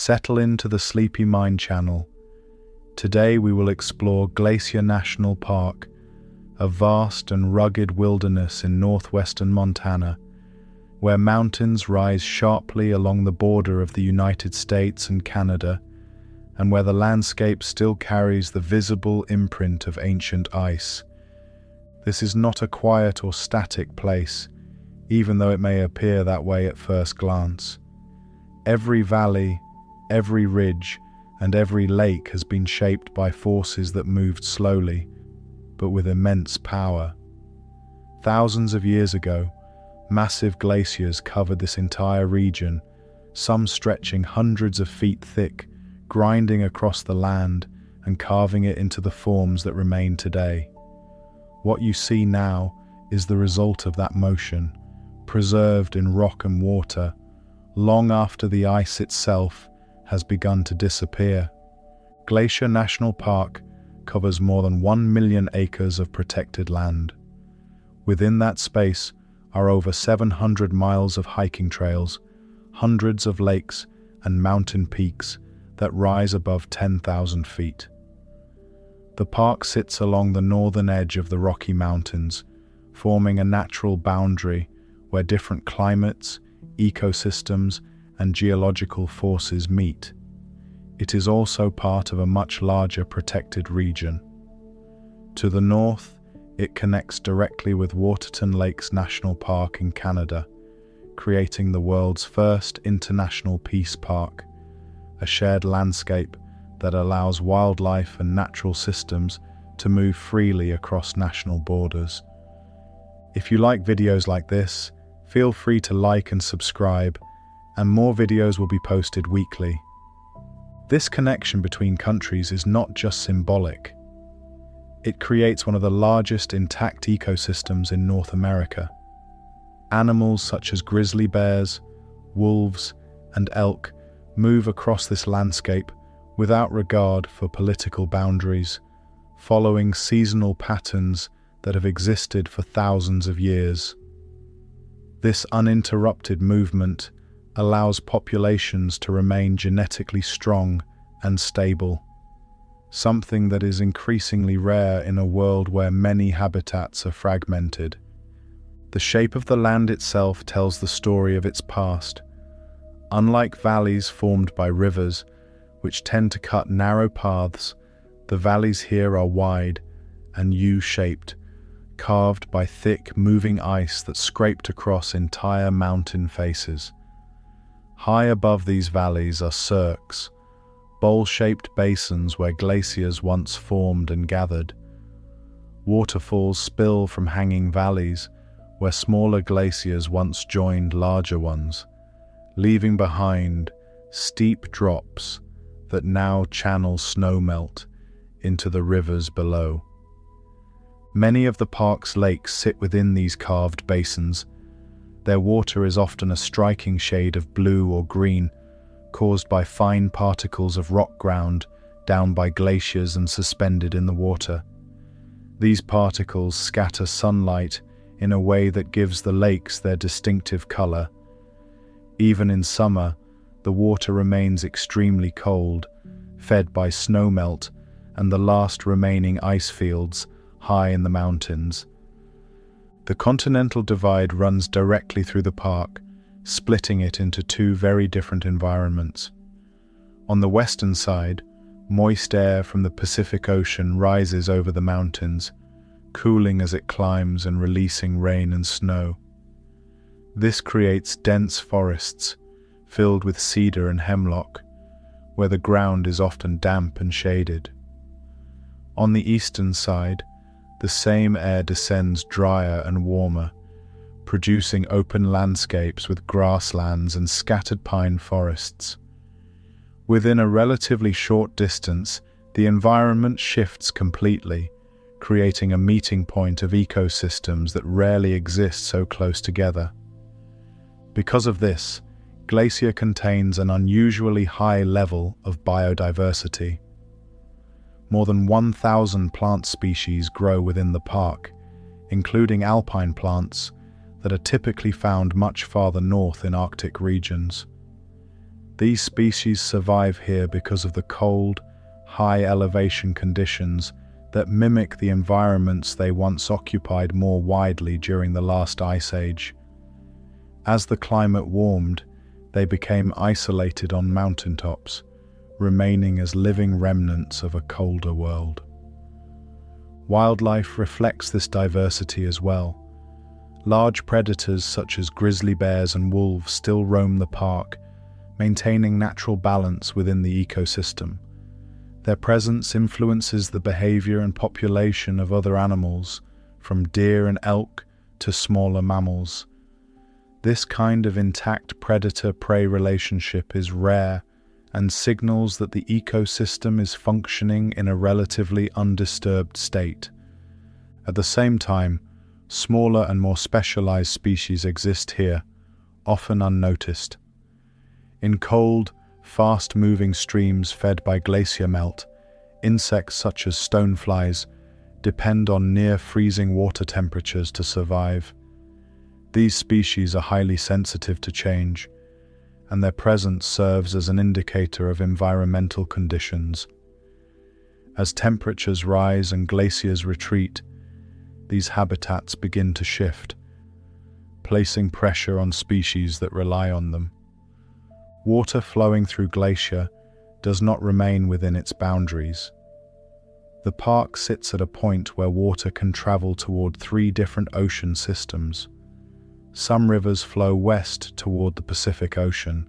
Settle into the sleepy mind channel. Today we will explore Glacier National Park, a vast and rugged wilderness in northwestern Montana, where mountains rise sharply along the border of the United States and Canada, and where the landscape still carries the visible imprint of ancient ice. This is not a quiet or static place, even though it may appear that way at first glance. Every valley, every ridge, and every lake has been shaped by forces that moved slowly, but with immense power. Thousands of years ago, massive glaciers covered this entire region, some stretching hundreds of feet thick, grinding across the land and carving it into the forms that remain today. What you see now is the result of that motion, preserved in rock and water, long after the ice itself has begun to disappear. Glacier National Park covers more than 1 million acres of protected land. Within that space are over 700 miles of hiking trails, hundreds of lakes and mountain peaks that rise above 10,000 feet. The park sits along the northern edge of the Rocky Mountains, forming a natural boundary where different climates, ecosystems, and geological forces meet. It is also part of a much larger protected region. To the north, it connects directly with Waterton Lakes National Park in Canada, creating the world's first international peace park, a shared landscape that allows wildlife and natural systems to move freely across national borders. If you like videos like this, feel free to like and subscribe, and more videos will be posted weekly. This connection between countries is not just symbolic. It creates one of the largest intact ecosystems in North America. Animals such as grizzly bears, wolves, and elk move across this landscape without regard for political boundaries, following seasonal patterns that have existed for thousands of years. This uninterrupted movement allows populations to remain genetically strong and stable, something that is increasingly rare in a world where many habitats are fragmented. The shape of the land itself tells the story of its past. Unlike valleys formed by rivers, which tend to cut narrow paths, the valleys here are wide and U-shaped, carved by thick, moving ice that scraped across entire mountain faces. High above these valleys are cirques, bowl-shaped basins where glaciers once formed and gathered. Waterfalls spill from hanging valleys, where smaller glaciers once joined larger ones, leaving behind steep drops that now channel snowmelt into the rivers below. Many of the park's lakes sit within these carved basins. Their water is often a striking shade of blue or green, caused by fine particles of rock ground down by glaciers and suspended in the water. These particles scatter sunlight in a way that gives the lakes their distinctive color. Even in summer, the water remains extremely cold, fed by snowmelt and the last remaining ice fields high in the mountains. The Continental Divide runs directly through the park, splitting it into two very different environments. On the western side, moist air from the Pacific Ocean rises over the mountains, cooling as it climbs and releasing rain and snow. This creates dense forests filled with cedar and hemlock, where the ground is often damp and shaded. On the eastern side, the same air descends drier and warmer, producing open landscapes with grasslands and scattered pine forests. Within a relatively short distance, the environment shifts completely, creating a meeting point of ecosystems that rarely exist so close together. Because of this, Glacier contains an unusually high level of biodiversity. More than 1,000 plant species grow within the park, including alpine plants that are typically found much farther north in Arctic regions. These species survive here because of the cold, high elevation conditions that mimic the environments they once occupied more widely during the last ice age. As the climate warmed, they became isolated on mountaintops, remaining as living remnants of a colder world. Wildlife reflects this diversity as well. Large predators such as grizzly bears and wolves still roam the park, maintaining natural balance within the ecosystem. Their presence influences the behavior and population of other animals, from deer and elk to smaller mammals. This kind of intact predator-prey relationship is rare and signals that the ecosystem is functioning in a relatively undisturbed state. At the same time, smaller and more specialized species exist here, often unnoticed. In cold, fast-moving streams fed by glacier melt, insects such as stoneflies depend on near-freezing water temperatures to survive. These species are highly sensitive to change, and their presence serves as an indicator of environmental conditions. As temperatures rise and glaciers retreat, these habitats begin to shift, placing pressure on species that rely on them. Water flowing through glacier does not remain within its boundaries. The park sits at a point where water can travel toward 3 different ocean systems. Some rivers flow west toward the Pacific Ocean,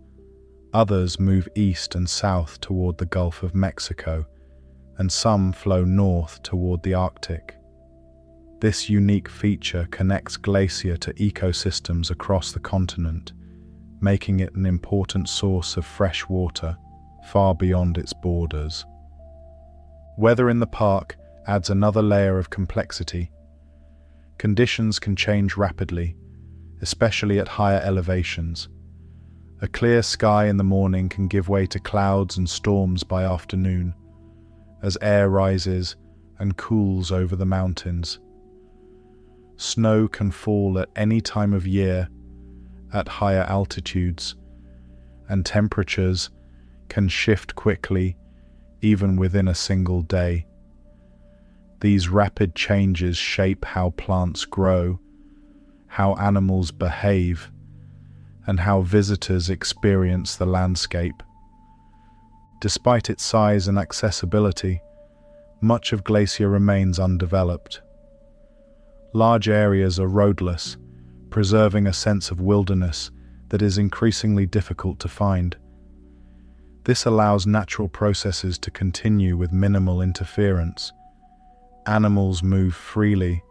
others move east and south toward the Gulf of Mexico, and some flow north toward the Arctic. This unique feature connects glacier to ecosystems across the continent, making it an important source of fresh water far beyond its borders. Weather in the park adds another layer of complexity. Conditions can change rapidly, especially at higher elevations. A clear sky in the morning can give way to clouds and storms by afternoon, as air rises and cools over the mountains. Snow can fall at any time of year at higher altitudes, and temperatures can shift quickly even within a single day. These rapid changes shape how plants grow, how animals behave, and how visitors experience the landscape. Despite its size and accessibility, much of Glacier remains undeveloped. Large areas are roadless, preserving a sense of wilderness that is increasingly difficult to find. This allows natural processes to continue with minimal interference. Animals move freely,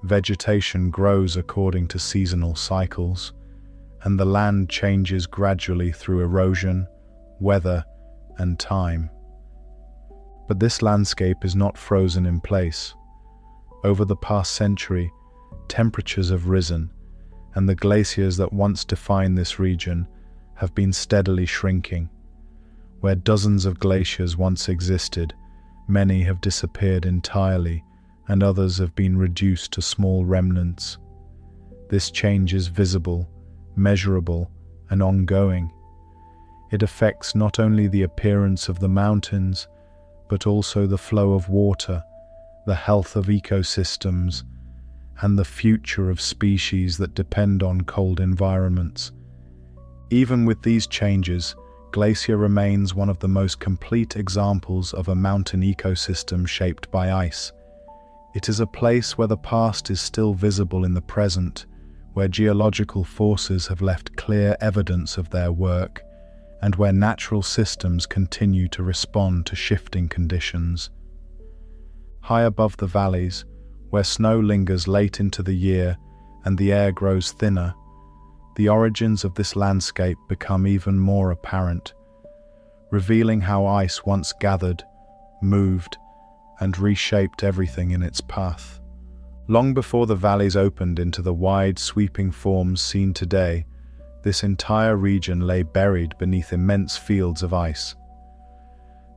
vegetation grows according to seasonal cycles, and the land changes gradually through erosion, weather, and time. But this landscape is not frozen in place. Over the past century, temperatures have risen, and the glaciers that once defined this region have been steadily shrinking. Where dozens of glaciers once existed, many have disappeared entirely, and others have been reduced to small remnants. This change is visible, measurable, and ongoing. It affects not only the appearance of the mountains, but also the flow of water, the health of ecosystems, and the future of species that depend on cold environments. Even with these changes, Glacier remains one of the most complete examples of a mountain ecosystem shaped by ice. It is a place where the past is still visible in the present, where geological forces have left clear evidence of their work, and where natural systems continue to respond to shifting conditions. High above the valleys, where snow lingers late into the year and the air grows thinner, the origins of this landscape become even more apparent, revealing how ice once gathered, moved, and reshaped everything in its path. Long before the valleys opened into the wide, sweeping forms seen today, this entire region lay buried beneath immense fields of ice.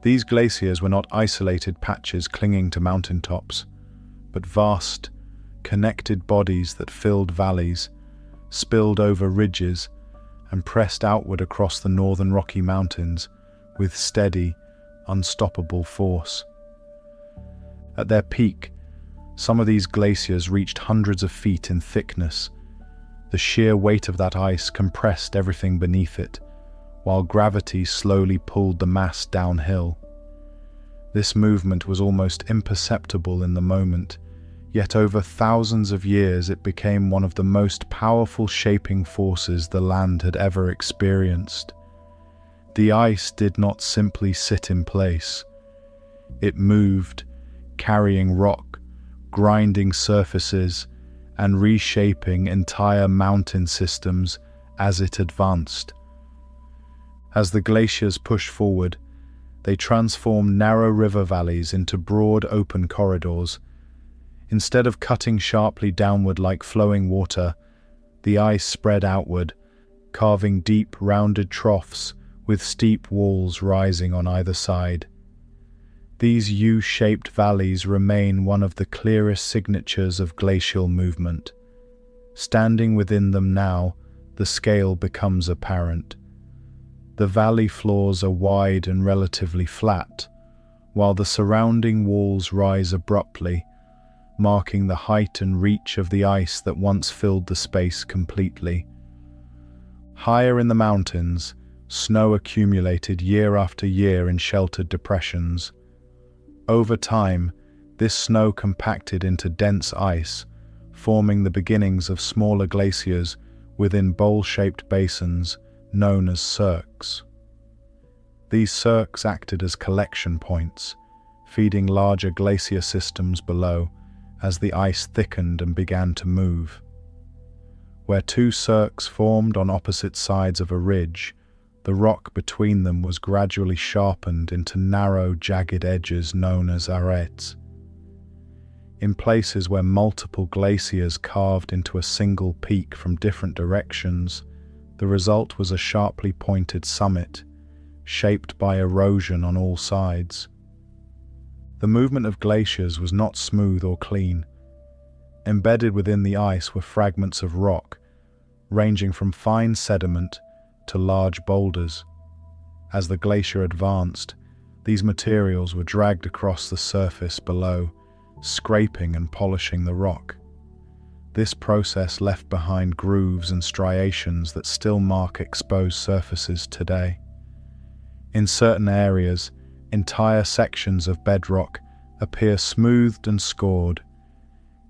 These glaciers were not isolated patches clinging to mountaintops, but vast, connected bodies that filled valleys, spilled over ridges, and pressed outward across the northern Rocky Mountains with steady, unstoppable force. At their peak, some of these glaciers reached hundreds of feet in thickness. The sheer weight of that ice compressed everything beneath it, while gravity slowly pulled the mass downhill. This movement was almost imperceptible in the moment, yet over thousands of years it became one of the most powerful shaping forces the land had ever experienced. The ice did not simply sit in place. It moved, carrying rock, grinding surfaces, and reshaping entire mountain systems as it advanced. As the glaciers pushed forward, they transformed narrow river valleys into broad open corridors. Instead of cutting sharply downward like flowing water, the ice spread outward, carving deep, rounded troughs with steep walls rising on either side. These U-shaped valleys remain one of the clearest signatures of glacial movement. Standing within them now, the scale becomes apparent. The valley floors are wide and relatively flat, while the surrounding walls rise abruptly, marking the height and reach of the ice that once filled the space completely. Higher in the mountains, snow accumulated year after year in sheltered depressions. Over time, this snow compacted into dense ice, forming the beginnings of smaller glaciers within bowl-shaped basins known as cirques. These cirques acted as collection points, feeding larger glacier systems below as the ice thickened and began to move. Where two cirques formed on opposite sides of a ridge, the rock between them was gradually sharpened into narrow, jagged edges known as arêtes. In places where multiple glaciers carved into a single peak from different directions, the result was a sharply pointed summit, shaped by erosion on all sides. The movement of glaciers was not smooth or clean. Embedded within the ice were fragments of rock, ranging from fine sediment to large boulders. As the glacier advanced, these materials were dragged across the surface below, scraping and polishing the rock. This process left behind grooves and striations that still mark exposed surfaces today. In certain areas, entire sections of bedrock appear smoothed and scored,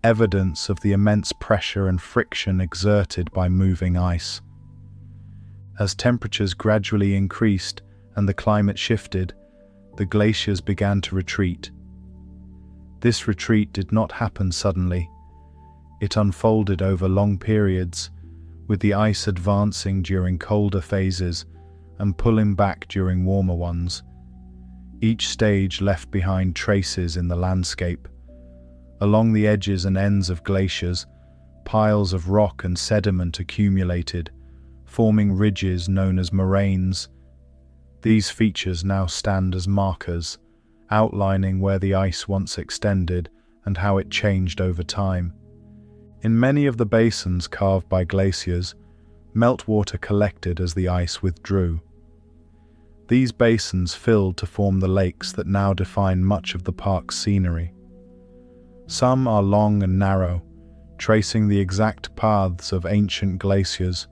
evidence of the immense pressure and friction exerted by moving ice. As temperatures gradually increased and the climate shifted, the glaciers began to retreat. This retreat did not happen suddenly. It unfolded over long periods, with the ice advancing during colder phases and pulling back during warmer ones. Each stage left behind traces in the landscape. Along the edges and ends of glaciers, piles of rock and sediment accumulated, forming ridges known as moraines. These features now stand as markers, outlining where the ice once extended and how it changed over time. In many of the basins carved by glaciers, meltwater collected as the ice withdrew. These basins filled to form the lakes that now define much of the park's scenery. Some are long and narrow, tracing the exact paths of ancient glaciers,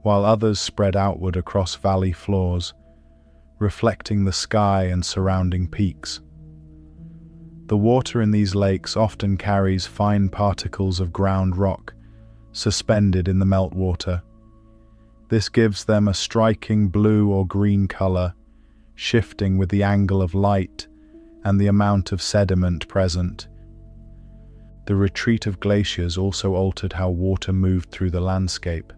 while others spread outward across valley floors, reflecting the sky and surrounding peaks. The water in these lakes often carries fine particles of ground rock, suspended in the meltwater. This gives them a striking blue or green color, shifting with the angle of light and the amount of sediment present. The retreat of glaciers also altered how water moved through the landscape.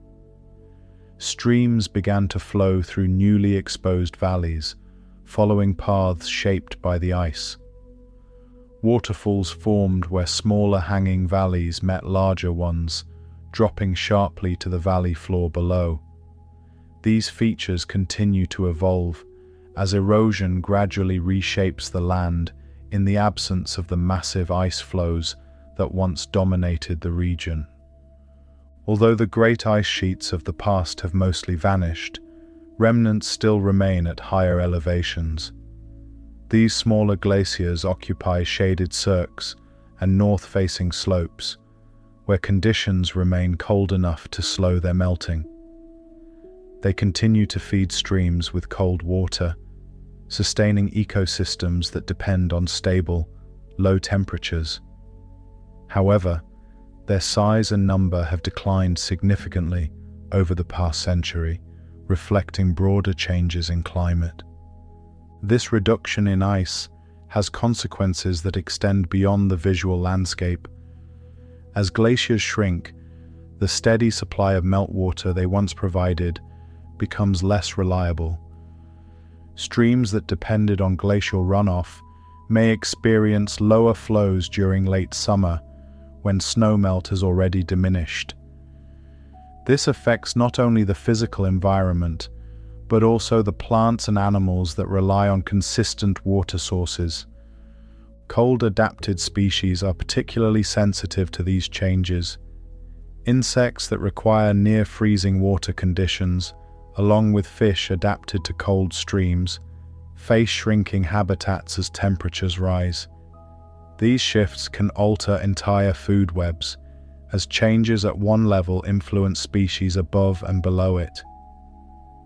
Streams began to flow through newly exposed valleys, following paths shaped by the ice. Waterfalls formed where smaller hanging valleys met larger ones, dropping sharply to the valley floor below. These features continue to evolve as erosion gradually reshapes the land in the absence of the massive ice flows that once dominated the region. Although the great ice sheets of the past have mostly vanished, remnants still remain at higher elevations. These smaller glaciers occupy shaded cirques and north-facing slopes, where conditions remain cold enough to slow their melting. They continue to feed streams with cold water, sustaining ecosystems that depend on stable, low temperatures. However, their size and number have declined significantly over the past century, reflecting broader changes in climate. This reduction in ice has consequences that extend beyond the visual landscape. As glaciers shrink, the steady supply of meltwater they once provided becomes less reliable. Streams that depended on glacial runoff may experience lower flows during late summer when snowmelt has already diminished. This affects not only the physical environment, but also the plants and animals that rely on consistent water sources. Cold-adapted species are particularly sensitive to these changes. Insects that require near-freezing water conditions, along with fish adapted to cold streams, face shrinking habitats as temperatures rise. These shifts can alter entire food webs, as changes at one level influence species above and below it.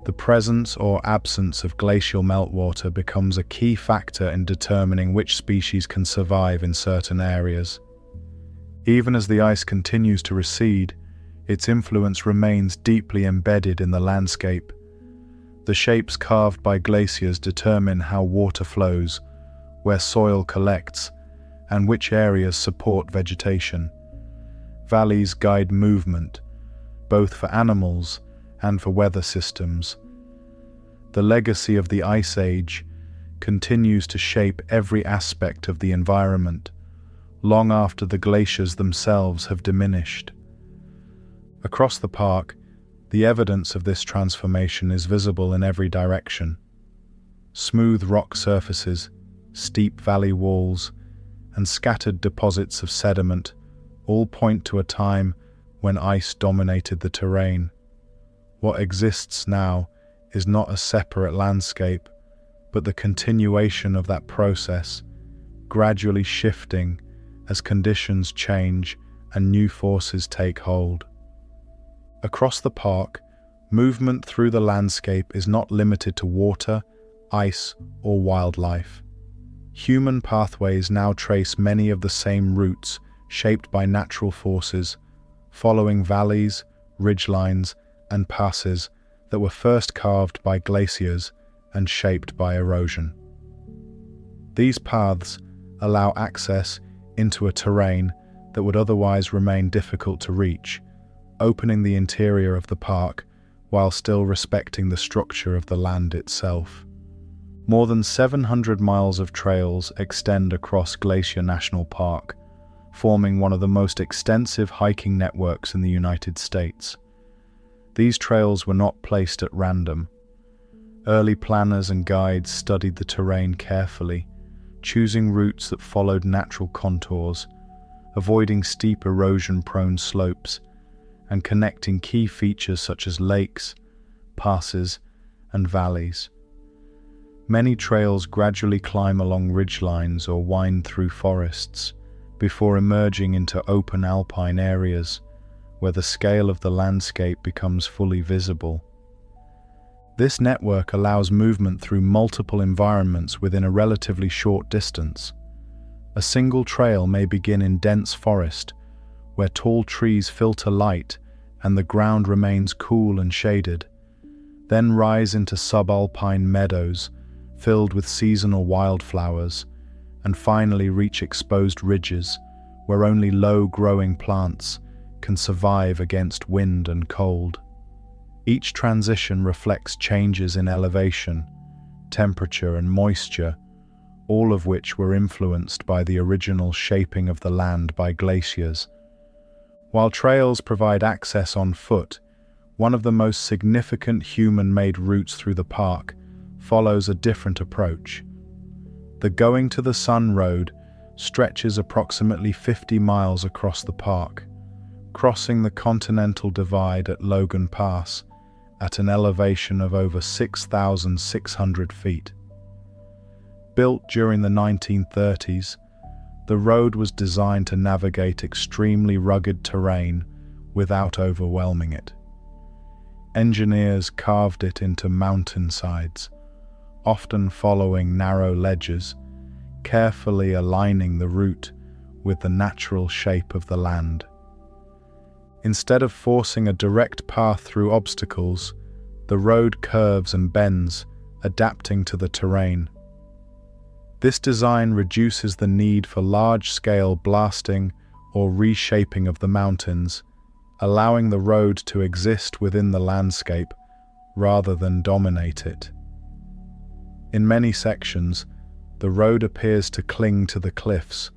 The presence or absence of glacial meltwater becomes a key factor in determining which species can survive in certain areas. Even as the ice continues to recede, its influence remains deeply embedded in the landscape. The shapes carved by glaciers determine how water flows, where soil collects, and which areas support vegetation. Valleys guide movement, both for animals and for weather systems. The legacy of the Ice Age continues to shape every aspect of the environment, long after the glaciers themselves have diminished. Across the park, the evidence of this transformation is visible in every direction. Smooth rock surfaces, steep valley walls, and scattered deposits of sediment all point to a time when ice dominated the terrain. What exists now is not a separate landscape, but the continuation of that process, gradually shifting as conditions change and new forces take hold. Across the park, movement through the landscape is not limited to water, ice, or wildlife. Human pathways now trace many of the same routes shaped by natural forces, following valleys, ridgelines, and passes that were first carved by glaciers and shaped by erosion. These paths allow access into a terrain that would otherwise remain difficult to reach, opening the interior of the park while still respecting the structure of the land itself. More than 700 miles of trails extend across Glacier National Park, forming one of the most extensive hiking networks in the United States. These trails were not placed at random. Early planners and guides studied the terrain carefully, choosing routes that followed natural contours, avoiding steep erosion-prone slopes, and connecting key features such as lakes, passes, and valleys. Many trails gradually climb along ridgelines or wind through forests, before emerging into open alpine areas, where the scale of the landscape becomes fully visible. This network allows movement through multiple environments within a relatively short distance. A single trail may begin in dense forest, where tall trees filter light and the ground remains cool and shaded, then rise into subalpine meadows filled with seasonal wildflowers, and finally reach exposed ridges where only low-growing plants can survive against wind and cold. Each transition reflects changes in elevation, temperature, and moisture, all of which were influenced by the original shaping of the land by glaciers. While trails provide access on foot, one of the most significant human-made routes through the park follows a different approach. The Going to the Sun Road stretches approximately 50 miles across the park, crossing the Continental Divide at Logan Pass at an elevation of over 6,600 feet. Built during the 1930s, the road was designed to navigate extremely rugged terrain without overwhelming it. Engineers carved it into mountainsides, often following narrow ledges, carefully aligning the route with the natural shape of the land. Instead of forcing a direct path through obstacles, the road curves and bends, adapting to the terrain. This design reduces the need for large-scale blasting or reshaping of the mountains, allowing the road to exist within the landscape rather than dominate it. In many sections, the road appears to cling to the cliffs,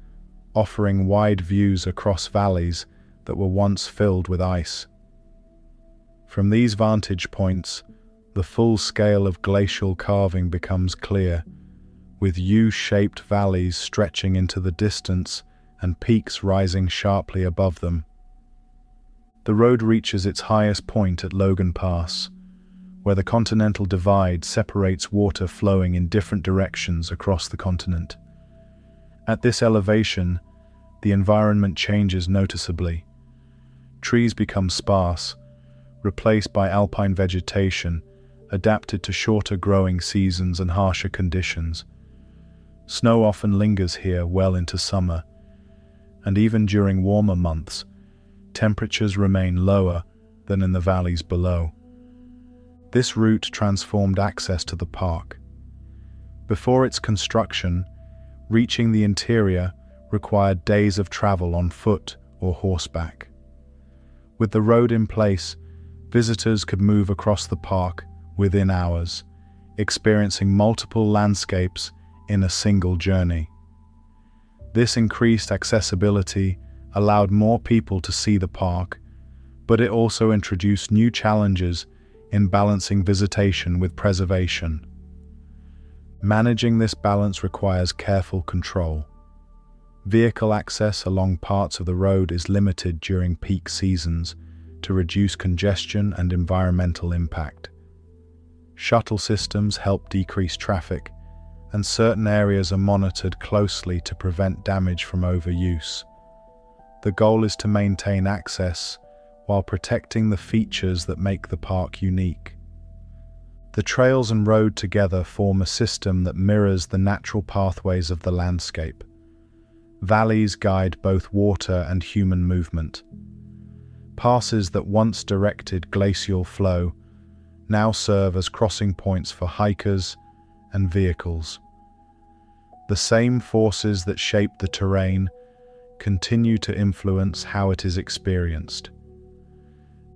offering wide views across valleys that were once filled with ice. From these vantage points, the full scale of glacial carving becomes clear, with U-shaped valleys stretching into the distance and peaks rising sharply above them. The road reaches its highest point at Logan Pass, where the Continental Divide separates water flowing in different directions across the continent. At this elevation, the environment changes noticeably. Trees become sparse, replaced by alpine vegetation, adapted to shorter growing seasons and harsher conditions. Snow often lingers here well into summer, and even during warmer months, temperatures remain lower than in the valleys below. This route transformed access to the park. Before its construction, reaching the interior required days of travel on foot or horseback. With the road in place, visitors could move across the park within hours, experiencing multiple landscapes in a single journey. This increased accessibility allowed more people to see the park, but it also introduced new challenges in balancing visitation with preservation. Managing this balance requires careful control. Vehicle access along parts of the road is limited during peak seasons to reduce congestion and environmental impact. Shuttle systems help decrease traffic, and certain areas are monitored closely to prevent damage from overuse. The goal is to maintain access while protecting the features that make the park unique. The trails and road together form a system that mirrors the natural pathways of the landscape. Valleys guide both water and human movement. Passes that once directed glacial flow now serve as crossing points for hikers and vehicles. The same forces that shape the terrain continue to influence how it is experienced.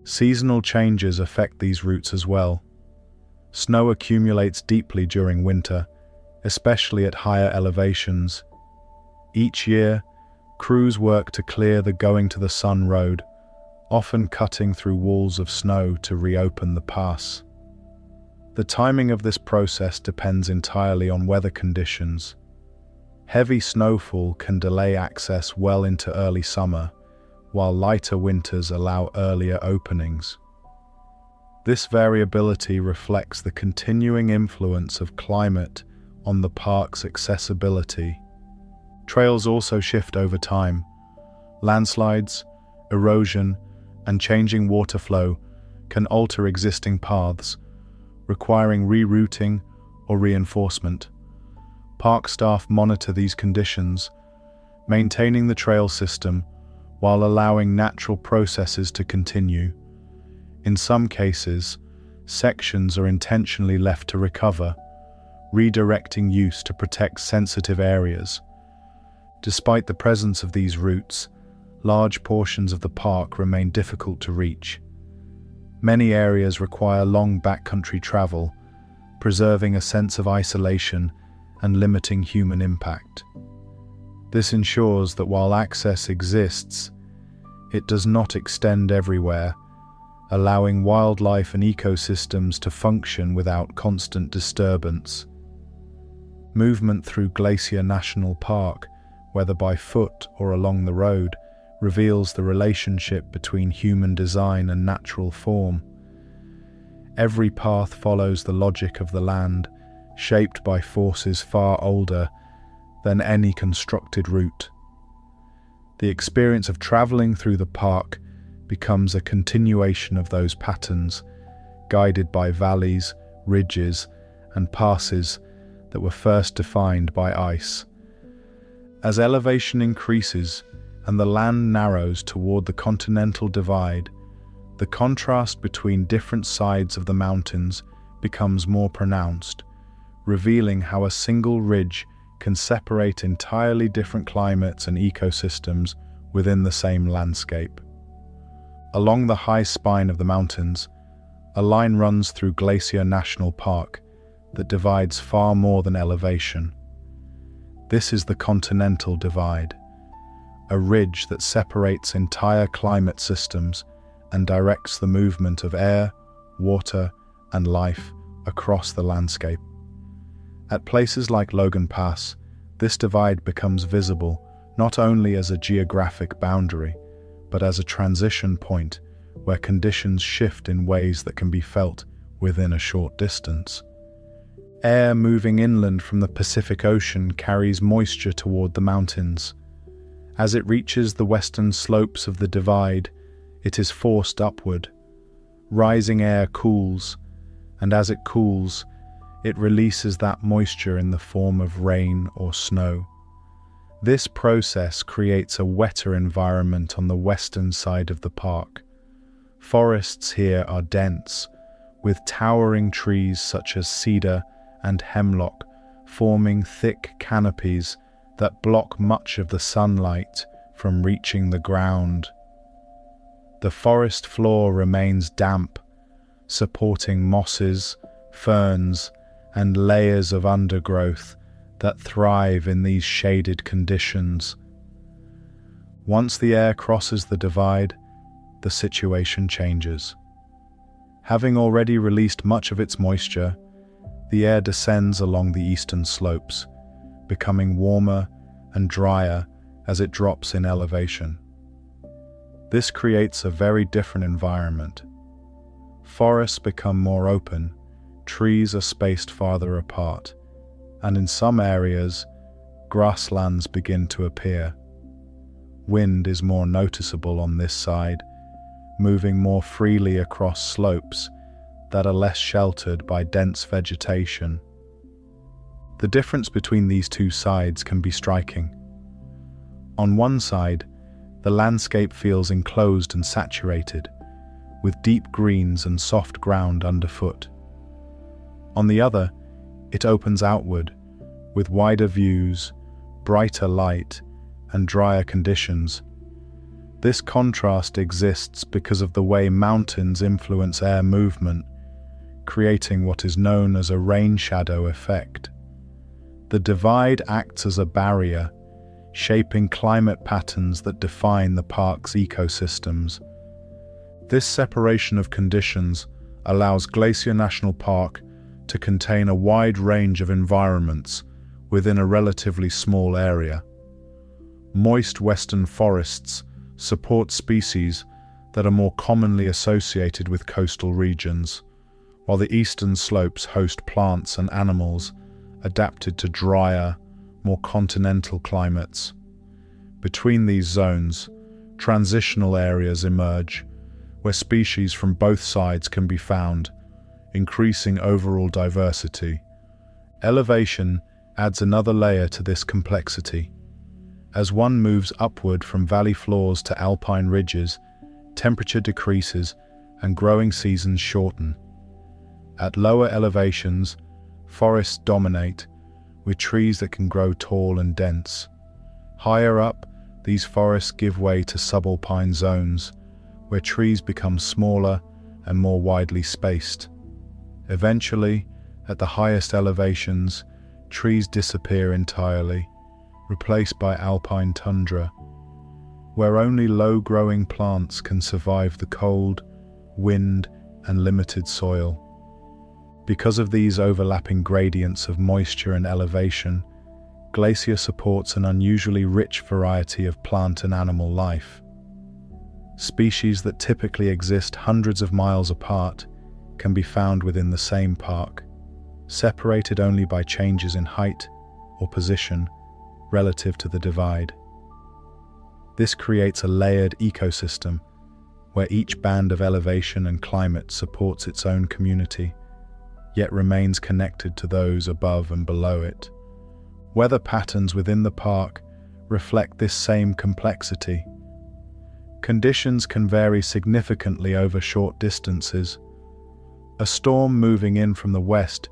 Seasonal changes affect these routes as well. Snow accumulates deeply during winter, especially at higher elevations. Each year, crews work to clear the Going to the Sun road, often cutting through walls of snow to reopen the pass. The timing of this process depends entirely on weather conditions. Heavy snowfall can delay access well into early summer, while lighter winters allow earlier openings. This variability reflects the continuing influence of climate on the park's accessibility. Trails also shift over time. Landslides, erosion, and changing water flow can alter existing paths, requiring rerouting or reinforcement. Park staff monitor these conditions, maintaining the trail system while allowing natural processes to continue. In some cases, sections are intentionally left to recover, redirecting use to protect sensitive areas. Despite the presence of these routes, large portions of the park remain difficult to reach. Many areas require long backcountry travel, preserving a sense of isolation and limiting human impact. This ensures that while access exists, it does not extend everywhere, allowing wildlife and ecosystems to function without constant disturbance. Movement through Glacier National Park, whether by foot or along the road, reveals the relationship between human design and natural form. Every path follows the logic of the land, shaped by forces far older than any constructed route. The experience of traveling through the park becomes a continuation of those patterns, guided by valleys, ridges, and passes that were first defined by ice. As elevation increases and the land narrows toward the continental divide, the contrast between different sides of the mountains becomes more pronounced, revealing how a single ridge can separate entirely different climates and ecosystems within the same landscape. Along the high spine of the mountains, a line runs through Glacier National Park that divides far more than elevation. This is the continental divide, a ridge that separates entire climate systems and directs the movement of air, water, and life across the landscape. At places like Logan Pass, this divide becomes visible not only as a geographic boundary, but as a transition point where conditions shift in ways that can be felt within a short distance. Air moving inland from the Pacific Ocean carries moisture toward the mountains. As it reaches the western slopes of the divide, it is forced upward. Rising air cools, and as it cools, it releases that moisture in the form of rain or snow. This process creates a wetter environment on the western side of the park. Forests here are dense, with towering trees such as cedar and hemlock forming thick canopies that block much of the sunlight from reaching the ground. The forest floor remains damp, supporting mosses, ferns, and layers of undergrowth that thrive in these shaded conditions. Once the air crosses the divide, the situation changes. Having already released much of its moisture, the air descends along the eastern slopes, becoming warmer and drier as it drops in elevation. This creates a very different environment. Forests become more open, trees are spaced farther apart, and in some areas, grasslands begin to appear. Wind is more noticeable on this side, moving more freely across slopes that are less sheltered by dense vegetation. The difference between these two sides can be striking. On one side, the landscape feels enclosed and saturated, with deep greens and soft ground underfoot. On the other, it opens outward, with wider views, brighter light, and drier conditions. This contrast exists because of the way mountains influence air movement, creating what is known as a rain shadow effect. The divide acts as a barrier, shaping climate patterns that define the park's ecosystems. This separation of conditions allows Glacier National Park to contain a wide range of environments within a relatively small area. Moist western forests support species that are more commonly associated with coastal regions, while the eastern slopes host plants and animals adapted to drier, more continental climates. Between these zones, transitional areas emerge, where species from both sides can be found, increasing overall diversity. Elevation adds another layer to this complexity. As one moves upward from valley floors to alpine ridges, temperature decreases and growing seasons shorten. At lower elevations, forests dominate, with trees that can grow tall and dense. Higher up, these forests give way to subalpine zones, where trees become smaller and more widely spaced. Eventually, at the highest elevations, trees disappear entirely, replaced by alpine tundra, where only low-growing plants can survive the cold, wind, and limited soil. Because of these overlapping gradients of moisture and elevation, Glacier supports an unusually rich variety of plant and animal life. Species that typically exist hundreds of miles apart can be found within the same park, separated only by changes in height or position relative to the divide. This creates a layered ecosystem where each band of elevation and climate supports its own community, yet remains connected to those above and below it. Weather patterns within the park reflect this same complexity. Conditions can vary significantly over short distances. A storm moving in from the west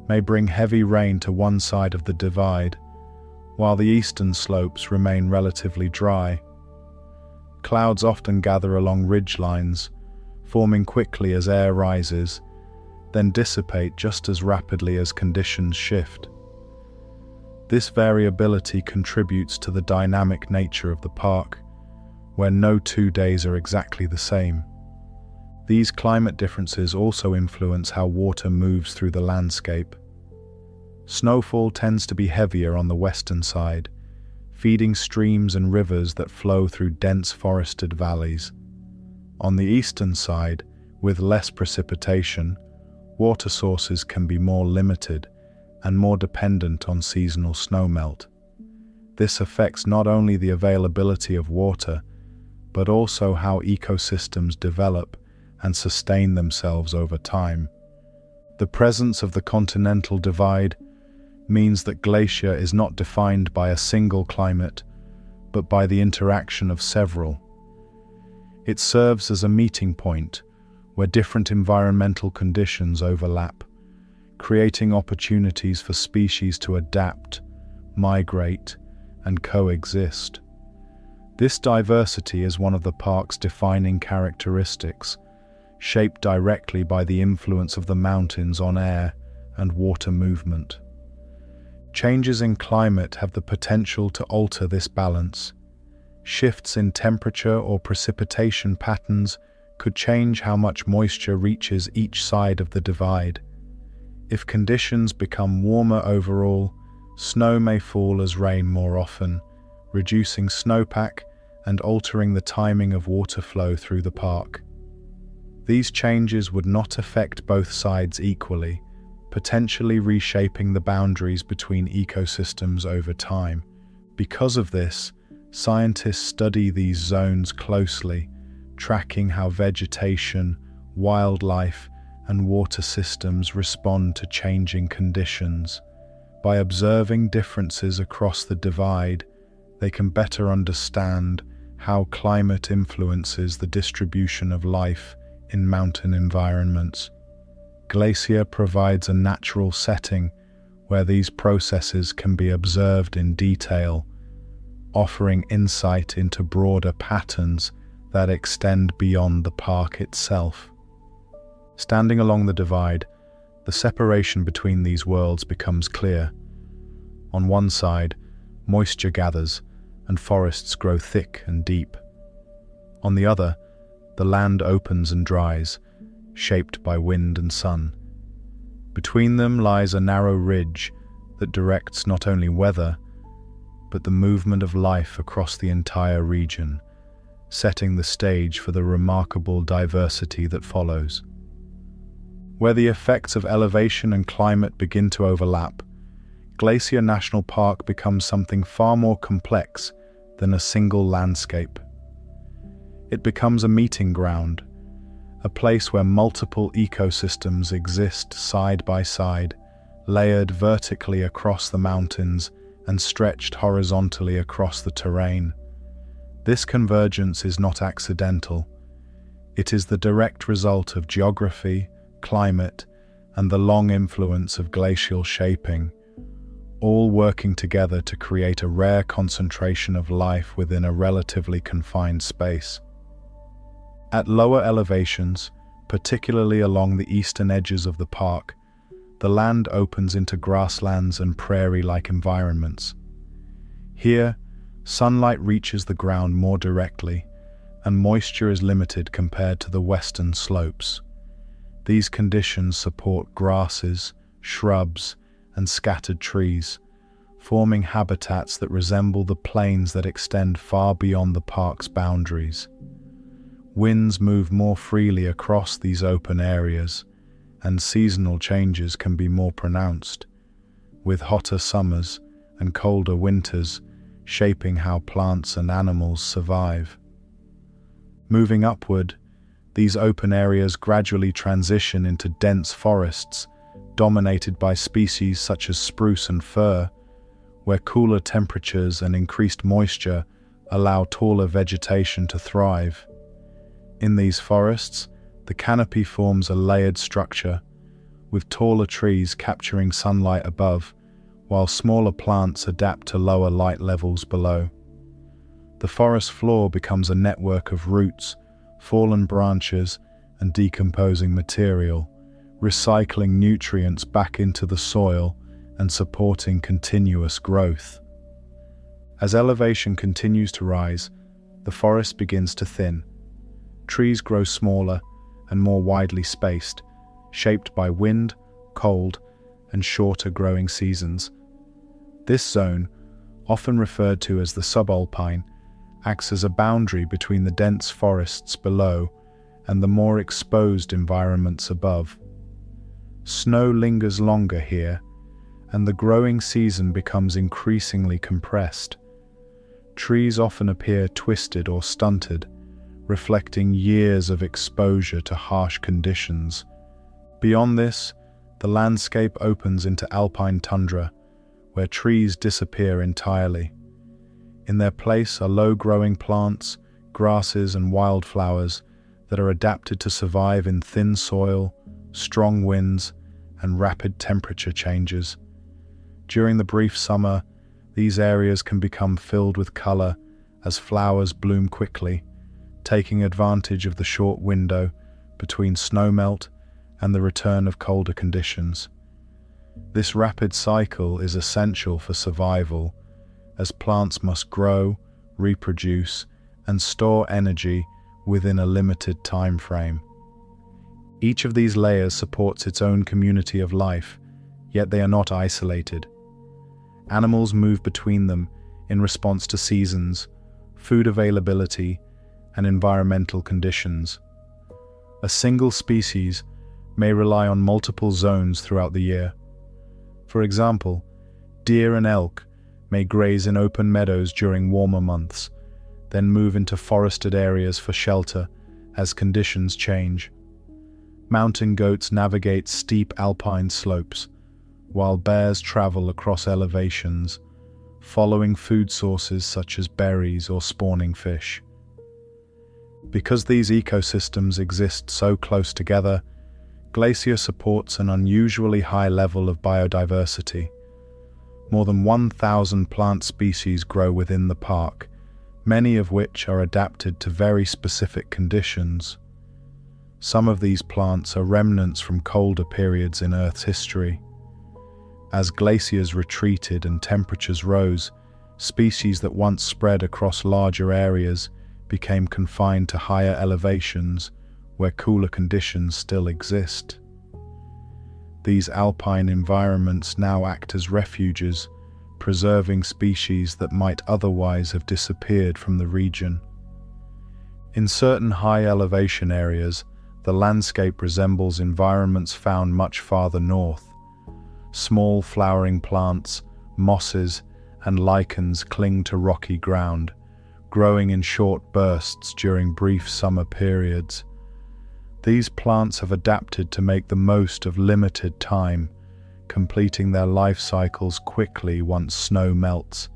may bring heavy rain to one side of the divide, while the eastern slopes remain relatively dry. Clouds often gather along ridgelines, forming quickly as air rises, then dissipate just as rapidly as conditions shift. This variability contributes to the dynamic nature of the park, where no 2 days are exactly the same. These climate differences also influence how water moves through the landscape. Snowfall tends to be heavier on the western side, feeding streams and rivers that flow through dense forested valleys. On the eastern side, with less precipitation, water sources can be more limited and more dependent on seasonal snowmelt. This affects not only the availability of water, but also how ecosystems develop and sustain themselves over time. The presence of the continental divide means that Glacier is not defined by a single climate, but by the interaction of several. It serves as a meeting point where different environmental conditions overlap, creating opportunities for species to adapt, migrate, and coexist. This diversity is one of the park's defining characteristics, shaped directly by the influence of the mountains on air and water movement. Changes in climate have the potential to alter this balance. Shifts in temperature or precipitation patterns could change how much moisture reaches each side of the divide. If conditions become warmer overall, snow may fall as rain more often, reducing snowpack and altering the timing of water flow through the park. These changes would not affect both sides equally, potentially reshaping the boundaries between ecosystems over time. Because of this, scientists study these zones closely, tracking how vegetation, wildlife, and water systems respond to changing conditions. By observing differences across the divide, they can better understand how climate influences the distribution of life in mountain environments. Glacier provides a natural setting where these processes can be observed in detail, offering insight into broader patterns that extend beyond the park itself. Standing along the divide, the separation between these worlds becomes clear. On one side, moisture gathers and forests grow thick and deep. On the other, the land opens and dries, shaped by wind and sun. Between them lies a narrow ridge that directs not only weather, but the movement of life across the entire region, setting the stage for the remarkable diversity that follows. Where the effects of elevation and climate begin to overlap, Glacier National Park becomes something far more complex than a single landscape. It becomes a meeting ground, a place where multiple ecosystems exist side by side, layered vertically across the mountains and stretched horizontally across the terrain. This convergence is not accidental. It is the direct result of geography, climate, and the long influence of glacial shaping, all working together to create a rare concentration of life within a relatively confined space. At lower elevations, particularly along the eastern edges of the park, the land opens into grasslands and prairie-like environments. Here, sunlight reaches the ground more directly, and moisture is limited compared to the western slopes. These conditions support grasses, shrubs, and scattered trees, forming habitats that resemble the plains that extend far beyond the park's boundaries. Winds move more freely across these open areas, and seasonal changes can be more pronounced, with hotter summers and colder winters shaping how plants and animals survive. Moving upward, these open areas gradually transition into dense forests dominated by species such as spruce and fir, where cooler temperatures and increased moisture allow taller vegetation to thrive. In these forests, the canopy forms a layered structure, with taller trees capturing sunlight above, while smaller plants adapt to lower light levels below. The forest floor becomes a network of roots, fallen branches, and decomposing material, recycling nutrients back into the soil and supporting continuous growth. As elevation continues to rise, the forest begins to thin. Trees grow smaller and more widely spaced, shaped by wind, cold, and shorter growing seasons. This zone, often referred to as the subalpine, acts as a boundary between the dense forests below and the more exposed environments above. Snow lingers longer here, and the growing season becomes increasingly compressed. Trees often appear twisted or stunted, reflecting years of exposure to harsh conditions. Beyond this, the landscape opens into alpine tundra, where trees disappear entirely. In their place are low-growing plants, grasses, and wildflowers that are adapted to survive in thin soil, strong winds, and rapid temperature changes. During the brief summer, these areas can become filled with color as flowers bloom quickly, taking advantage of the short window between snowmelt and the return of colder conditions. This rapid cycle is essential for survival, as plants must grow, reproduce, and store energy within a limited time frame. Each of these layers supports its own community of life, yet they are not isolated. Animals move between them in response to seasons, food availability, and environmental conditions. A single species may rely on multiple zones throughout the year. For example, deer and elk may graze in open meadows during warmer months, then move into forested areas for shelter as conditions change. Mountain goats navigate steep alpine slopes, while bears travel across elevations, following food sources such as berries or spawning fish. Because these ecosystems exist so close together, Glacier supports an unusually high level of biodiversity. More than 1,000 plant species grow within the park, many of which are adapted to very specific conditions. Some of these plants are remnants from colder periods in Earth's history. As glaciers retreated and temperatures rose, species that once spread across larger areas became confined to higher elevations where cooler conditions still exist. These alpine environments now act as refuges, preserving species that might otherwise have disappeared from the region. In certain high elevation areas, the landscape resembles environments found much farther north. Small flowering plants, mosses, and lichens cling to rocky ground, growing in short bursts during brief summer periods. These plants have adapted to make the most of limited time, completing their life cycles quickly once snow melts.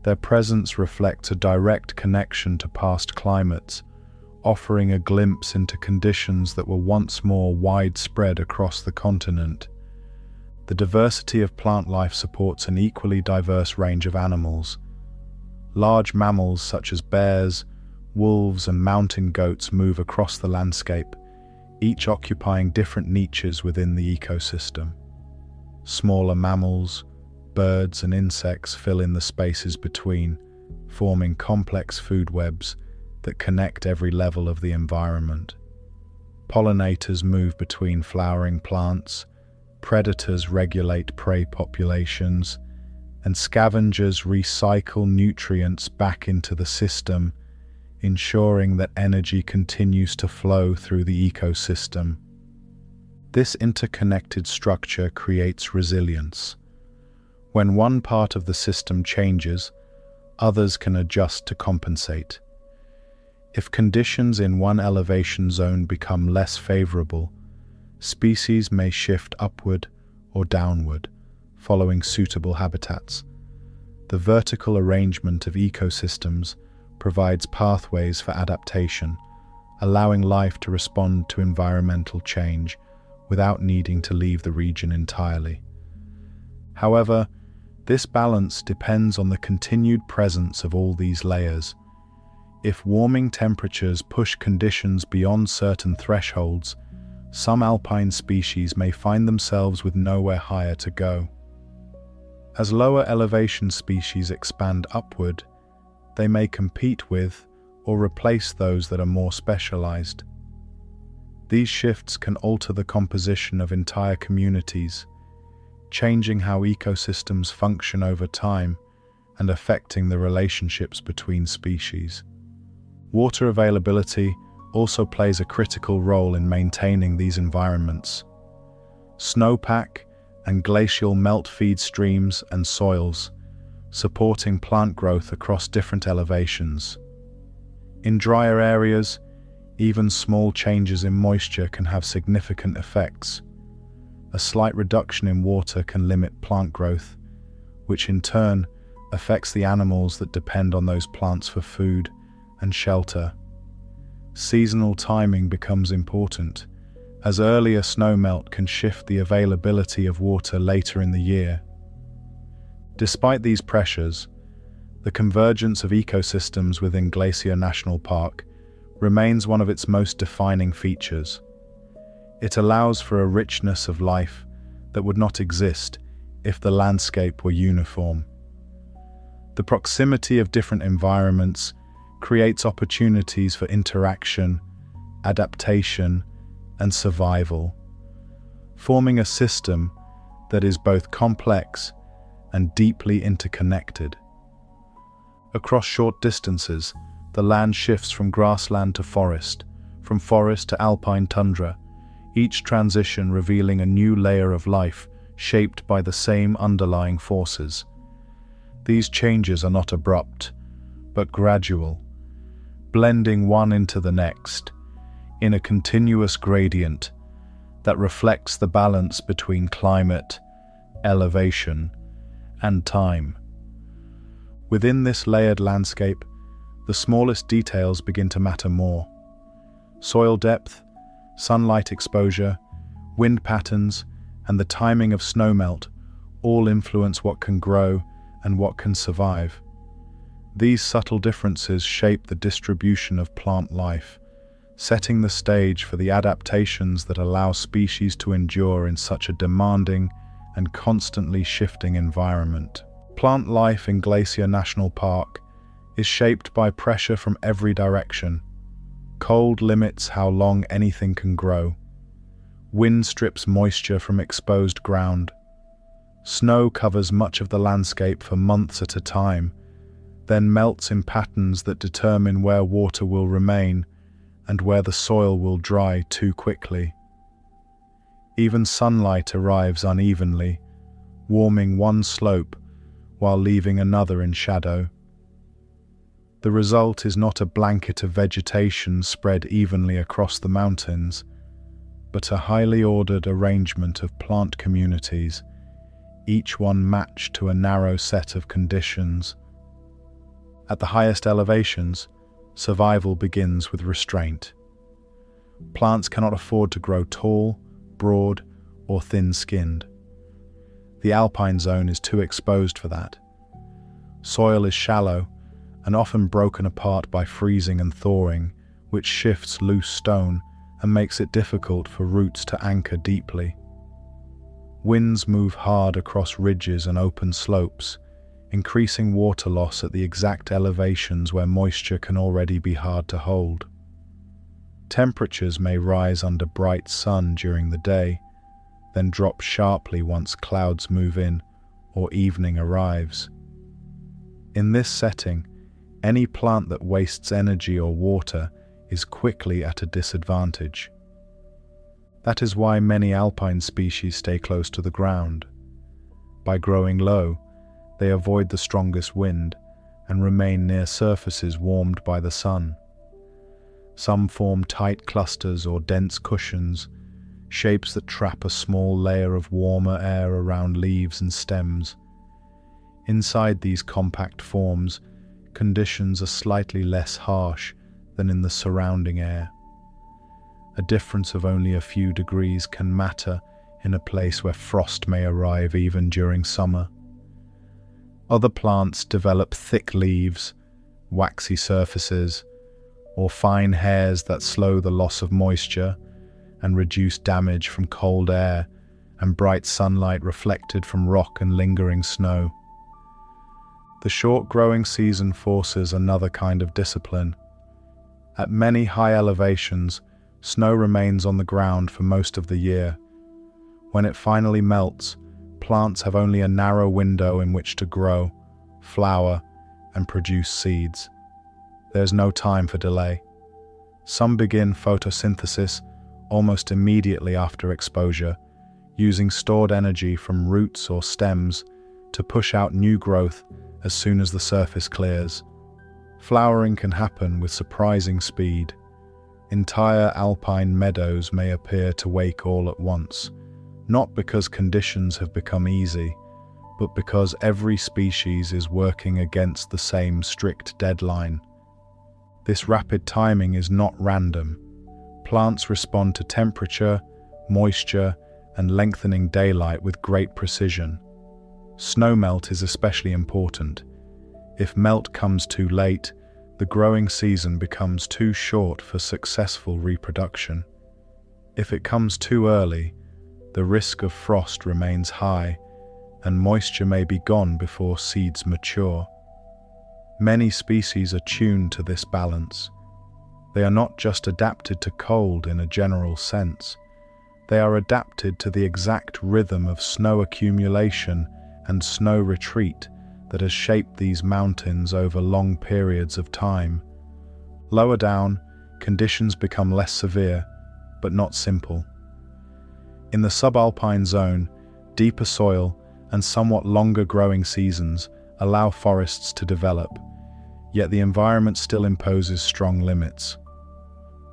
Their presence reflects a direct connection to past climates, offering a glimpse into conditions that were once more widespread across the continent. The diversity of plant life supports an equally diverse range of animals. Large mammals such as bears, wolves, and mountain goats move across the landscape, each occupying different niches within the ecosystem. Smaller mammals, birds, and insects fill in the spaces between, forming complex food webs that connect every level of the environment. Pollinators move between flowering plants, predators regulate prey populations, and scavengers recycle nutrients back into the system, ensuring that energy continues to flow through the ecosystem. This interconnected structure creates resilience. When one part of the system changes, others can adjust to compensate. If conditions in one elevation zone become less favorable, species may shift upward or downward, following suitable habitats. The vertical arrangement of ecosystems provides pathways for adaptation, allowing life to respond to environmental change without needing to leave the region entirely. However, this balance depends on the continued presence of all these layers. If warming temperatures push conditions beyond certain thresholds, some alpine species may find themselves with nowhere higher to go. As lower elevation species expand upward, they may compete with or replace those that are more specialized. These shifts can alter the composition of entire communities, changing how ecosystems function over time and affecting the relationships between species. Water availability also plays a critical role in maintaining these environments. Snowpack and glacial melt feed streams and soils, supporting plant growth across different elevations. In drier areas, even small changes in moisture can have significant effects. A slight reduction in water can limit plant growth, which in turn affects the animals that depend on those plants for food and shelter. Seasonal timing becomes important, as earlier snowmelt can shift the availability of water later in the year. Despite these pressures, the convergence of ecosystems within Glacier National Park remains one of its most defining features. It allows for a richness of life that would not exist if the landscape were uniform. The proximity of different environments creates opportunities for interaction, adaptation, and survival, forming a system that is both complex and deeply interconnected. Across short distances, the land shifts from grassland to forest, from forest to alpine tundra, each transition revealing a new layer of life shaped by the same underlying forces. These changes are not abrupt, but gradual, blending one into the next, in a continuous gradient that reflects the balance between climate, elevation, and time. Within this layered landscape, the smallest details begin to matter more. Soil depth, sunlight exposure, wind patterns, and the timing of snowmelt all influence what can grow and what can survive. These subtle differences shape the distribution of plant life, setting the stage for the adaptations that allow species to endure in such a demanding and constantly shifting environment. Plant life in Glacier National Park is shaped by pressure from every direction. Cold limits how long anything can grow. Wind strips moisture from exposed ground. Snow covers much of the landscape for months at a time, then melts in patterns that determine where water will remain and where the soil will dry too quickly. Even sunlight arrives unevenly, warming one slope while leaving another in shadow. The result is not a blanket of vegetation spread evenly across the mountains, but a highly ordered arrangement of plant communities, each one matched to a narrow set of conditions. At the highest elevations, survival begins with restraint. Plants cannot afford to grow tall, broad, or thin-skinned. The alpine zone is too exposed for that. Soil is shallow and often broken apart by freezing and thawing, which shifts loose stone and makes it difficult for roots to anchor deeply. Winds move hard across ridges and open slopes, increasing water loss at the exact elevations where moisture can already be hard to hold. Temperatures may rise under bright sun during the day, then drop sharply once clouds move in or evening arrives. In this setting, Any plant that wastes energy or water is quickly at a disadvantage. That is why many alpine species stay close to the ground. By growing low, they avoid the strongest wind and remain near surfaces warmed by the sun. Some form tight clusters or dense cushions, shapes that trap a small layer of warmer air around leaves and stems. Inside these compact forms, conditions are slightly less harsh than in the surrounding air. A difference of only a few degrees can matter in a place where frost may arrive even during summer. Other plants develop thick leaves, waxy surfaces, or fine hairs that slow the loss of moisture and reduce damage from cold air and bright sunlight reflected from rock and lingering snow. The short growing season forces another kind of discipline. At many high elevations, snow remains on the ground for most of the year. When it finally melts, plants have only a narrow window in which to grow, flower, and produce seeds. There's no time for delay. Some begin photosynthesis almost immediately after exposure, using stored energy from roots or stems to push out new growth as soon as the surface clears. Flowering can happen with surprising speed. Entire alpine meadows may appear to wake all at once, not because conditions have become easy, but because every species is working against the same strict deadline. This rapid timing is not random. Plants respond to temperature, moisture, and lengthening daylight with great precision. Snowmelt is especially important. If melt comes too late, the growing season becomes too short for successful reproduction. If it comes too early, the risk of frost remains high, and moisture may be gone before seeds mature. Many species are tuned to this balance. They are not just adapted to cold in a general sense. They are adapted to the exact rhythm of snow accumulation and snow retreat that has shaped these mountains over long periods of time. Lower down, conditions become less severe, but not simple. In the subalpine zone, deeper soil and somewhat longer growing seasons allow forests to develop, yet the environment still imposes strong limits.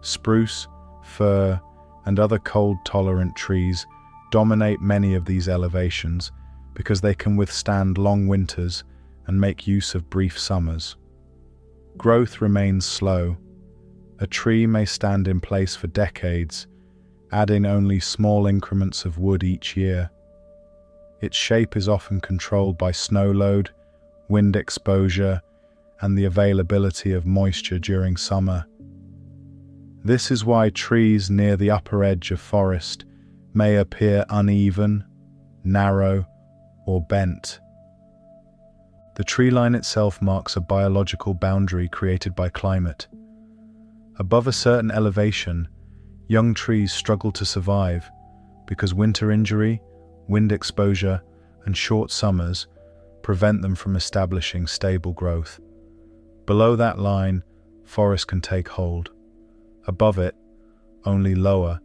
Spruce, fir, and other cold-tolerant trees dominate many of these elevations because they can withstand long winters and make use of brief summers. Growth remains slow. A tree may stand in place for decades, adding only small increments of wood each year. Its shape is often controlled by snow load, wind exposure, and the availability of moisture during summer. This is why trees near the upper edge of forest may appear uneven, narrow, or bent. The tree line itself marks a biological boundary created by climate. Above a certain elevation, young trees struggle to survive because winter injury, wind exposure, and short summers prevent them from establishing stable growth. Below that line, forest can take hold. Above it, only lower,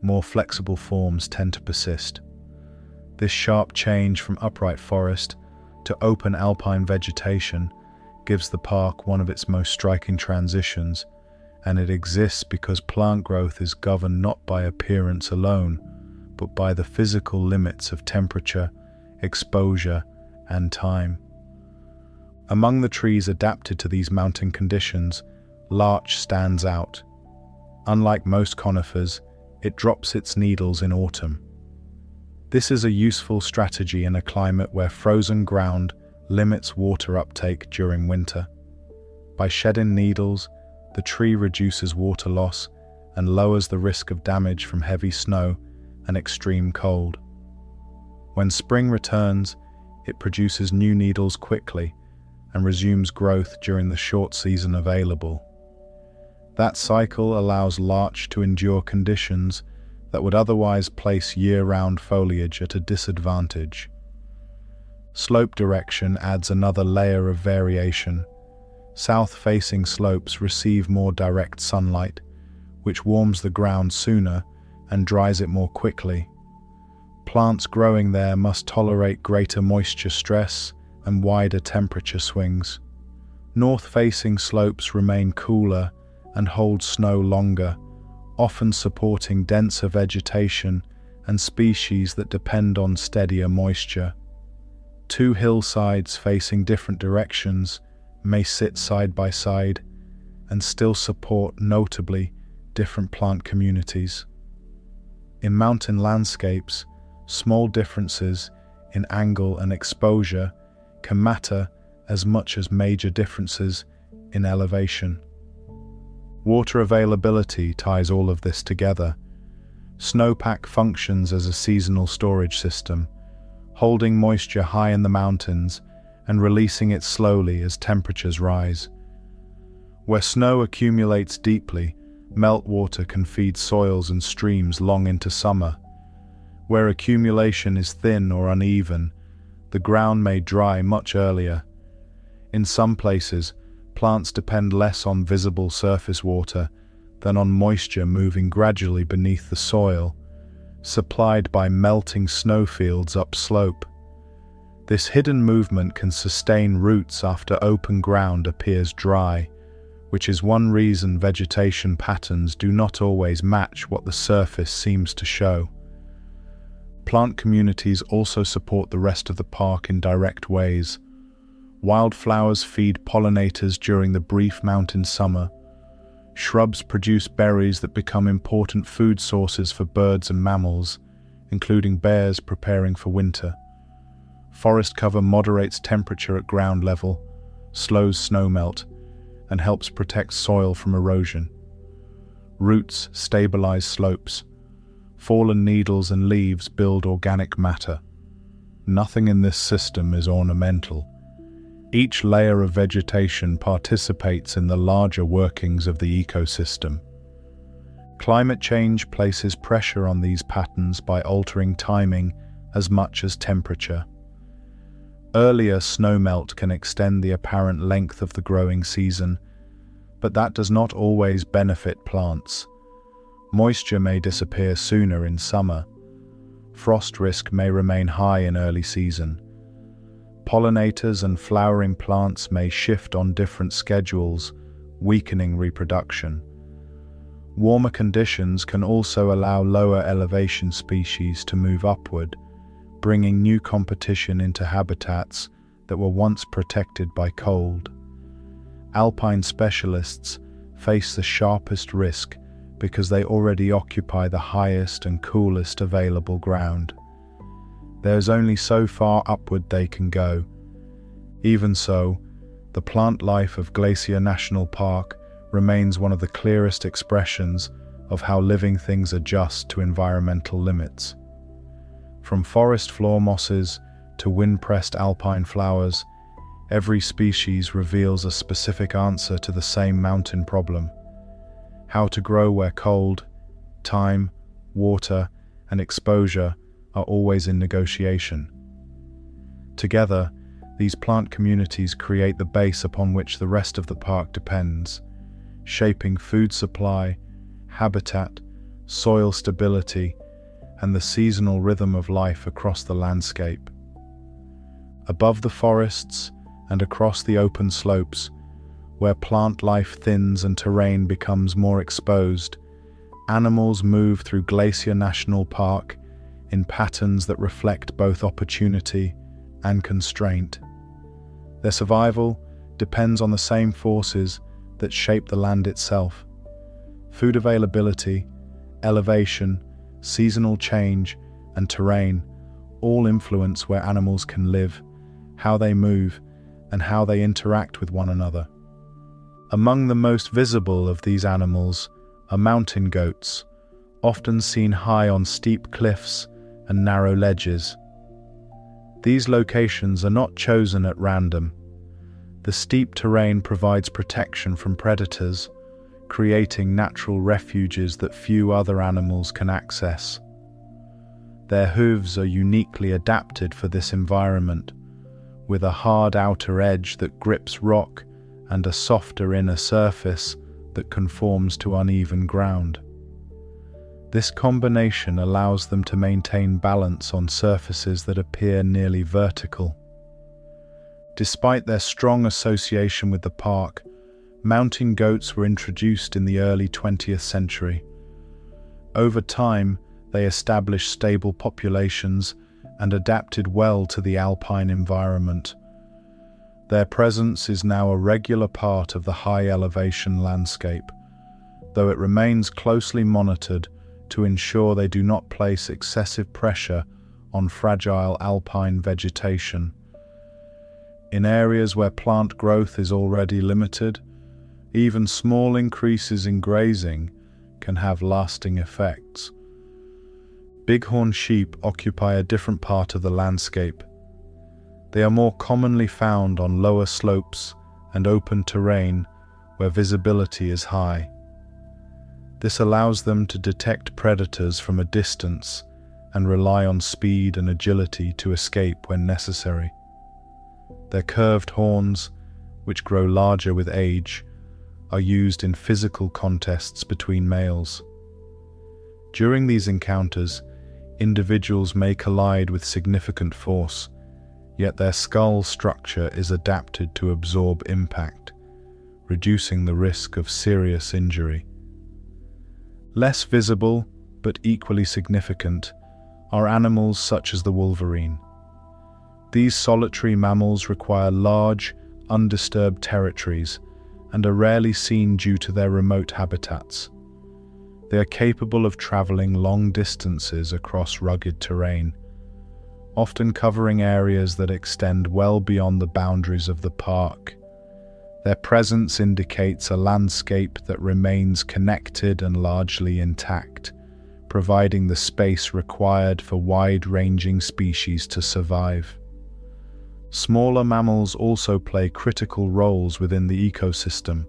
more flexible forms tend to persist. This sharp change from upright forest to open alpine vegetation gives the park one of its most striking transitions, and it exists because plant growth is governed not by appearance alone, but by the physical limits of temperature, exposure, and time. Among the trees adapted to these mountain conditions, larch stands out. Unlike most conifers, it drops its needles in autumn. This is a useful strategy in a climate where frozen ground limits water uptake during winter. By shedding needles, the tree reduces water loss and lowers the risk of damage from heavy snow and extreme cold. When spring returns, it produces new needles quickly and resumes growth during the short season available. That cycle allows larch to endure conditions that would otherwise place year-round foliage at a disadvantage. Slope direction adds another layer of variation. South-facing slopes receive more direct sunlight, which warms the ground sooner and dries it more quickly. Plants growing there must tolerate greater moisture stress and wider temperature swings. North-facing slopes remain cooler and hold snow longer, often supporting denser vegetation and species that depend on steadier moisture. Two hillsides facing different directions may sit side by side and still support notably different plant communities. In mountain landscapes, small differences in angle and exposure can matter as much as major differences in elevation. Water availability ties all of this together. Snowpack functions as a seasonal storage system, holding moisture high in the mountains and releasing it slowly as temperatures rise. Where snow accumulates deeply, meltwater can feed soils and streams long into summer. Where accumulation is thin or uneven, the ground may dry much earlier. In some places, plants depend less on visible surface water than on moisture moving gradually beneath the soil, supplied by melting snowfields upslope. This hidden movement can sustain roots after open ground appears dry, which is one reason vegetation patterns do not always match what the surface seems to show. Plant communities also support the rest of the park in direct ways. Wildflowers feed pollinators during the brief mountain summer. Shrubs produce berries that become important food sources for birds and mammals, including bears preparing for winter. Forest cover moderates temperature at ground level, slows snowmelt, and helps protect soil from erosion. Roots stabilize slopes. Fallen needles and leaves build organic matter. Nothing in this system is ornamental. Each layer of vegetation participates in the larger workings of the ecosystem. Climate change places pressure on these patterns by altering timing as much as temperature. Earlier snowmelt can extend the apparent length of the growing season, but that does not always benefit plants. Moisture may disappear sooner in summer. Frost risk may remain high in early season. Pollinators and flowering plants may shift on different schedules, weakening reproduction. Warmer conditions can also allow lower elevation species to move upward, bringing new competition into habitats that were once protected by cold. Alpine specialists face the sharpest risk because they already occupy the highest and coolest available ground. There's only so far upward they can go. Even so, the plant life of Glacier National Park remains one of the clearest expressions of how living things adjust to environmental limits. From forest floor mosses to wind-pressed alpine flowers, every species reveals a specific answer to the same mountain problem: how to grow where cold, time, water, and exposure are always in negotiation. Together, these plant communities create the base upon which the rest of the park depends, shaping food supply, habitat, soil stability, and the seasonal rhythm of life across the landscape. Above the forests and across the open slopes, where plant life thins and terrain becomes more exposed, animals move through Glacier National Park in patterns that reflect both opportunity and constraint. Their survival depends on the same forces that shape the land itself. Food availability, elevation, seasonal change, and terrain all influence where animals can live, how they move, and how they interact with one another. Among the most visible of these animals are mountain goats, often seen high on steep cliffs and narrow ledges. These locations are not chosen at random. The steep terrain provides protection from predators, creating natural refuges that few other animals can access. Their hooves are uniquely adapted for this environment, with a hard outer edge that grips rock and a softer inner surface that conforms to uneven ground. This combination allows them to maintain balance on surfaces that appear nearly vertical. Despite their strong association with the park, mountain goats were introduced in the early 20th century. Over time, they established stable populations and adapted well to the alpine environment. Their presence is now a regular part of the high-elevation landscape, though it remains closely monitored to ensure they do not place excessive pressure on fragile alpine vegetation. In areas where plant growth is already limited, even small increases in grazing can have lasting effects. Bighorn sheep occupy a different part of the landscape. They are more commonly found on lower slopes and open terrain where visibility is high. This allows them to detect predators from a distance and rely on speed and agility to escape when necessary. Their curved horns, which grow larger with age, are used in physical contests between males. During these encounters, individuals may collide with significant force, yet their skull structure is adapted to absorb impact, reducing the risk of serious injury. Less visible, but equally significant, are animals such as the wolverine. These solitary mammals require large, undisturbed territories and are rarely seen due to their remote habitats. They are capable of traveling long distances across rugged terrain, often covering areas that extend well beyond the boundaries of the park. Their presence indicates a landscape that remains connected and largely intact, providing the space required for wide-ranging species to survive. Smaller mammals also play critical roles within the ecosystem.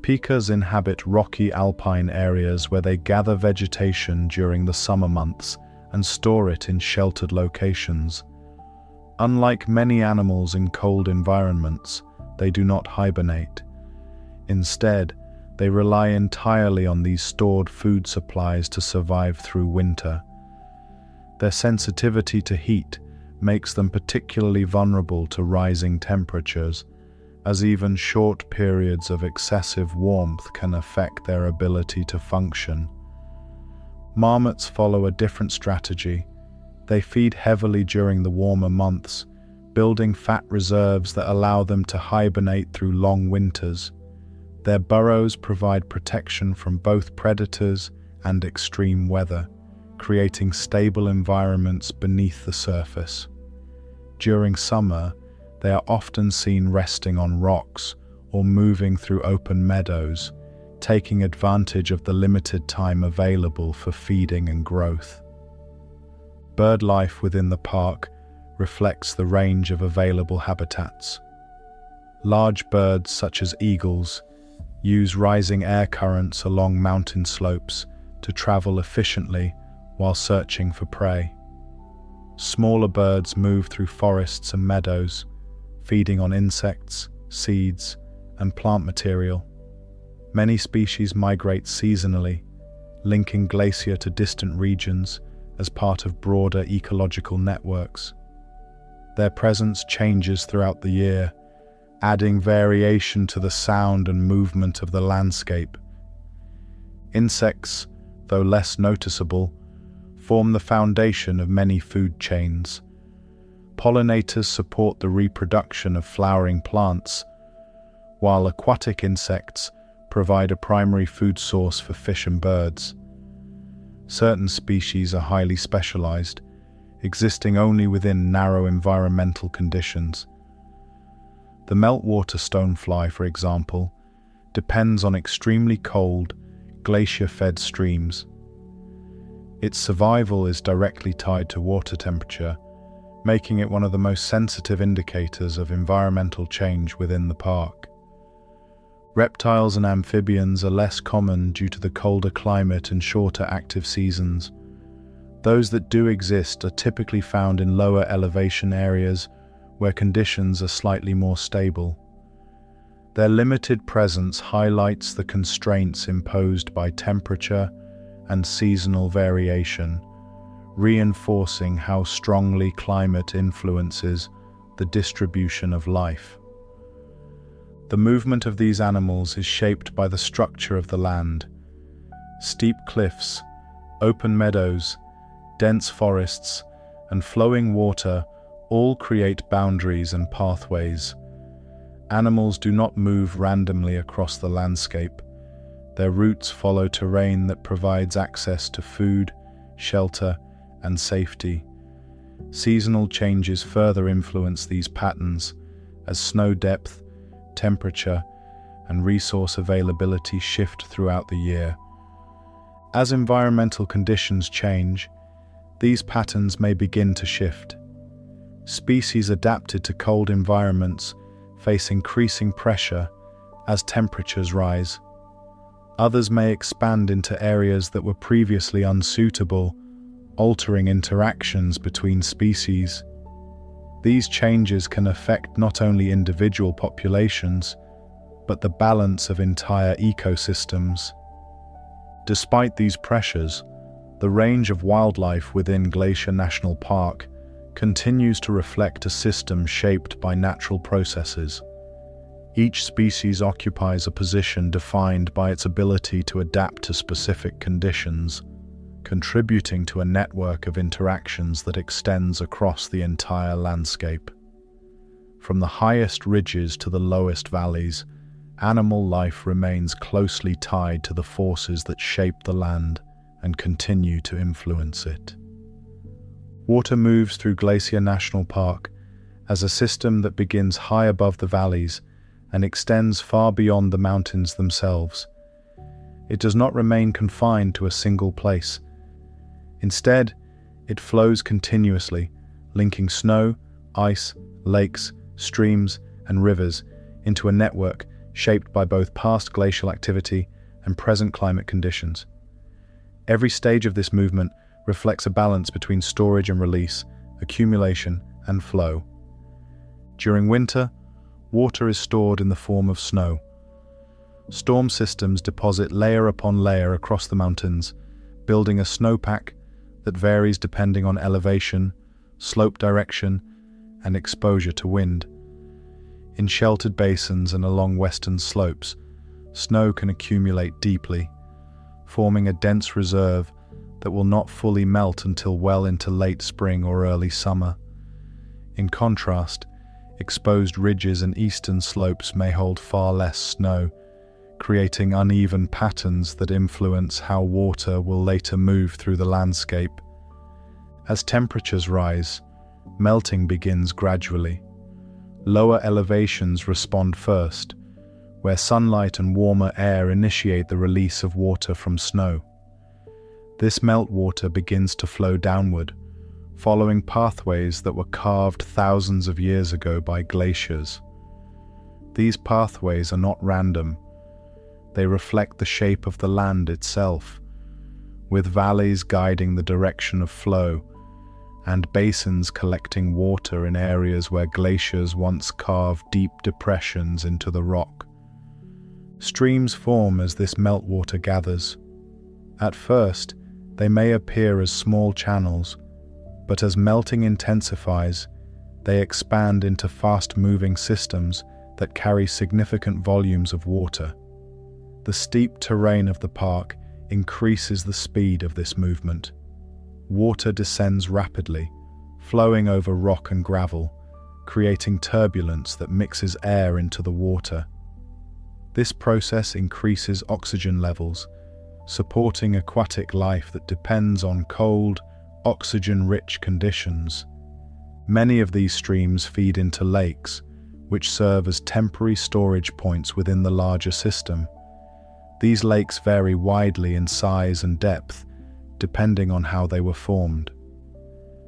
Pikas inhabit rocky alpine areas where they gather vegetation during the summer months and store it in sheltered locations. Unlike many animals in cold environments, they do not hibernate. Instead, they rely entirely on these stored food supplies to survive through winter. Their sensitivity to heat makes them particularly vulnerable to rising temperatures, as even short periods of excessive warmth can affect their ability to function. Marmots follow a different strategy. They feed heavily during the warmer months, building fat reserves that allow them to hibernate through long winters. Their burrows provide protection from both predators and extreme weather, creating stable environments beneath the surface. During summer, they are often seen resting on rocks or moving through open meadows, taking advantage of the limited time available for feeding and growth. Bird life within the park reflects the range of available habitats. Large birds such as eagles use rising air currents along mountain slopes to travel efficiently while searching for prey. Smaller birds move through forests and meadows, feeding on insects, seeds, and plant material. Many species migrate seasonally, linking Glacier to distant regions as part of broader ecological networks. Their presence changes throughout the year, adding variation to the sound and movement of the landscape. Insects, though less noticeable, form the foundation of many food chains. Pollinators support the reproduction of flowering plants, while aquatic insects provide a primary food source for fish and birds. Certain species are highly specialized, existing only within narrow environmental conditions. The meltwater stonefly, for example, depends on extremely cold, glacier-fed streams. Its survival is directly tied to water temperature, making it one of the most sensitive indicators of environmental change within the park. Reptiles and amphibians are less common due to the colder climate and shorter active seasons. Those that do exist are typically found in lower elevation areas where conditions are slightly more stable. Their limited presence highlights the constraints imposed by temperature and seasonal variation, reinforcing how strongly climate influences the distribution of life. The movement of these animals is shaped by the structure of the land. Steep cliffs, open meadows, dense forests, and flowing water all create boundaries and pathways. Animals do not move randomly across the landscape. Their routes follow terrain that provides access to food, shelter, and safety. Seasonal changes further influence these patterns as snow depth, temperature, and resource availability shift throughout the year. As environmental conditions change, these patterns may begin to shift. Species adapted to cold environments face increasing pressure as temperatures rise. Others may expand into areas that were previously unsuitable, altering interactions between species. These changes can affect not only individual populations, but the balance of entire ecosystems. Despite these pressures, the range of wildlife within Glacier National Park continues to reflect a system shaped by natural processes. Each species occupies a position defined by its ability to adapt to specific conditions, contributing to a network of interactions that extends across the entire landscape. From the highest ridges to the lowest valleys, animal life remains closely tied to the forces that shape the land and continue to influence it. Water moves through Glacier National Park as a system that begins high above the valleys and extends far beyond the mountains themselves. It does not remain confined to a single place. Instead, it flows continuously, linking snow, ice, lakes, streams, and rivers into a network shaped by both past glacial activity and present climate conditions. Every stage of this movement reflects a balance between storage and release, accumulation and flow. During winter, water is stored in the form of snow. Storm systems deposit layer upon layer across the mountains, building a snowpack that varies depending on elevation, slope direction, and exposure to wind. In sheltered basins and along western slopes, snow can accumulate deeply, forming a dense reserve that will not fully melt until well into late spring or early summer. In contrast, exposed ridges and eastern slopes may hold far less snow, creating uneven patterns that influence how water will later move through the landscape. As temperatures rise, melting begins gradually. Lower elevations respond first, where sunlight and warmer air initiate the release of water from snow. This meltwater begins to flow downward, following pathways that were carved thousands of years ago by glaciers. These pathways are not random. They reflect the shape of the land itself, with valleys guiding the direction of flow and basins collecting water in areas where glaciers once carved deep depressions into the rock. Streams form as this meltwater gathers. At first, they may appear as small channels, but as melting intensifies, they expand into fast-moving systems that carry significant volumes of water. The steep terrain of the park increases the speed of this movement. Water descends rapidly, flowing over rock and gravel, creating turbulence that mixes air into the water. This process increases oxygen levels, supporting aquatic life that depends on cold, oxygen-rich conditions. Many of these streams feed into lakes, which serve as temporary storage points within the larger system. These lakes vary widely in size and depth, depending on how they were formed.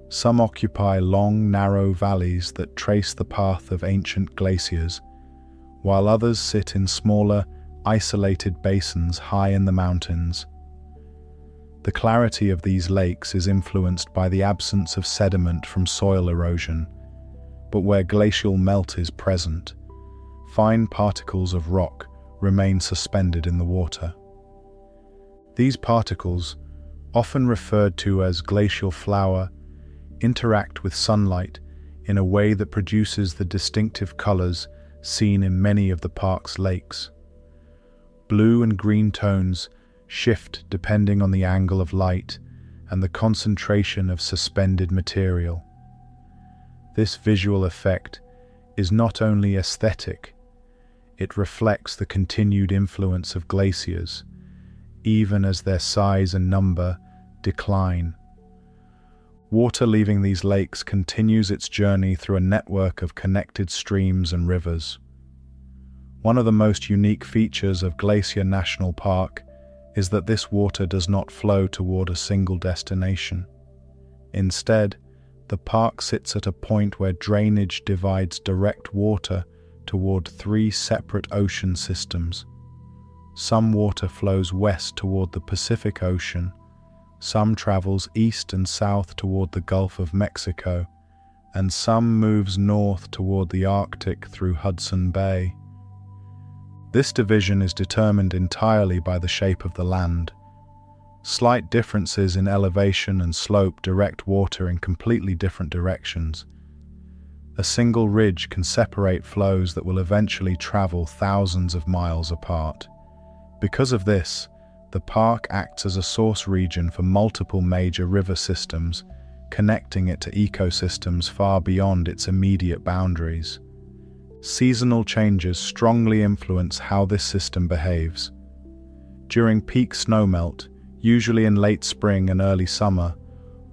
Some occupy long, narrow valleys that trace the path of ancient glaciers, while others sit in smaller, isolated basins high in the mountains. The clarity of these lakes is influenced by the absence of sediment from soil erosion, but where glacial melt is present, fine particles of rock remain suspended in the water. These particles, often referred to as glacial flour, interact with sunlight in a way that produces the distinctive colors seen in many of the park's lakes. Blue and green tones shift depending on the angle of light and the concentration of suspended material. This visual effect is not only aesthetic, it reflects the continued influence of glaciers, even as their size and number decline. Water leaving these lakes continues its journey through a network of connected streams and rivers. One of the most unique features of Glacier National Park is that this water does not flow toward a single destination. Instead, the park sits at a point where drainage divides direct water toward three separate ocean systems. Some water flows west toward the Pacific Ocean, some travels east and south toward the Gulf of Mexico, and some moves north toward the Arctic through Hudson Bay. This division is determined entirely by the shape of the land. Slight differences in elevation and slope direct water in completely different directions. A single ridge can separate flows that will eventually travel thousands of miles apart. Because of this, the park acts as a source region for multiple major river systems, connecting it to ecosystems far beyond its immediate boundaries. Seasonal changes strongly influence how this system behaves. During peak snowmelt, usually in late spring and early summer,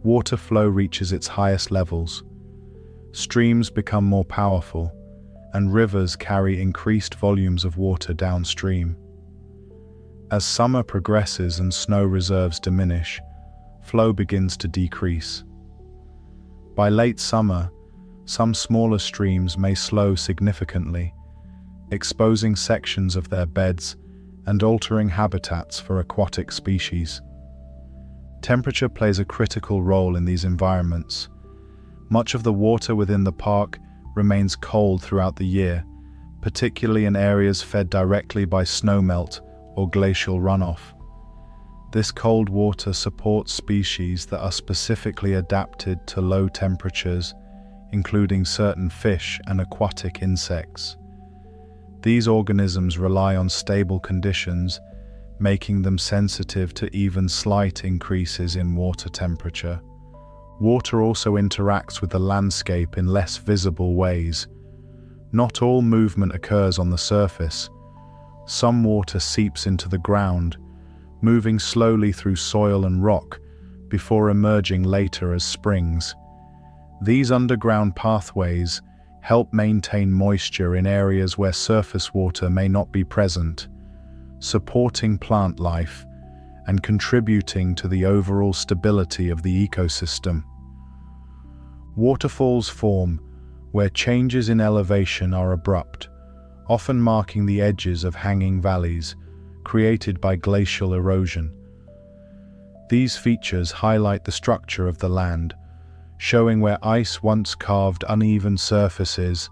water flow reaches its highest levels. Streams become more powerful, and rivers carry increased volumes of water downstream. As summer progresses and snow reserves diminish, flow begins to decrease. By late summer, some smaller streams may slow significantly, exposing sections of their beds and altering habitats for aquatic species. Temperature plays a critical role in these environments. Much of the water within the park remains cold throughout the year, particularly in areas fed directly by snowmelt or glacial runoff. This cold water supports species that are specifically adapted to low temperatures, including certain fish and aquatic insects. These organisms rely on stable conditions, making them sensitive to even slight increases in water temperature. Water also interacts with the landscape in less visible ways. Not all movement occurs on the surface. Some water seeps into the ground, moving slowly through soil and rock before emerging later as springs. These underground pathways help maintain moisture in areas where surface water may not be present, supporting plant life and contributing to the overall stability of the ecosystem. Waterfalls form where changes in elevation are abrupt, often marking the edges of hanging valleys created by glacial erosion. These features highlight the structure of the land, showing where ice once carved uneven surfaces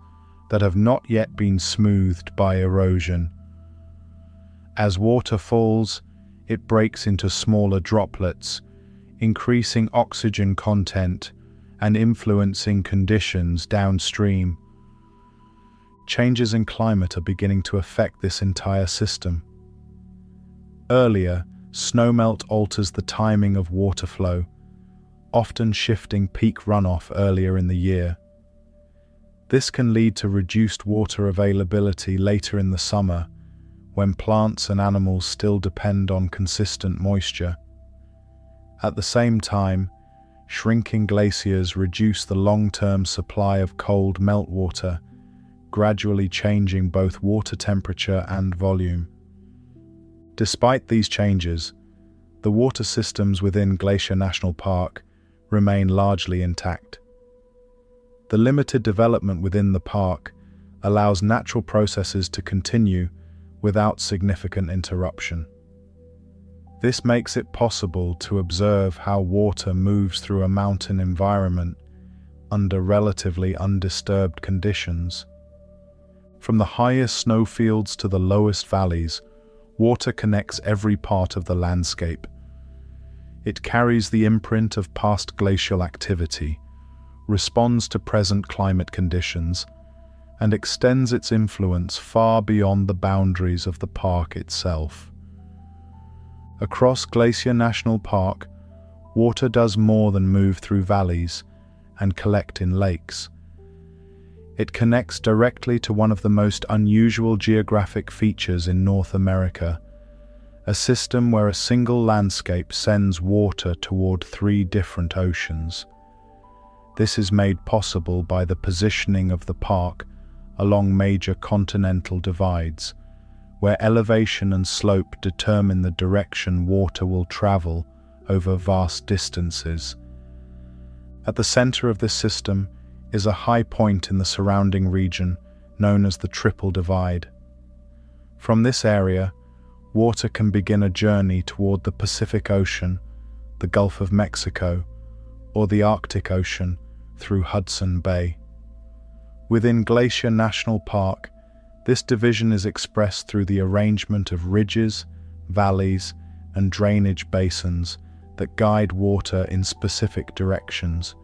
that have not yet been smoothed by erosion. As water falls, it breaks into smaller droplets, increasing oxygen content and influencing conditions downstream. Changes in climate are beginning to affect this entire system. Earlier, snowmelt alters the timing of water flow, often shifting peak runoff earlier in the year. This can lead to reduced water availability later in the summer, when plants and animals still depend on consistent moisture. At the same time, shrinking glaciers reduce the long-term supply of cold meltwater, gradually changing both water temperature and volume. Despite these changes, the water systems within Glacier National Park remain largely intact. The limited development within the park allows natural processes to continue without significant interruption. This makes it possible to observe how water moves through a mountain environment under relatively undisturbed conditions. From the highest snowfields to the lowest valleys, water connects every part of the landscape. It carries the imprint of past glacial activity, responds to present climate conditions, and extends its influence far beyond the boundaries of the park itself. Across Glacier National Park, water does more than move through valleys and collect in lakes. It connects directly to one of the most unusual geographic features in North America, a system where a single landscape sends water toward 3 different oceans. This is made possible by the positioning of the park along major continental divides, where elevation and slope determine the direction water will travel over vast distances. At the center of this system is a high point in the surrounding region known as the Triple Divide. From this area, water can begin a journey toward the Pacific Ocean, the Gulf of Mexico, or the Arctic Ocean through Hudson Bay. Within Glacier National Park, this division is expressed through the arrangement of ridges, valleys, and drainage basins that guide water in specific directions.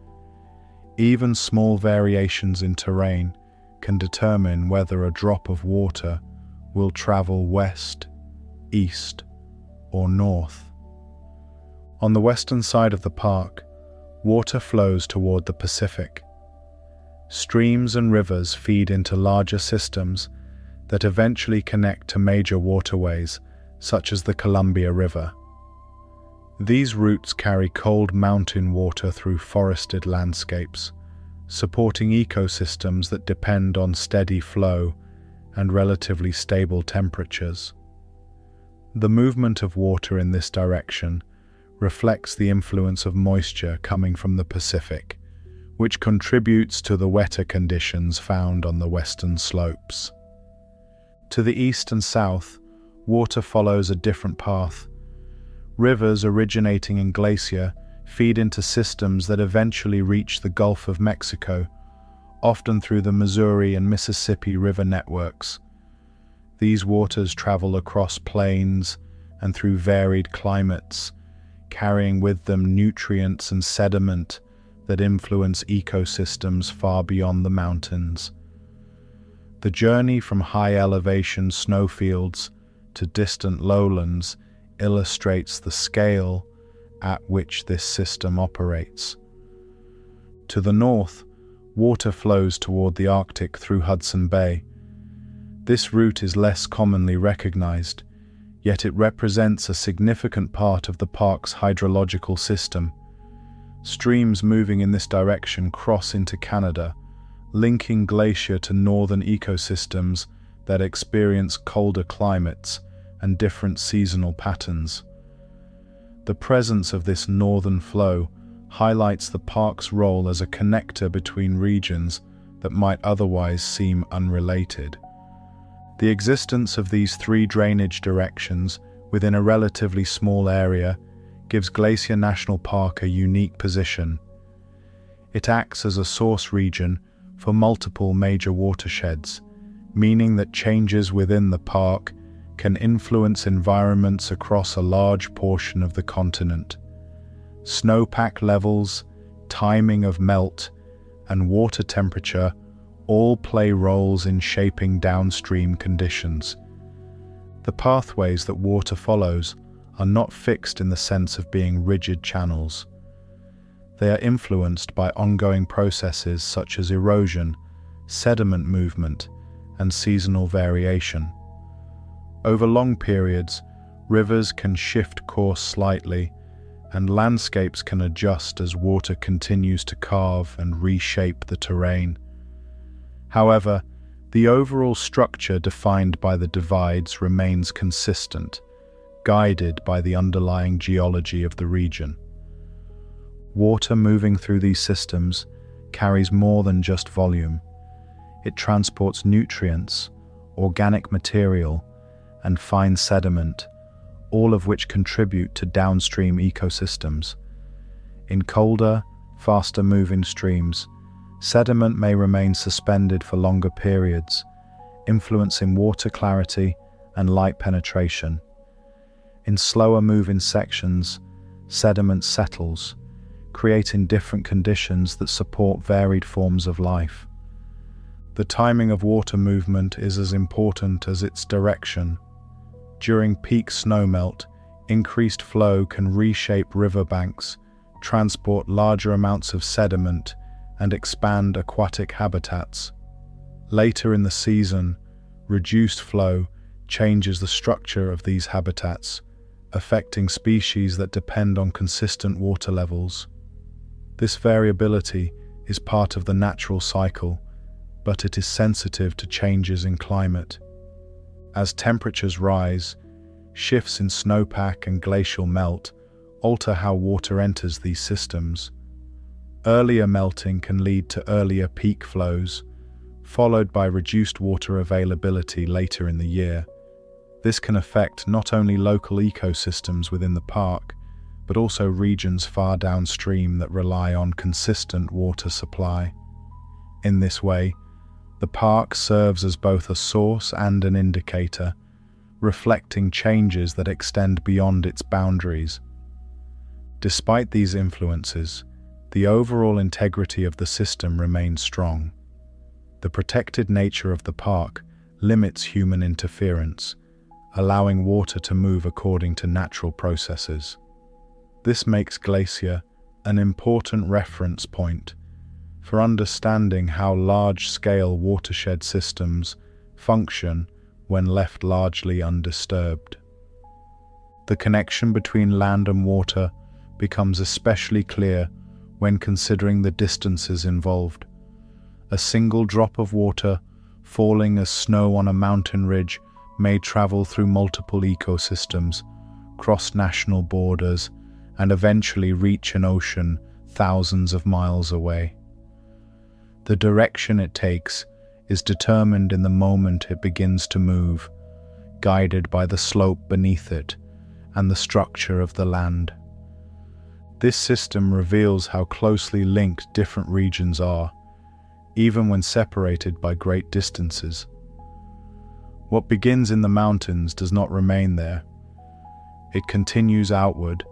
Even small variations in terrain can determine whether a drop of water will travel west, east, or north. On the western side of the park, water flows toward the Pacific. Streams and rivers feed into larger systems that eventually connect to major waterways, such as the Columbia River. These routes carry cold mountain water through forested landscapes, supporting ecosystems that depend on steady flow and relatively stable temperatures. The movement of water in this direction reflects the influence of moisture coming from the Pacific, which contributes to the wetter conditions found on the western slopes. To the east and south, water follows a different path. Rivers originating in Glacier feed into systems that eventually reach the Gulf of Mexico, often through the Missouri and Mississippi river networks. These waters travel across plains and through varied climates, carrying with them nutrients and sediment that influence ecosystems far beyond the mountains. The journey from high elevation snowfields to distant lowlands illustrates the scale at which this system operates. To the north, water flows toward the Arctic through Hudson Bay. This route is less commonly recognized, yet it represents a significant part of the park's hydrological system. Streams moving in this direction cross into Canada, linking Glacier to northern ecosystems that experience colder climates and different seasonal patterns. The presence of this northern flow highlights the park's role as a connector between regions that might otherwise seem unrelated. The existence of these 3 drainage directions within a relatively small area gives Glacier National Park a unique position. It acts as a source region for multiple major watersheds, meaning that changes within the park can influence environments across a large portion of the continent. Snowpack levels, timing of melt, and water temperature all play roles in shaping downstream conditions. The pathways that water follows are not fixed in the sense of being rigid channels. They are influenced by ongoing processes such as erosion, sediment movement, and seasonal variation. Over long periods, rivers can shift course slightly, and landscapes can adjust as water continues to carve and reshape the terrain. However, the overall structure defined by the divides remains consistent, guided by the underlying geology of the region. Water moving through these systems carries more than just volume. It transports nutrients, organic material, and fine sediment, all of which contribute to downstream ecosystems. In colder, faster-moving streams, sediment may remain suspended for longer periods, influencing water clarity and light penetration. In slower moving sections, sediment settles, creating different conditions that support varied forms of life. The timing of water movement is as important as its direction. During peak snowmelt, increased flow can reshape riverbanks, transport larger amounts of sediment, and expand aquatic habitats. Later in the season, reduced flow changes the structure of these habitats, affecting species that depend on consistent water levels. This variability is part of the natural cycle, but it is sensitive to changes in climate. As temperatures rise, shifts in snowpack and glacial melt alter how water enters these systems. Earlier melting can lead to earlier peak flows, followed by reduced water availability later in the year. This can affect not only local ecosystems within the park, but also regions far downstream that rely on consistent water supply. In this way, the park serves as both a source and an indicator, reflecting changes that extend beyond its boundaries. Despite these influences, the overall integrity of the system remains strong. The protected nature of the park limits human interference, allowing water to move according to natural processes. This makes Glacier an important reference point for understanding how large-scale watershed systems function when left largely undisturbed. The connection between land and water becomes especially clear when considering the distances involved. A single drop of water falling as snow on a mountain ridge may travel through multiple ecosystems, cross national borders, and eventually reach an ocean thousands of miles away. The direction it takes is determined in the moment it begins to move, guided by the slope beneath it and the structure of the land. This system reveals how closely linked different regions are, even when separated by great distances. What begins in the mountains does not remain there. It continues outward,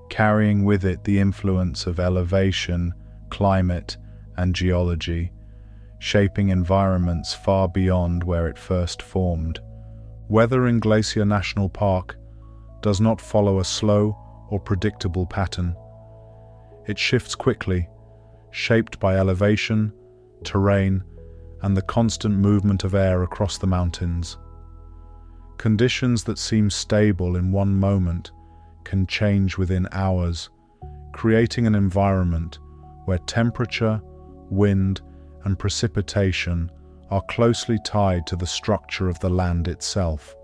carrying with it the influence of elevation, climate, and geology, shaping environments far beyond where it first formed. Weather in Glacier National Park does not follow a slow or predictable pattern. It shifts quickly, shaped by elevation, terrain, and the constant movement of air across the mountains. Conditions that seem stable in one moment can change within hours, creating an environment where temperature, wind, and precipitation are closely tied to the structure of the land itself.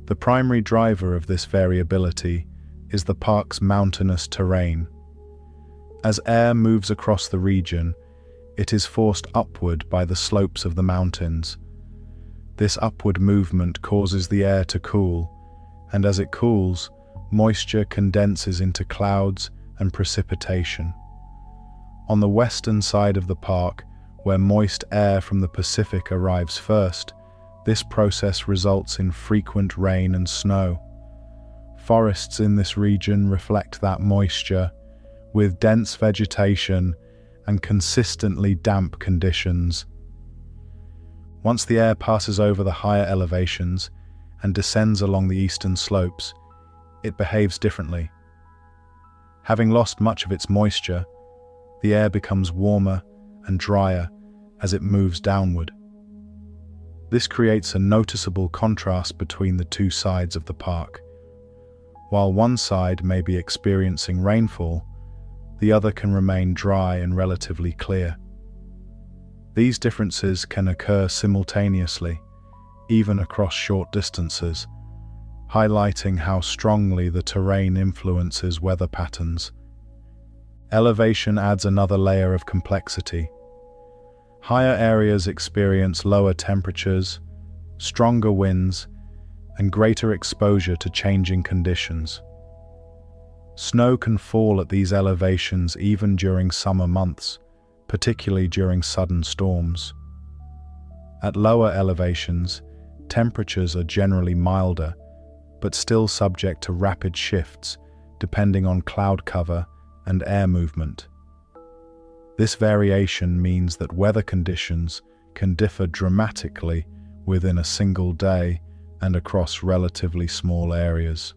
The primary driver of this variability is the park's mountainous terrain. As air moves across the region, it is forced upward by the slopes of the mountains. This upward movement causes the air to cool, and as it cools, moisture condenses into clouds and precipitation. On the western side of the park, where moist air from the Pacific arrives first, this process results in frequent rain and snow. Forests in this region reflect that moisture, with dense vegetation and consistently damp conditions. Once the air passes over the higher elevations and descends along the eastern slopes, it behaves differently. Having lost much of its moisture, the air becomes warmer and drier as it moves downward. This creates a noticeable contrast between the two sides of the park. While one side may be experiencing rainfall, the other can remain dry and relatively clear. These differences can occur simultaneously, even across short distances, highlighting how strongly the terrain influences weather patterns. Elevation adds another layer of complexity. Higher areas experience lower temperatures, stronger winds, and greater exposure to changing conditions. Snow can fall at these elevations even during summer months, particularly during sudden storms. At lower elevations, temperatures are generally milder, but still subject to rapid shifts depending on cloud cover and air movement. This variation means that weather conditions can differ dramatically within a single day and across relatively small areas.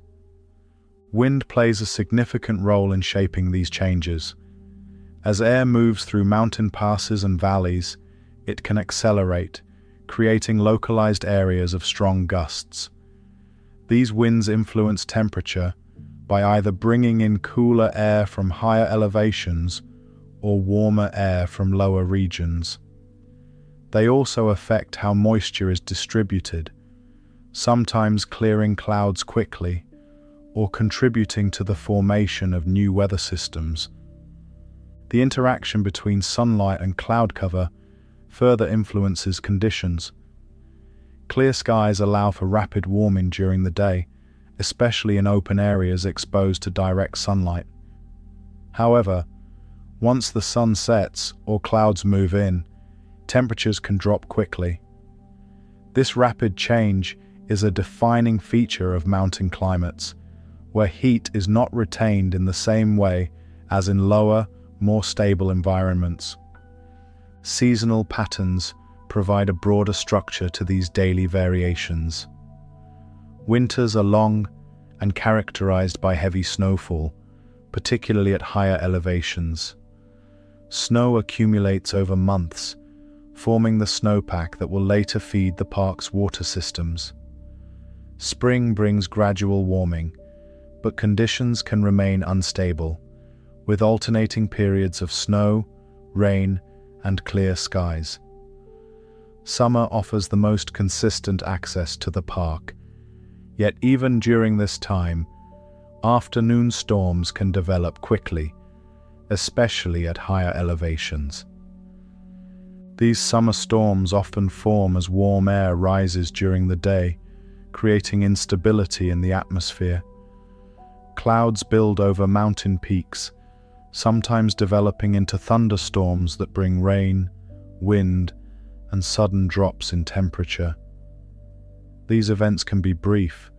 Wind plays a significant role in shaping these changes. As air moves through mountain passes and valleys, it can accelerate, creating localized areas of strong gusts. These winds influence temperature by either bringing in cooler air from higher elevations or warmer air from lower regions. They also affect how moisture is distributed, sometimes clearing clouds quickly or contributing to the formation of new weather systems. The interaction between sunlight and cloud cover further influences conditions. Clear skies allow for rapid warming during the day, especially in open areas exposed to direct sunlight. However, once the sun sets or clouds move in, temperatures can drop quickly. This rapid change is a defining feature of mountain climates, where heat is not retained in the same way as in lower, more stable environments. Seasonal patterns provide a broader structure to these daily variations. Winters are long and characterized by heavy snowfall, particularly at higher elevations. Snow accumulates over months, forming the snowpack that will later feed the park's water systems. Spring brings gradual warming, but conditions can remain unstable, with alternating periods of snow, rain, and clear skies. Summer offers the most consistent access to the park, yet even during this time, afternoon storms can develop quickly, especially at higher elevations. These summer storms often form as warm air rises during the day, creating instability in the atmosphere. Clouds build over mountain peaks, sometimes developing into thunderstorms that bring rain, wind, and sudden drops in temperature. These events can be brief,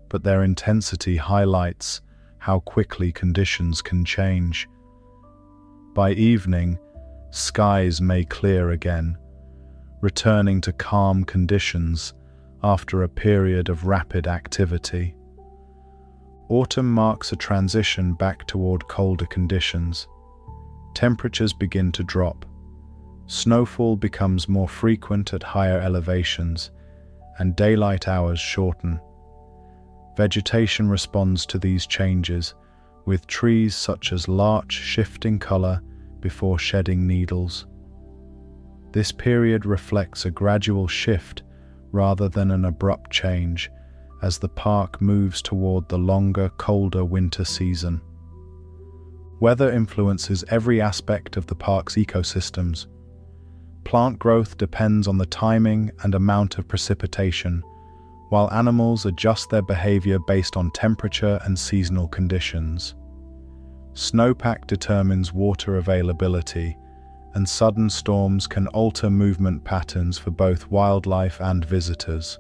but their intensity highlights how quickly conditions can change. By evening, skies may clear again, returning to calm conditions after a period of rapid activity. Autumn marks a transition back toward colder conditions. Temperatures begin to drop. Snowfall becomes more frequent at higher elevations, and daylight hours shorten. Vegetation responds to these changes, with trees such as larch shifting color before shedding needles. This period reflects a gradual shift rather than an abrupt change, as the park moves toward the longer, colder winter season. Weather influences every aspect of the park's ecosystems. Plant growth depends on the timing and amount of precipitation, while animals adjust their behavior based on temperature and seasonal conditions. Snowpack determines water availability, and sudden storms can alter movement patterns for both wildlife and visitors.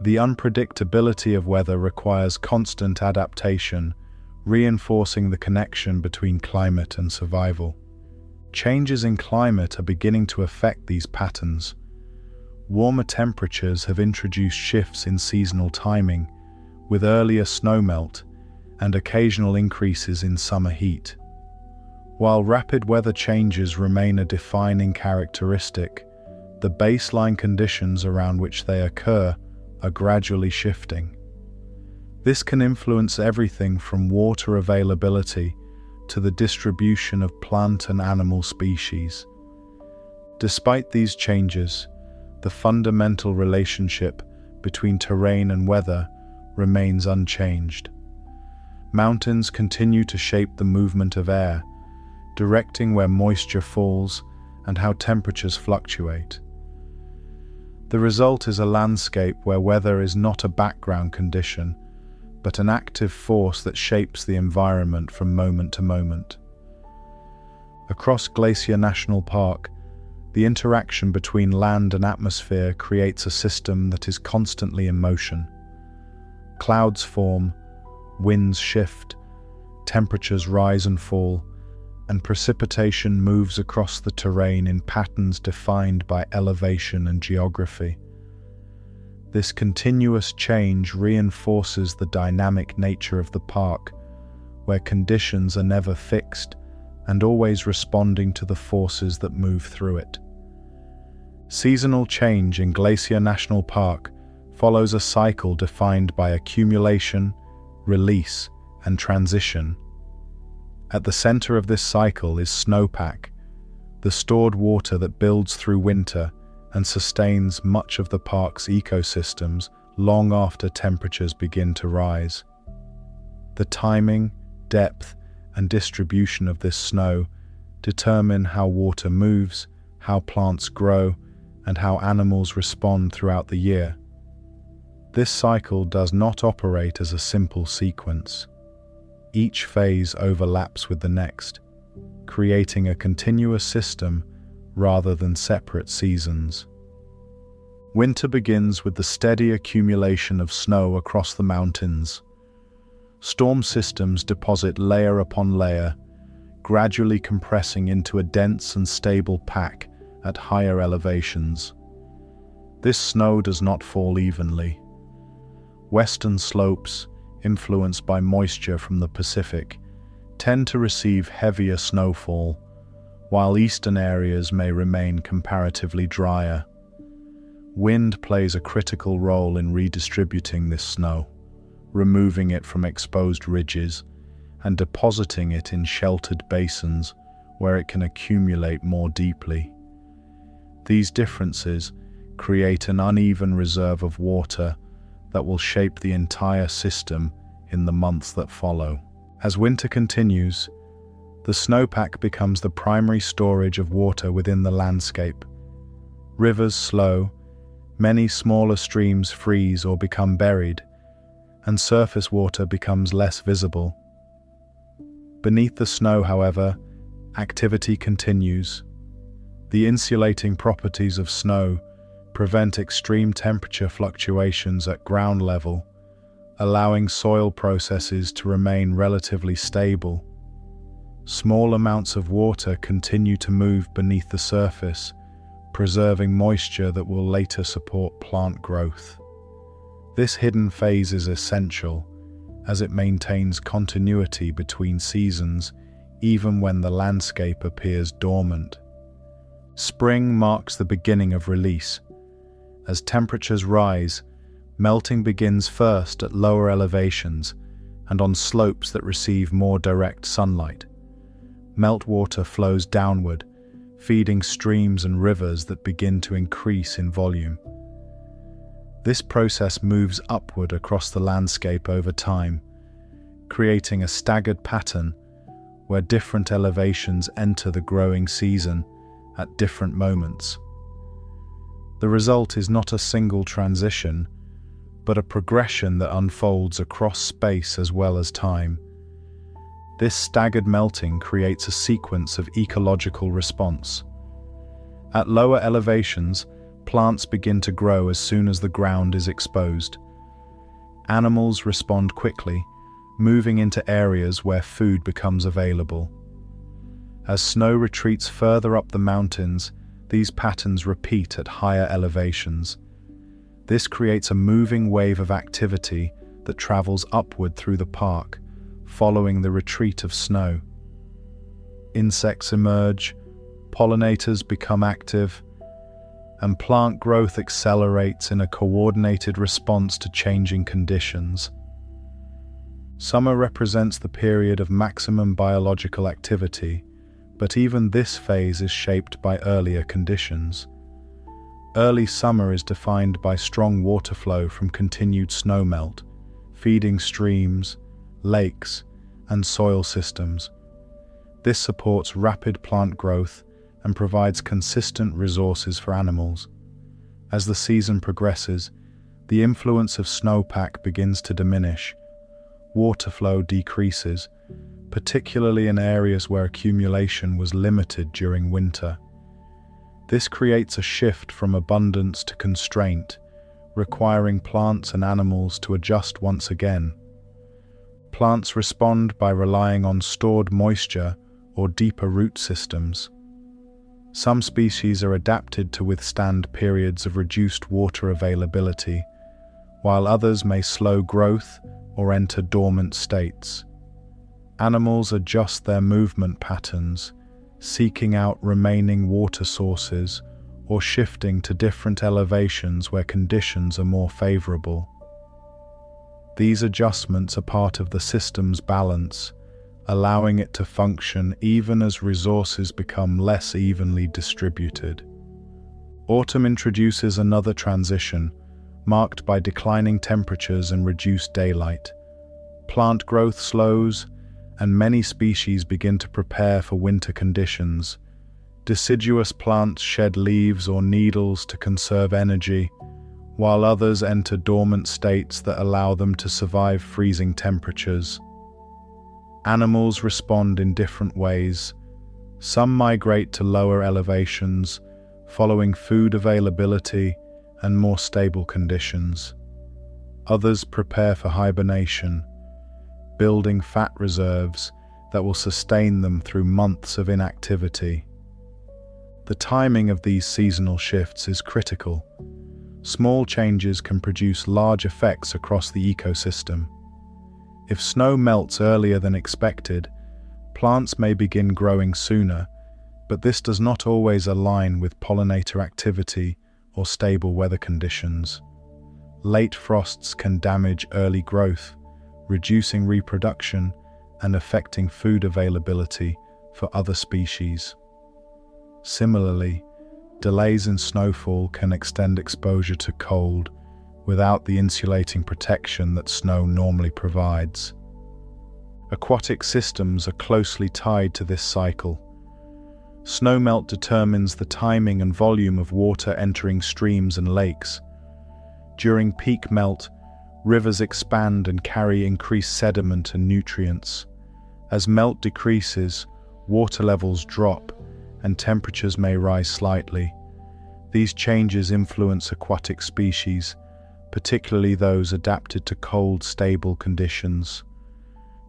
The unpredictability of weather requires constant adaptation, reinforcing the connection between climate and survival. Changes in climate are beginning to affect these patterns. Warmer temperatures have introduced shifts in seasonal timing, with earlier snowmelt and occasional increases in summer heat. While rapid weather changes remain a defining characteristic, the baseline conditions around which they occur are gradually shifting. This can influence everything from water availability to the distribution of plant and animal species. Despite these changes, the fundamental relationship between terrain and weather remains unchanged. Mountains continue to shape the movement of air, directing where moisture falls and how temperatures fluctuate. The result is a landscape where weather is not a background condition, but an active force that shapes the environment from moment to moment. Across Glacier National Park, The interaction between land and atmosphere creates a system that is constantly in motion. Clouds form, winds shift, temperatures rise and fall, and precipitation moves across the terrain in patterns defined by elevation and geography. This continuous change reinforces the dynamic nature of the park, where conditions are never fixed and always responding to the forces that move through it. Seasonal change in Glacier National Park follows a cycle defined by accumulation, release, and transition. At the center of this cycle is snowpack, the stored water that builds through winter and sustains much of the park's ecosystems long after temperatures begin to rise. The timing, depth, and distribution of this snow determine how water moves, how plants grow, and how animals respond throughout the year. This cycle does not operate as a simple sequence. Each phase overlaps with the next, creating a continuous system rather than separate seasons. Winter begins with the steady accumulation of snow across the mountains. Storm systems deposit layer upon layer, gradually compressing into a dense and stable pack at higher elevations. This snow does not fall evenly. Western slopes, influenced by moisture from the Pacific, tend to receive heavier snowfall, while eastern areas may remain comparatively drier. Wind plays a critical role in redistributing this snow, removing it from exposed ridges and depositing it in sheltered basins where it can accumulate more deeply. These differences create an uneven reserve of water that will shape the entire system in the months that follow. As winter continues, the snowpack becomes the primary storage of water within the landscape. Rivers slow, many smaller streams freeze or become buried, and surface water becomes less visible. Beneath the snow, however, activity continues. The insulating properties of snow prevent extreme temperature fluctuations at ground level, allowing soil processes to remain relatively stable. Small amounts of water continue to move beneath the surface, preserving moisture that will later support plant growth. This hidden phase is essential, as it maintains continuity between seasons, even when the landscape appears dormant. Spring marks the beginning of release. As temperatures rise, melting begins first at lower elevations and on slopes that receive more direct sunlight. Meltwater flows downward, feeding streams and rivers that begin to increase in volume. This process moves upward across the landscape over time, creating a staggered pattern where different elevations enter the growing season at different moments. The result is not a single transition, but a progression that unfolds across space as well as time. This staggered melting creates a sequence of ecological response. At lower elevations, plants begin to grow as soon as the ground is exposed. Animals respond quickly, moving into areas where food becomes available. As snow retreats further up the mountains, these patterns repeat at higher elevations. This creates a moving wave of activity that travels upward through the park, following the retreat of snow. Insects emerge, pollinators become active, and plant growth accelerates in a coordinated response to changing conditions. Summer represents the period of maximum biological activity, but even this phase is shaped by earlier conditions. Early summer is defined by strong water flow from continued snowmelt, feeding streams, lakes, and soil systems. This supports rapid plant growth and provides consistent resources for animals. As the season progresses, the influence of snowpack begins to diminish. Water flow decreases, particularly in areas where accumulation was limited during winter. This creates a shift from abundance to constraint, requiring plants and animals to adjust once again. Plants respond by relying on stored moisture or deeper root systems. Some species are adapted to withstand periods of reduced water availability, while others may slow growth or enter dormant states. Animals adjust their movement patterns, seeking out remaining water sources or shifting to different elevations where conditions are more favorable. These adjustments are part of the system's balance, allowing it to function even as resources become less evenly distributed. Autumn introduces another transition, marked by declining temperatures and reduced daylight. Plant growth slows, and many species begin to prepare for winter conditions. Deciduous plants shed leaves or needles to conserve energy, while others enter dormant states that allow them to survive freezing temperatures. Animals respond in different ways. Some migrate to lower elevations, following food availability and more stable conditions. Others prepare for hibernation, building fat reserves that will sustain them through months of inactivity. The timing of these seasonal shifts is critical. Small changes can produce large effects across the ecosystem. If snow melts earlier than expected, plants may begin growing sooner, but this does not always align with pollinator activity or stable weather conditions. Late frosts can damage early growth, reducing reproduction and affecting food availability for other species. Similarly, delays in snowfall can extend exposure to cold without the insulating protection that snow normally provides. Aquatic systems are closely tied to this cycle. Snowmelt determines the timing and volume of water entering streams and lakes. During peak melt, rivers expand and carry increased sediment and nutrients. As melt decreases, water levels drop and temperatures may rise slightly. These changes influence aquatic species, particularly those adapted to cold, stable conditions.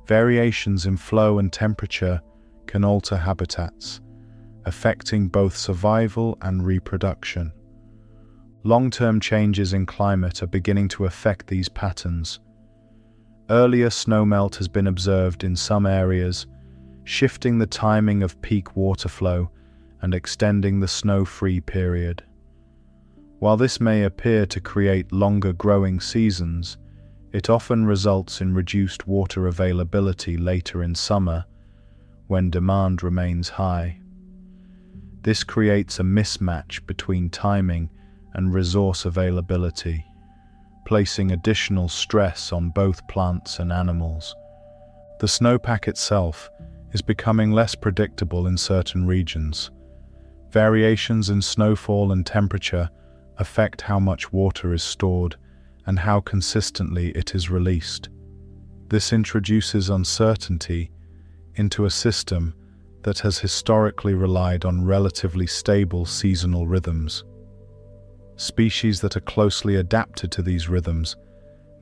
Variations in flow and temperature can alter habitats, affecting both survival and reproduction. Long-term changes in climate are beginning to affect these patterns. Earlier snowmelt has been observed in some areas, shifting the timing of peak water flow and extending the snow-free period. While this may appear to create longer growing seasons, it often results in reduced water availability later in summer, when demand remains high. This creates a mismatch between timing and resource availability, placing additional stress on both plants and animals. The snowpack itself is becoming less predictable in certain regions. Variations in snowfall and temperature affect how much water is stored and how consistently it is released. This introduces uncertainty into a system that has historically relied on relatively stable seasonal rhythms. Species that are closely adapted to these rhythms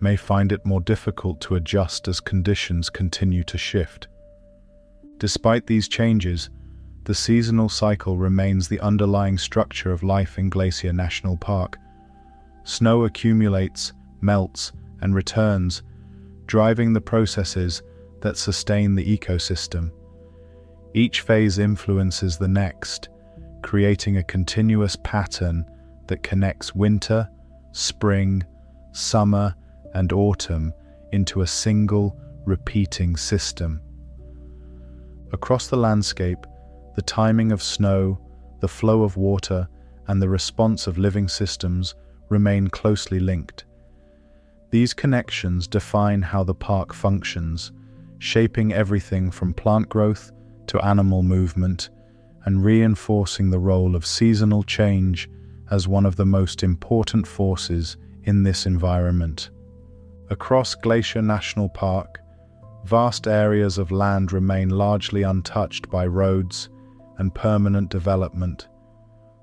may find it more difficult to adjust as conditions continue to shift. Despite these changes, the seasonal cycle remains the underlying structure of life in Glacier National Park. Snow accumulates, melts, and returns, driving the processes that sustain the ecosystem. Each phase influences the next, creating a continuous pattern that connects winter, spring, summer, and autumn into a single, repeating system. Across the landscape, the timing of snow, the flow of water, and the response of living systems remain closely linked. These connections define how the park functions, shaping everything from plant growth to animal movement, and reinforcing the role of seasonal change as one of the most important forces in this environment. Across Glacier National Park, vast areas of land remain largely untouched by roads and permanent development.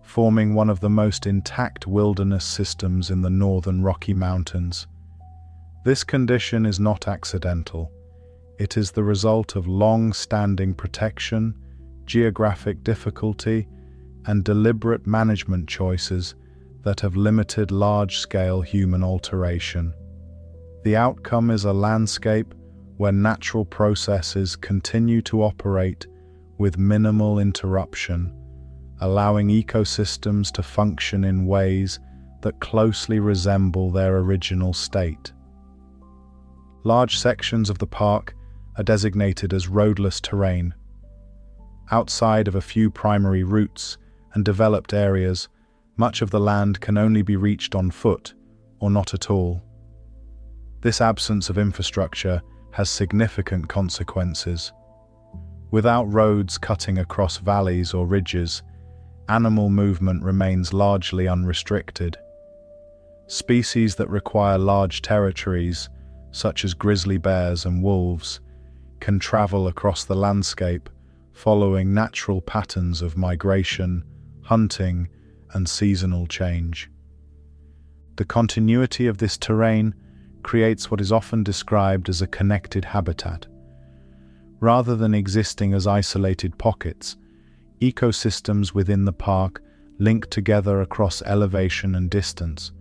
forming one of the most intact wilderness systems in the northern Rocky Mountains. This condition is not accidental. It is the result of long-standing protection, geographic difficulty, and deliberate management choices that have limited large-scale human alteration. The outcome is a landscape where natural processes continue to operate with minimal interruption, allowing ecosystems to function in ways that closely resemble their original state. Large sections of the park are designated as roadless terrain. Outside of a few primary routes and developed areas, much of the land can only be reached on foot or not at all. This absence of infrastructure has significant consequences. Without roads cutting across valleys or ridges, animal movement remains largely unrestricted. Species that require large territories, such as grizzly bears and wolves, can travel across the landscape following natural patterns of migration, hunting, and seasonal change. The continuity of this terrain creates what is often described as a connected habitat. Rather than existing as isolated pockets, ecosystems within the park link together across elevation and distance.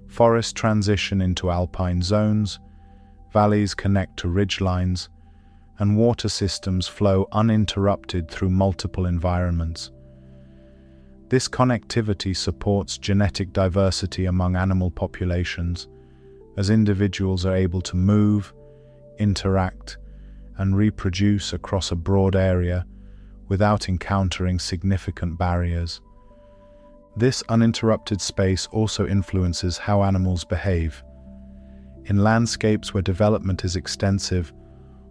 Forests transition into alpine zones, valleys connect to ridgelines, and water systems flow uninterrupted through multiple environments. This connectivity supports genetic diversity among animal populations, as individuals are able to move, interact, and reproduce across a broad area without encountering significant barriers. This uninterrupted space also influences how animals behave. In landscapes where development is extensive,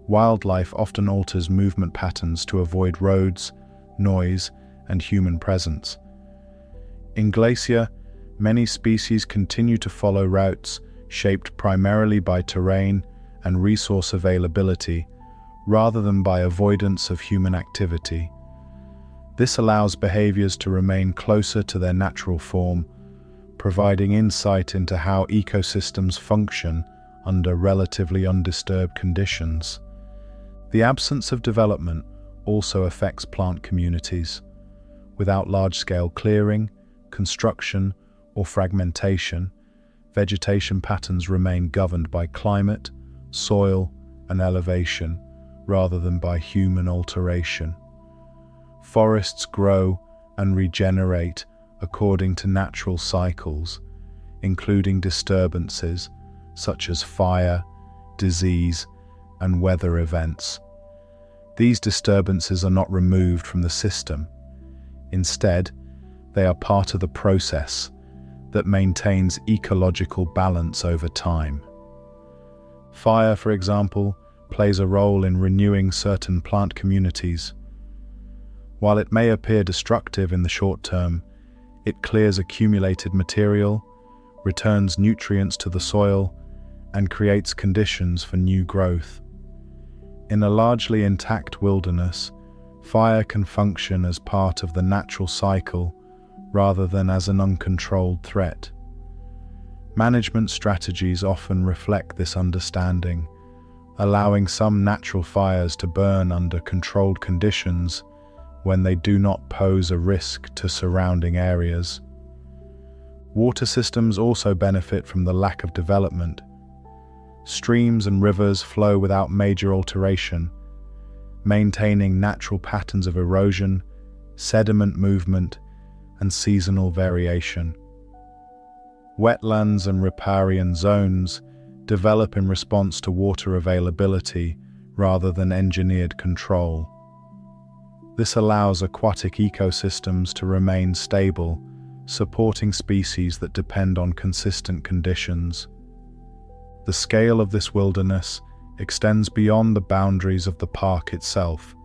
wildlife often alters movement patterns to avoid roads, noise, and human presence. In Glacier, many species continue to follow routes shaped primarily by terrain and resource availability, rather than by avoidance of human activity. This allows behaviors to remain closer to their natural form, providing insight into how ecosystems function under relatively undisturbed conditions. The absence of development also affects plant communities. Without large-scale clearing, construction, or fragmentation, vegetation patterns remain governed by climate, soil, and elevation, rather than by human alteration. Forests grow and regenerate according to natural cycles, including disturbances such as fire, disease, and weather events. These disturbances are not removed from the system. Instead, they are part of the process that maintains ecological balance over time. Fire, for example, plays a role in renewing certain plant communities. While it may appear destructive in the short term, it clears accumulated material, returns nutrients to the soil, and creates conditions for new growth. In a largely intact wilderness, fire can function as part of the natural cycle rather than as an uncontrolled threat. Management strategies often reflect this understanding, allowing some natural fires to burn under controlled conditions when they do not pose a risk to surrounding areas. Water systems also benefit from the lack of development. Streams and rivers flow without major alteration, maintaining natural patterns of erosion, sediment movement, and seasonal variation. Wetlands and riparian zones develop in response to water availability rather than engineered control. This allows aquatic ecosystems to remain stable, supporting species that depend on consistent conditions. The scale of this wilderness extends beyond the boundaries of the park itself.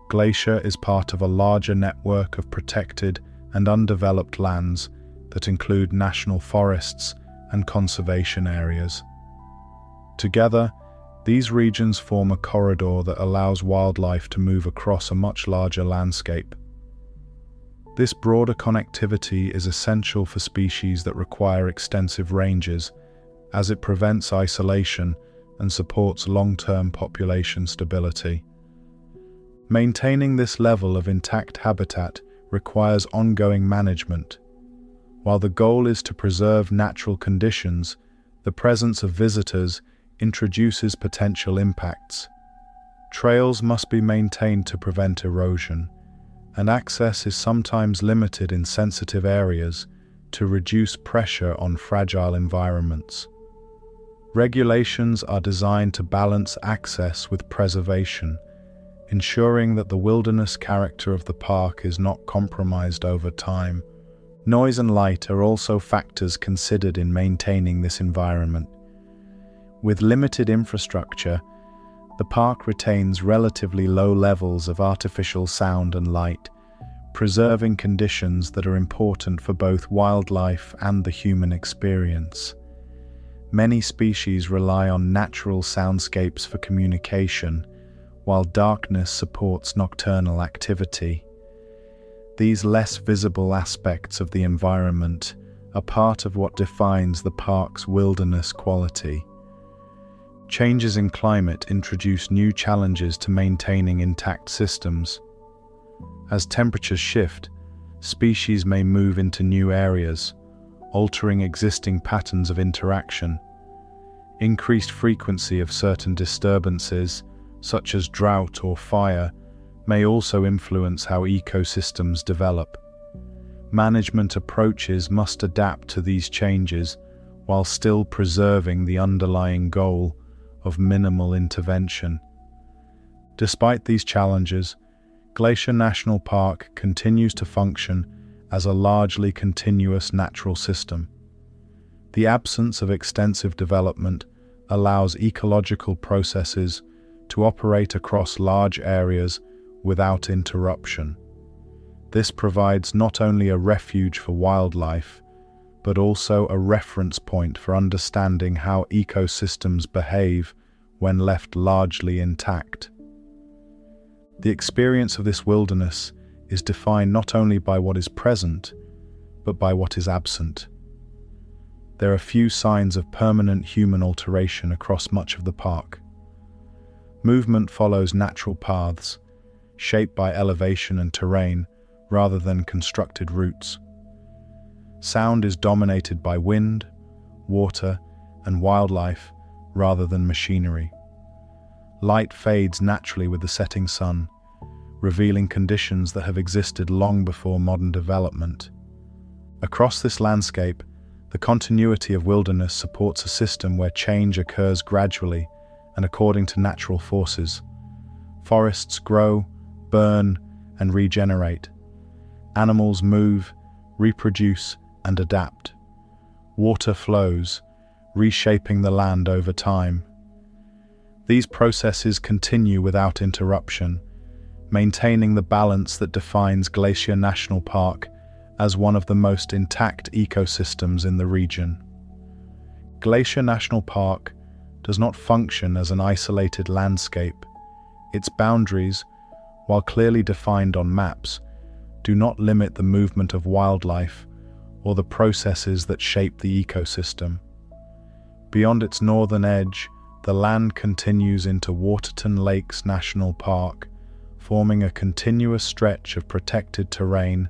Glacier is part of a larger network of protected and undeveloped lands that include national forests and conservation areas. Together, these regions form a corridor that allows wildlife to move across a much larger landscape. This broader connectivity is essential for species that require extensive ranges, as it prevents isolation and supports long-term population stability. Maintaining this level of intact habitat requires ongoing management. While the goal is to preserve natural conditions, the presence of visitors introduces potential impacts. Trails must be maintained to prevent erosion, and access is sometimes limited in sensitive areas to reduce pressure on fragile environments. Regulations are designed to balance access with preservation, ensuring that the wilderness character of the park is not compromised over time. Noise and light are also factors considered in maintaining this environment. With limited infrastructure, the park retains relatively low levels of artificial sound and light, preserving conditions that are important for both wildlife and the human experience. Many species rely on natural soundscapes for communication, while darkness supports nocturnal activity. These less visible aspects of the environment are part of what defines the park's wilderness quality. Changes in climate introduce new challenges to maintaining intact systems. As temperatures shift, species may move into new areas, altering existing patterns of interaction. Increased frequency of certain disturbances, such as drought or fire, may also influence how ecosystems develop. Management approaches must adapt to these changes while still preserving the underlying goal of minimal intervention. Despite these challenges, Glacier National Park continues to function as a largely continuous natural system. The absence of extensive development allows ecological processes to operate across large areas without interruption. This provides not only a refuge for wildlife, but also a reference point for understanding how ecosystems behave when left largely intact. The experience of this wilderness is defined not only by what is present, but by what is absent. There are few signs of permanent human alteration across much of the park. Movement follows natural paths, shaped by elevation and terrain rather than constructed routes. Sound is dominated by wind, water, and wildlife rather than machinery. Light fades naturally with the setting sun, revealing conditions that have existed long before modern development. Across this landscape, the continuity of wilderness supports a system where change occurs gradually and according to natural forces. Forests grow, burn, and regenerate. Animals move, reproduce, and adapt. Water flows, reshaping the land over time. These processes continue without interruption, maintaining the balance that defines Glacier National Park as one of the most intact ecosystems in the region. Glacier National Park does not function as an isolated landscape. Its boundaries, while clearly defined on maps, do not limit the movement of wildlife or the processes that shape the ecosystem. Beyond its northern edge, the land continues into Waterton Lakes National Park, forming a continuous stretch of protected terrain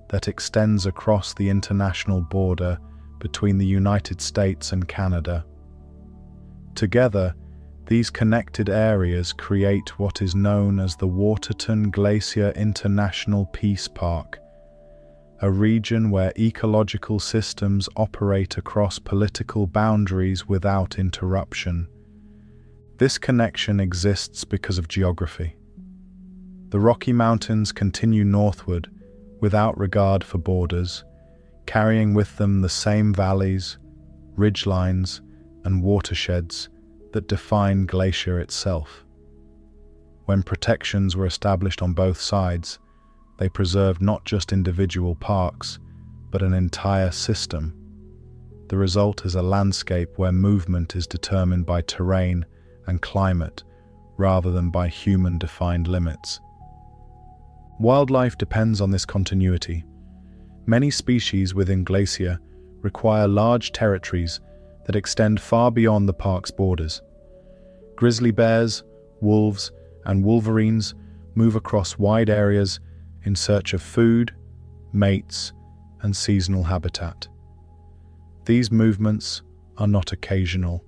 that extends across the international border between the United States and Canada. Together, these connected areas create what is known as the Waterton Glacier International Peace Park, a region where ecological systems operate across political boundaries without interruption. This connection exists because of geography. The Rocky Mountains continue northward without regard for borders, carrying with them the same valleys, ridgelines, and watersheds that define Glacier itself. When protections were established on both sides, they preserved not just individual parks, but an entire system. The result is a landscape where movement is determined by terrain and climate rather than by human-defined limits. Wildlife depends on this continuity, Many species within Glacier require large territories that extend far beyond the park's borders. Grizzly bears, wolves, and wolverines move across wide areas in search of food, mates, and seasonal habitat. These movements are not occasional,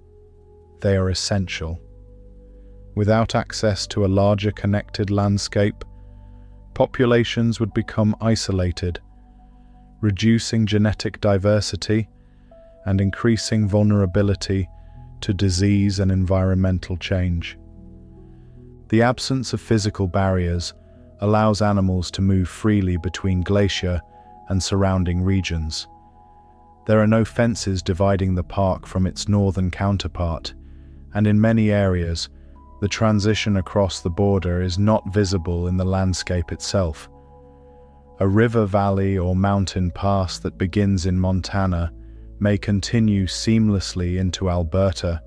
they are essential. Without access to a larger connected landscape, populations would become isolated, reducing genetic diversity and increasing vulnerability to disease and environmental change. The absence of physical barriers allows animals to move freely between glacier and surrounding regions. There are no fences dividing the park from its northern counterpart, and in many areas, the transition across the border is not visible in the landscape itself. A river valley or mountain pass that begins in Montana may continue seamlessly into Alberta,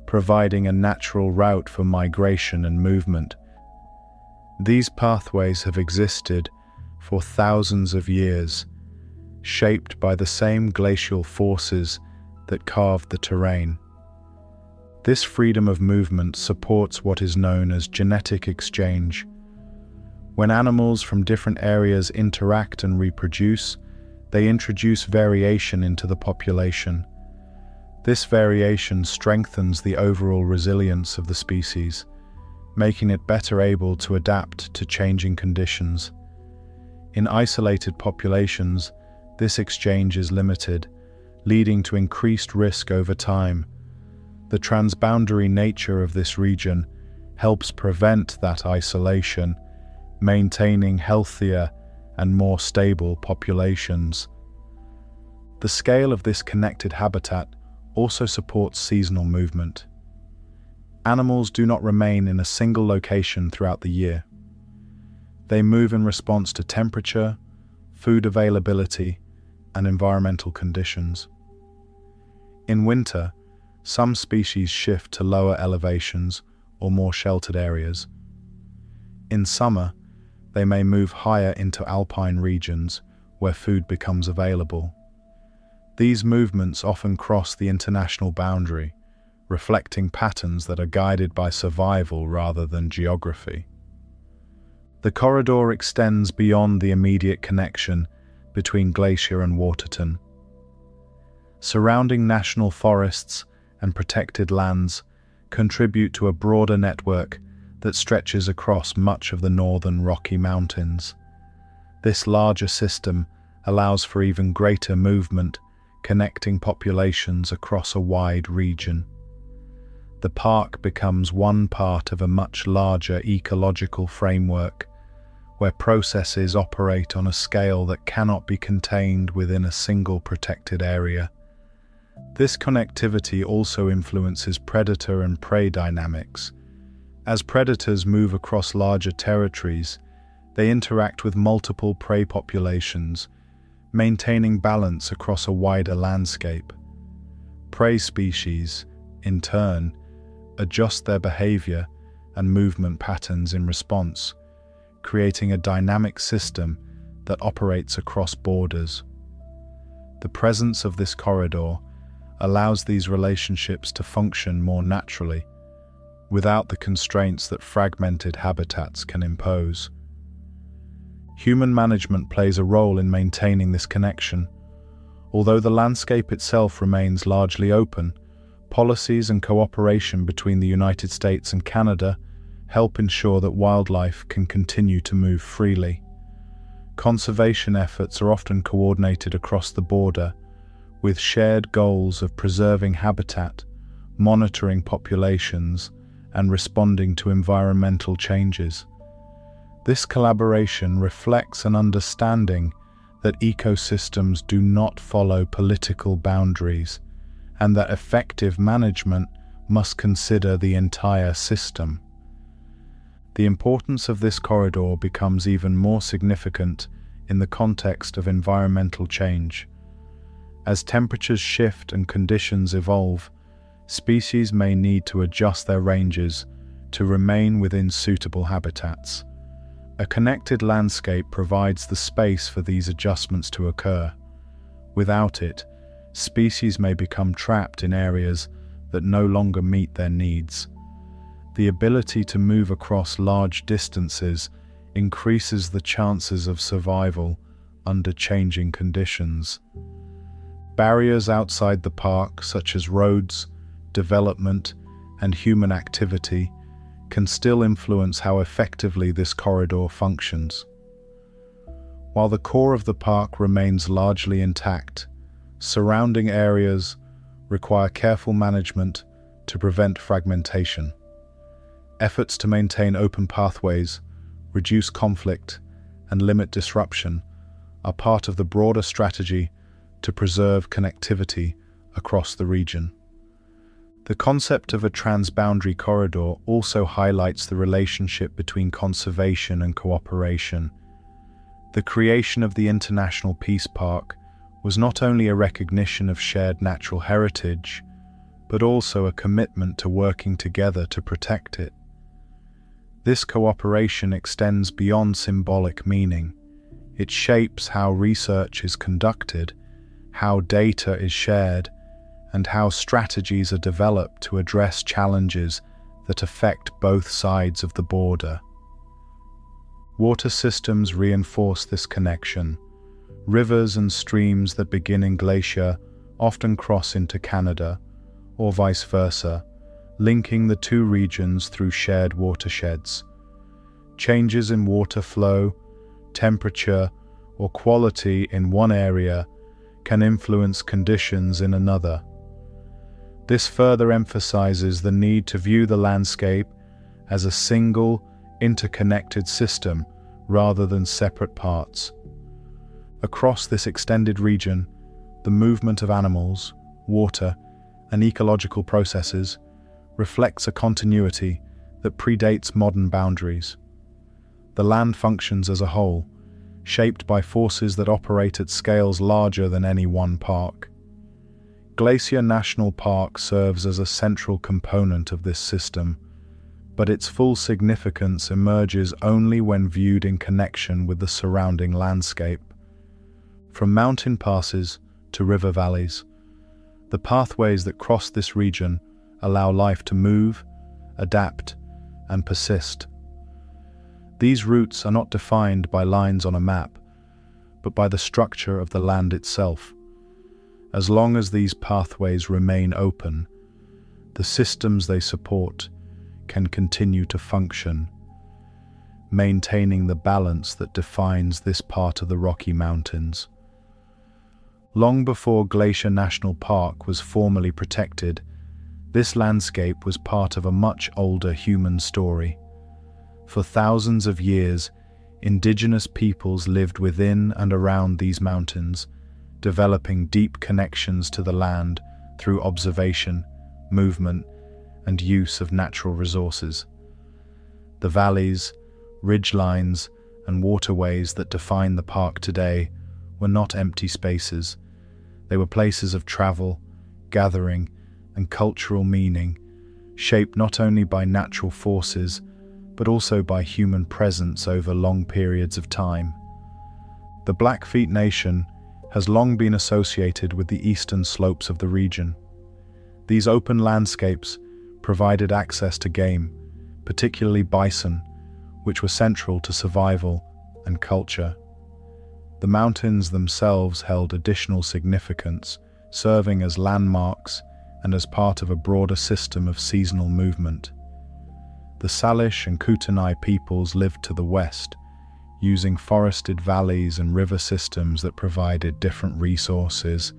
providing a natural route for migration and movement. These pathways have existed for thousands of years, shaped by the same glacial forces that carved the terrain. This freedom of movement supports what is known as genetic exchange. When animals from different areas interact and reproduce, they introduce variation into the population. This variation strengthens the overall resilience of the species, making it better able to adapt to changing conditions. In isolated populations, this exchange is limited, leading to increased risk over time. The transboundary nature of this region helps prevent that isolation, maintaining healthier and more stable populations. The scale of this connected habitat also supports seasonal movement. Animals do not remain in a single location throughout the year. They move in response to temperature, food availability, and environmental conditions. In winter, some species shift to lower elevations or more sheltered areas. In summer, they may move higher into alpine regions where food becomes available. These movements often cross the international boundary, reflecting patterns that are guided by survival rather than geography. The corridor extends beyond the immediate connection between Glacier and Waterton. Surrounding national forests and protected lands contribute to a broader network that stretches across much of the northern Rocky Mountains. This larger system allows for even greater movement, connecting populations across a wide region. The park becomes one part of a much larger ecological framework, where processes operate on a scale that cannot be contained within a single protected area. This connectivity also influences predator and prey dynamics. As predators move across larger territories, they interact with multiple prey populations, maintaining balance across a wider landscape. Prey species, in turn, adjust their behavior and movement patterns in response, creating a dynamic system that operates across borders. The presence of this corridor allows these relationships to function more naturally, without the constraints that fragmented habitats can impose. Human management plays a role in maintaining this connection. Although the landscape itself remains largely open, policies and cooperation between the United States and Canada help ensure that wildlife can continue to move freely. Conservation efforts are often coordinated across the border, with shared goals of preserving habitat, monitoring populations, and responding to environmental changes. This collaboration reflects an understanding that ecosystems do not follow political boundaries, and that effective management must consider the entire system. The importance of this corridor becomes even more significant in the context of environmental change. As temperatures shift and conditions evolve, species may need to adjust their ranges to remain within suitable habitats. A connected landscape provides the space for these adjustments to occur. Without it, species may become trapped in areas that no longer meet their needs. The ability to move across large distances increases the chances of survival under changing conditions. Barriers outside the park, such as roads, development, and human activity, can still influence how effectively this corridor functions. While the core of the park remains largely intact, surrounding areas require careful management to prevent fragmentation. Efforts to maintain open pathways, reduce conflict, and limit disruption are part of the broader strategy to preserve connectivity across the region. The concept of a transboundary corridor also highlights the relationship between conservation and cooperation. The creation of the International Peace Park was not only a recognition of shared natural heritage, but also a commitment to working together to protect it. This cooperation extends beyond symbolic meaning. It shapes how research is conducted, how data is shared, and how strategies are developed to address challenges that affect both sides of the border. Water systems reinforce this connection. Rivers and streams that begin in Glacier often cross into Canada, or vice versa, linking the two regions through shared watersheds. Changes in water flow, temperature, or quality in one area can influence conditions in another. This further emphasizes the need to view the landscape as a single, interconnected system rather than separate parts. Across this extended region, the movement of animals, water, and ecological processes reflects a continuity that predates modern boundaries. The land functions as a whole, shaped by forces that operate at scales larger than any one park. Glacier National Park serves as a central component of this system, but its full significance emerges only when viewed in connection with the surrounding landscape. From mountain passes to river valleys, the pathways that cross this region allow life to move, adapt, and persist. These routes are not defined by lines on a map, but by the structure of the land itself. As long as these pathways remain open, the systems they support can continue to function, maintaining the balance that defines this part of the Rocky Mountains. Long before Glacier National Park was formally protected, this landscape was part of a much older human story. For thousands of years, indigenous peoples lived within and around these mountains, developing deep connections to the land through observation, movement, and use of natural resources. The valleys, ridgelines, and waterways that define the park today were not empty spaces. They were places of travel, gathering, and cultural meaning, shaped not only by natural forces, but also by human presence over long periods of time. The Blackfeet Nation has long been associated with the eastern slopes of the region. These open landscapes provided access to game, particularly bison, which were central to survival and culture. The mountains themselves held additional significance, serving as landmarks and as part of a broader system of seasonal movement. The Salish and Kootenai peoples lived to the west, using forested valleys and river systems that provided different resources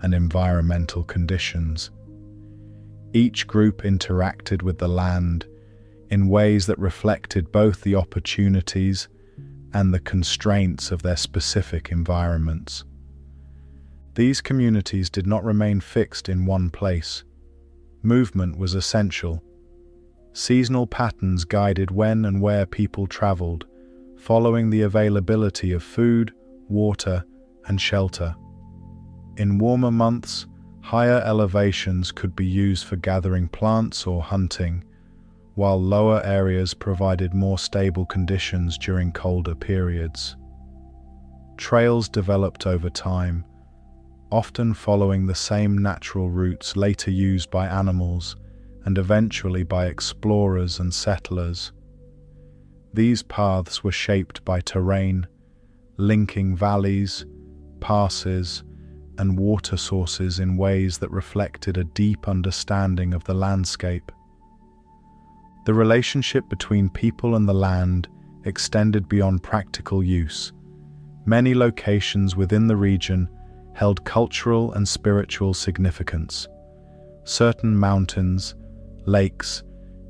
and environmental conditions. Each group interacted with the land in ways that reflected both the opportunities and the constraints of their specific environments. These communities did not remain fixed in one place. Movement was essential. Seasonal patterns guided when and where people traveled, following the availability of food, water, and shelter. In warmer months, higher elevations could be used for gathering plants or hunting, while lower areas provided more stable conditions during colder periods. Trails developed over time, often following the same natural routes later used by animals and eventually by explorers and settlers. These paths were shaped by terrain, linking valleys, passes, and water sources in ways that reflected a deep understanding of the landscape. The relationship between people and the land extended beyond practical use. Many locations within the region held cultural and spiritual significance. Certain mountains, lakes,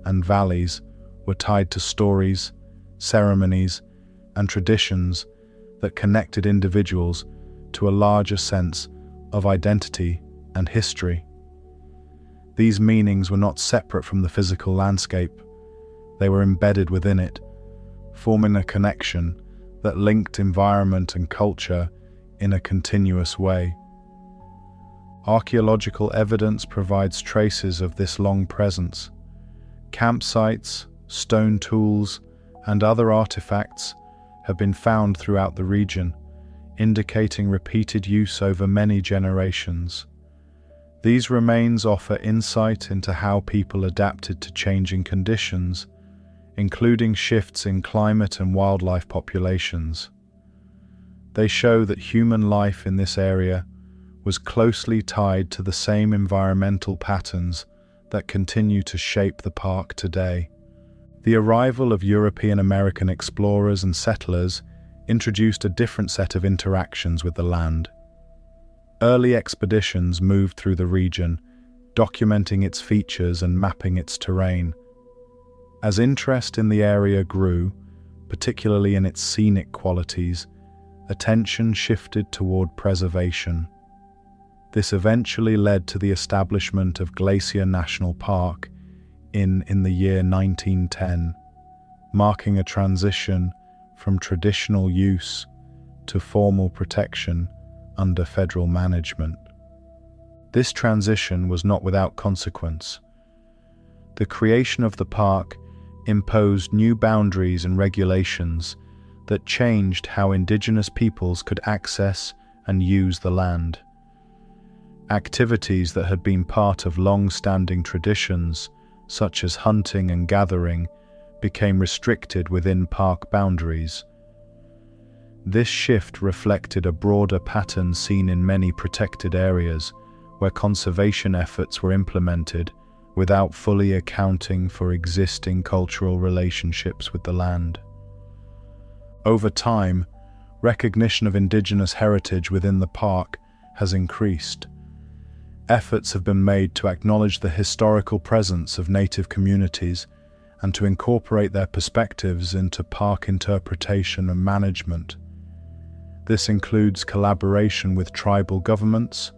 and valleys were tied to stories, ceremonies, and traditions that connected individuals to a larger sense of identity and history. These meanings were not separate from the physical landscape. They were embedded within it, forming a connection that linked environment and culture in a continuous way. Archaeological evidence provides traces of this long presence. Campsites, stone tools, and other artifacts have been found throughout the region, indicating repeated use over many generations. These remains offer insight into how people adapted to changing conditions, including shifts in climate and wildlife populations. They show that human life in this area was closely tied to the same environmental patterns that continue to shape the park today. The arrival of European American explorers and settlers introduced a different set of interactions with the land. Early expeditions moved through the region, documenting its features and mapping its terrain. As interest in the area grew, particularly in its scenic qualities, attention shifted toward preservation. This eventually led to the establishment of Glacier National Park in the year 1910, marking a transition from traditional use to formal protection under federal management. This transition was not without consequence. The creation of the park imposed new boundaries and regulations that changed how indigenous peoples could access and use the land. Activities that had been part of long-standing traditions, such as hunting and gathering, became restricted within park boundaries. This shift reflected a broader pattern seen in many protected areas, where conservation efforts were implemented without fully accounting for existing cultural relationships with the land. Over time, recognition of indigenous heritage within the park has increased. Efforts have been made to acknowledge the historical presence of native communities and to incorporate their perspectives into park interpretation and management. This includes collaboration with tribal governments,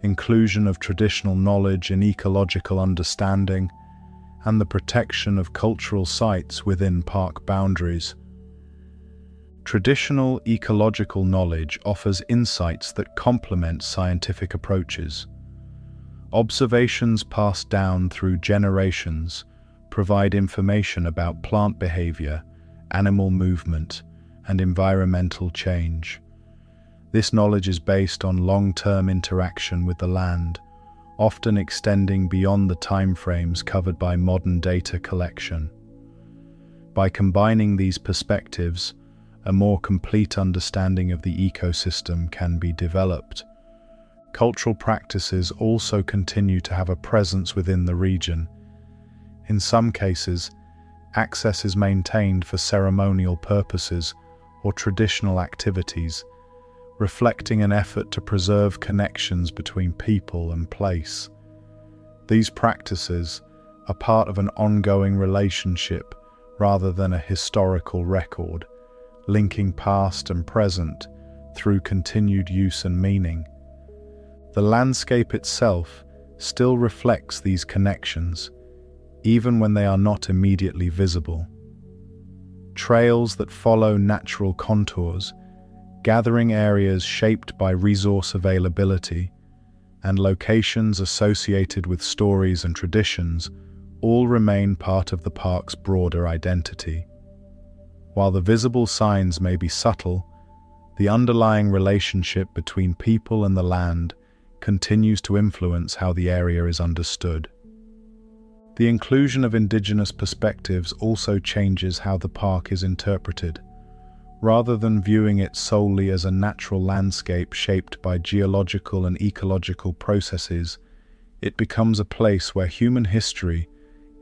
inclusion of traditional knowledge in ecological understanding, and the protection of cultural sites within park boundaries. Traditional ecological knowledge offers insights that complement scientific approaches. Observations passed down through generations provide information about plant behavior, animal movement, and environmental change. This knowledge is based on long-term interaction with the land, often extending beyond the timeframes covered by modern data collection. By combining these perspectives, a more complete understanding of the ecosystem can be developed. Cultural practices also continue to have a presence within the region. In some cases, access is maintained for ceremonial purposes or traditional activities, reflecting an effort to preserve connections between people and place. These practices are part of an ongoing relationship rather than a historical record, linking past and present through continued use and meaning. The landscape itself still reflects these connections, even when they are not immediately visible. Trails that follow natural contours, gathering areas shaped by resource availability, and locations associated with stories and traditions all remain part of the park's broader identity. While the visible signs may be subtle, the underlying relationship between people and the land continues to influence how the area is understood. The inclusion of indigenous perspectives also changes how the park is interpreted. Rather than viewing it solely as a natural landscape shaped by geological and ecological processes, it becomes a place where human history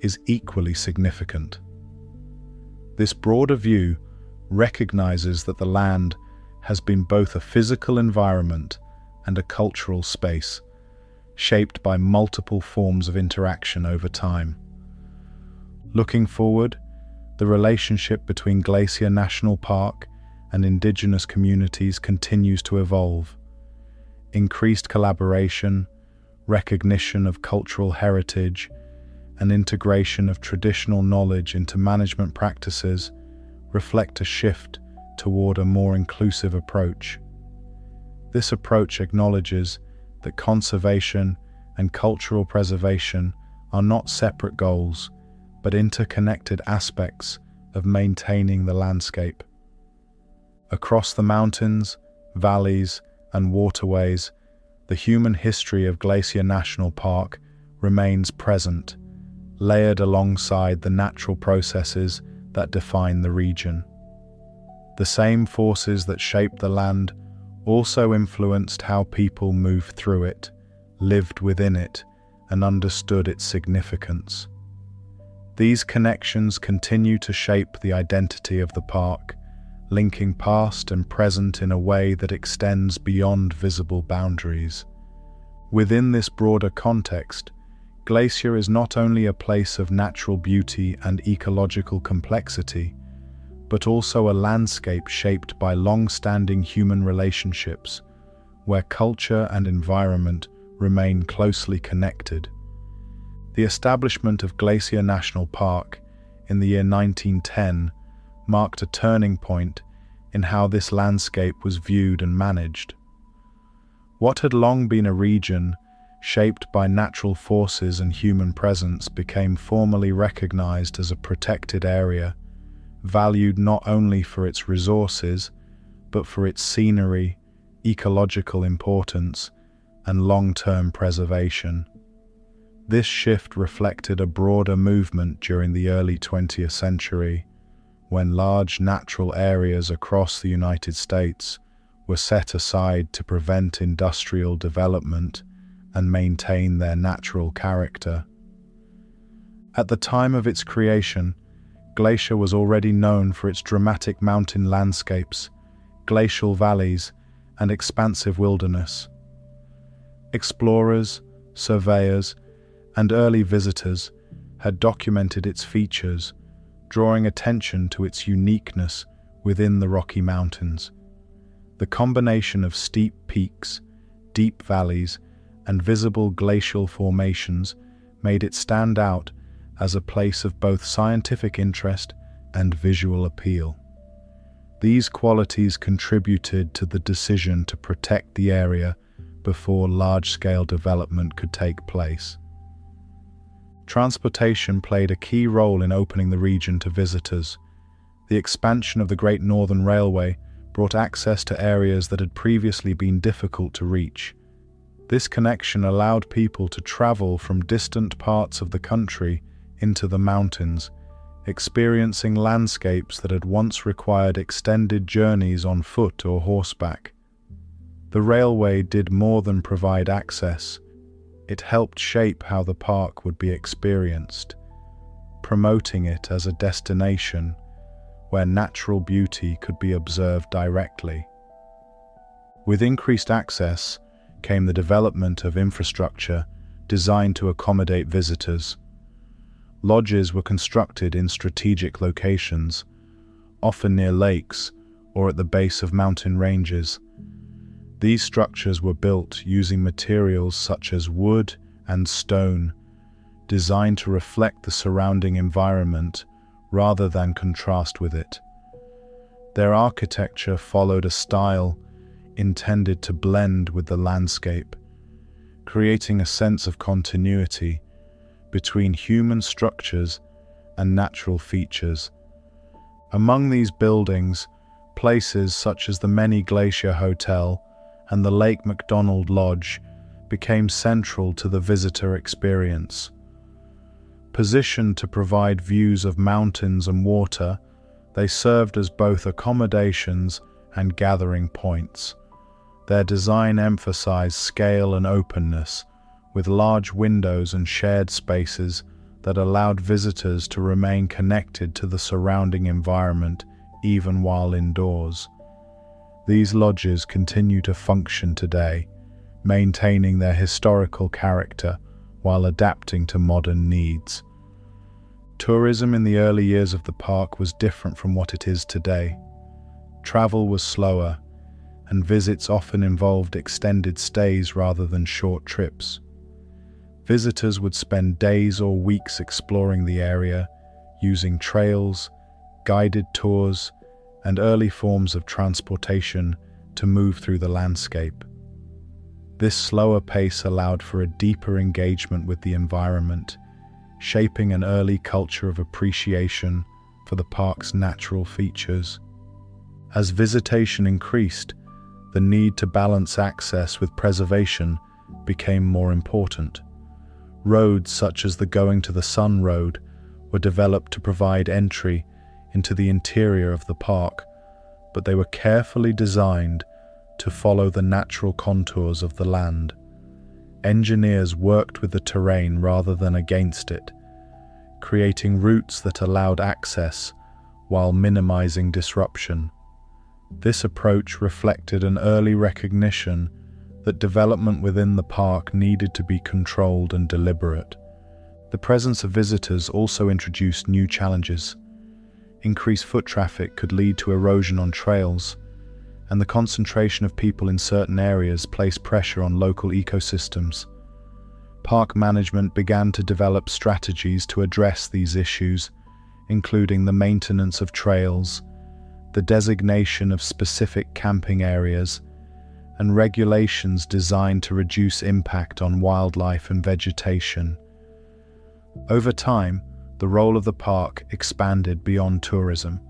is equally significant. This broader view recognizes that the land has been both a physical environment and a cultural space, shaped by multiple forms of interaction over time. Looking forward, the relationship between Glacier National Park and indigenous communities continues to evolve. Increased collaboration, recognition of cultural heritage, and integration of traditional knowledge into management practices reflect a shift toward a more inclusive approach. This approach acknowledges that conservation and cultural preservation are not separate goals, but interconnected aspects of maintaining the landscape. Across the mountains, valleys, and waterways, the human history of Glacier National Park remains present, layered alongside the natural processes that define the region. The same forces that shaped the land also influenced how people moved through it, lived within it, and understood its significance. These connections continue to shape the identity of the park, linking past and present in a way that extends beyond visible boundaries. Within this broader context, Glacier is not only a place of natural beauty and ecological complexity, but also a landscape shaped by long-standing human relationships, where culture and environment remain closely connected. The establishment of Glacier National Park in the year 1910 marked a turning point in how this landscape was viewed and managed. What had long been a region shaped by natural forces and human presence became formally recognized as a protected area, valued not only for its resources, but for its scenery, ecological importance, and long-term preservation. This shift reflected a broader movement during the early 20th century, when large natural areas across the United States were set aside to prevent industrial development and maintain their natural character. At the time of its creation, Glacier was already known for its dramatic mountain landscapes, glacial valleys, and expansive wilderness. Explorers, surveyors, and early visitors had documented its features, drawing attention to its uniqueness within the Rocky Mountains. The combination of steep peaks, deep valleys, and visible glacial formations made it stand out as a place of both scientific interest and visual appeal. These qualities contributed to the decision to protect the area before large-scale development could take place. Transportation played a key role in opening the region to visitors. The expansion of the Great Northern Railway brought access to areas that had previously been difficult to reach. This connection allowed people to travel from distant parts of the country into the mountains, experiencing landscapes that had once required extended journeys on foot or horseback. The railway did more than provide access. It helped shape how the park would be experienced, promoting it as a destination where natural beauty could be observed directly. With increased access came the development of infrastructure designed to accommodate visitors. Lodges were constructed in strategic locations, often near lakes or at the base of mountain ranges. These structures were built using materials such as wood and stone, designed to reflect the surrounding environment rather than contrast with it. Their architecture followed a style intended to blend with the landscape, creating a sense of continuity between human structures and natural features. Among these buildings, places such as the Many Glacier Hotel and the Lake McDonald Lodge became central to the visitor experience. Positioned to provide views of mountains and water, they served as both accommodations and gathering points. Their design emphasized scale and openness, with large windows and shared spaces that allowed visitors to remain connected to the surrounding environment even while indoors. These lodges continue to function today, maintaining their historical character while adapting to modern needs. Tourism in the early years of the park was different from what it is today. Travel was slower, and visits often involved extended stays rather than short trips. Visitors would spend days or weeks exploring the area, using trails, guided tours, and early forms of transportation to move through the landscape. This slower pace allowed for a deeper engagement with the environment, shaping an early culture of appreciation for the park's natural features. As visitation increased, the need to balance access with preservation became more important. Roads such as the Going to the Sun Road were developed to provide entry into the interior of the park, but they were carefully designed to follow the natural contours of the land. Engineers worked with the terrain rather than against it, creating routes that allowed access while minimizing disruption. This approach reflected an early recognition that development within the park needed to be controlled and deliberate. The presence of visitors also introduced new challenges. Increased foot traffic could lead to erosion on trails, and the concentration of people in certain areas placed pressure on local ecosystems. Park management began to develop strategies to address these issues, including the maintenance of trails, the designation of specific camping areas, and regulations designed to reduce impact on wildlife and vegetation. Over time, the role of the park expanded beyond tourism.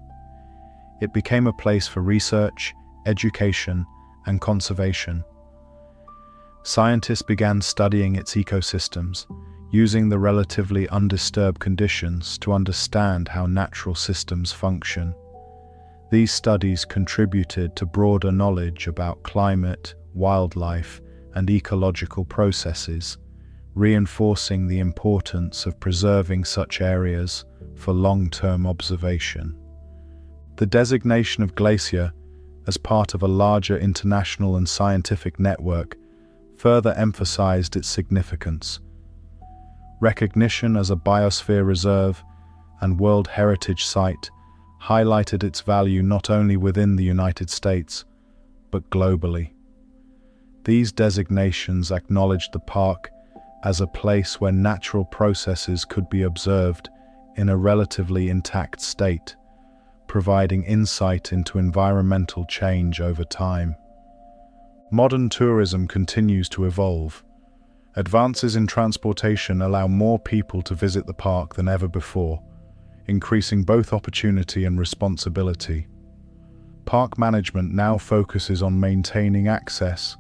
It became a place for research, education, and conservation. Scientists began studying its ecosystems, using the relatively undisturbed conditions to understand how natural systems function. These studies contributed to broader knowledge about climate, wildlife, and ecological processes, reinforcing the importance of preserving such areas for long-term observation. The designation of Glacier as part of a larger international and scientific network further emphasized its significance. Recognition as a biosphere reserve and World Heritage Site highlighted its value not only within the United States, but globally. These designations acknowledged the park as a place where natural processes could be observed in a relatively intact state, providing insight into environmental change over time. Modern tourism continues to evolve. Advances in transportation allow more people to visit the park than ever before, increasing both opportunity and responsibility. Park management now focuses on maintaining access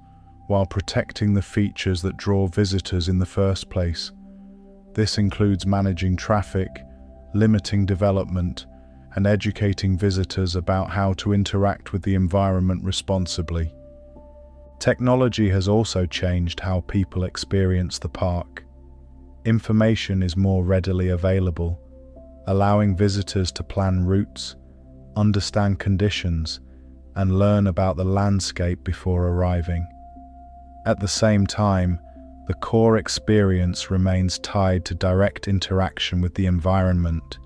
while protecting the features that draw visitors in the first place. This includes managing traffic, limiting development, and educating visitors about how to interact with the environment responsibly. Technology has also changed how people experience the park. Information is more readily available, allowing visitors to plan routes, understand conditions, and learn about the landscape before arriving. At the same time, the core experience remains tied to direct interaction with the environment,